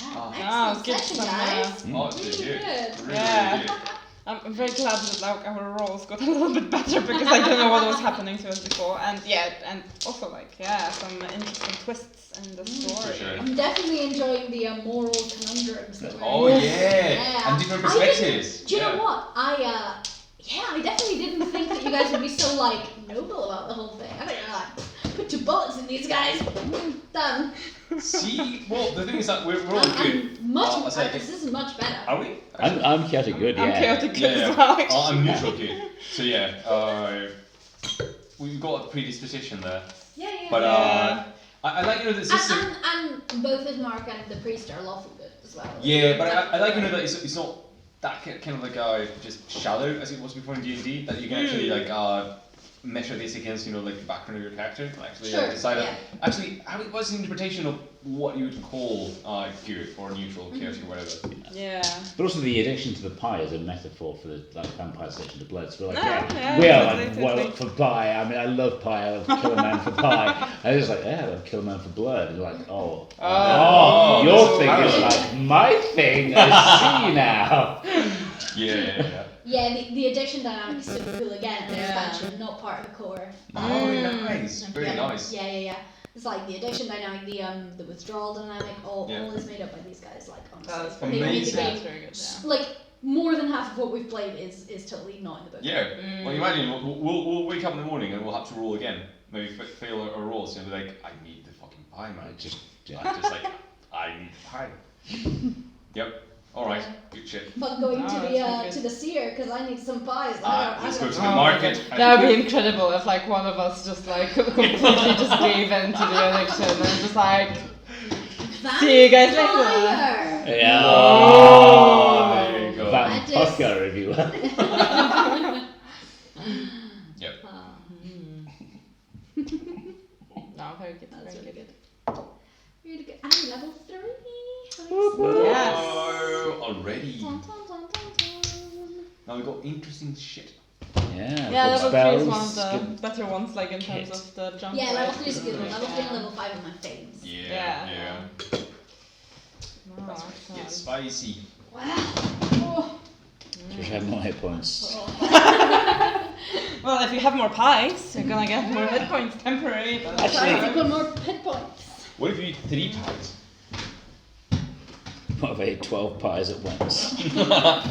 Ah, Excellent good session, some, guys. Oh, it's Really really good. good. Really, Yeah. really good. I'm very glad that like our roles got a little bit better because I didn't know what was happening to us before, and and also some interesting twists in the story. For sure. I'm definitely enjoying the moral conundrums that we're Oh in. yeah. And different I didn't- perspectives. Do you know what? I definitely didn't think that you guys would be so like noble about the whole thing. I think you're like, put 2 bullets in these guys. Done. See, well, the thing is that we're all good. I'm much. I'll say- This is much better. Are we? I'm chaotic good, yeah. I'm chaotic good Yeah, as well. yeah. actually. I'm neutral good. So yeah, we've got a predisposition there. Yeah. But Yeah. I like the system. And both Ismark and the priest are lawful good as well. Yeah, but I like that it's not that kind of like just shallow as it was before in D&D, that you can actually like measure this against like the background of your character and actually Sure, decide yeah. actually what's the interpretation of what you would call good or neutral, chaotic, whatever. Yeah. But also the addiction to the pie is a metaphor for the vampire's addiction to blood. So we're like, Yeah, we are totally, like well totally. up for pie. I mean, I love pie. I love kill a man for pie. And it's like, yeah, I love kill a man for blood. And you're like, Oh. your that's thing a is parallel. like my thing. I see now. Yeah. Yeah, the addiction dynamic is super cool again. The Yeah. expansion, not part of the core. Oh, nice. Very yeah, nice. Yeah. It's like the addiction dynamic, the withdrawal dynamic, all Yeah. is made up by these guys. Like That's honestly, they made the amazing. game. That's very good. Yeah. Like more than half of what we've played is totally not in the book. Yeah. Well, imagine we'll wake up in the morning and we'll have to roll again. Maybe fail our rolls and be like, I need the fucking pie, man. I'm just like, I need the pie. Yep. All right. Good shit. But going Oh, to that's the good. seer because I need some pies. Let's go to the Oh my market. God. That would be incredible if like one of us just like completely just gave in to the addiction and just like see you guys later. Fire! Yeah. Oh, there you go. That is- Vampire, if you will. Yep. No, very good. That's Very really good. good. Really good. I'm level 3. Yes. Oh, already. Dun, dun, dun, dun, dun. Now we got interesting shit. Yeah. Yeah, good level 3 is spells, one of the good- better ones, like in terms kit. of the jump. Yeah, right? level 3 is a good one. Yeah. Level 3 and level 5 are my faves. Yeah. No, That's excellent. where it gets spicy. Wow. Oh. Should have more hit points. Well, if you have more pies, you're gonna get more hit points temporary. But Actually- Equal more hit points. What if you eat 3 pies? What if I ate 12 pies at once?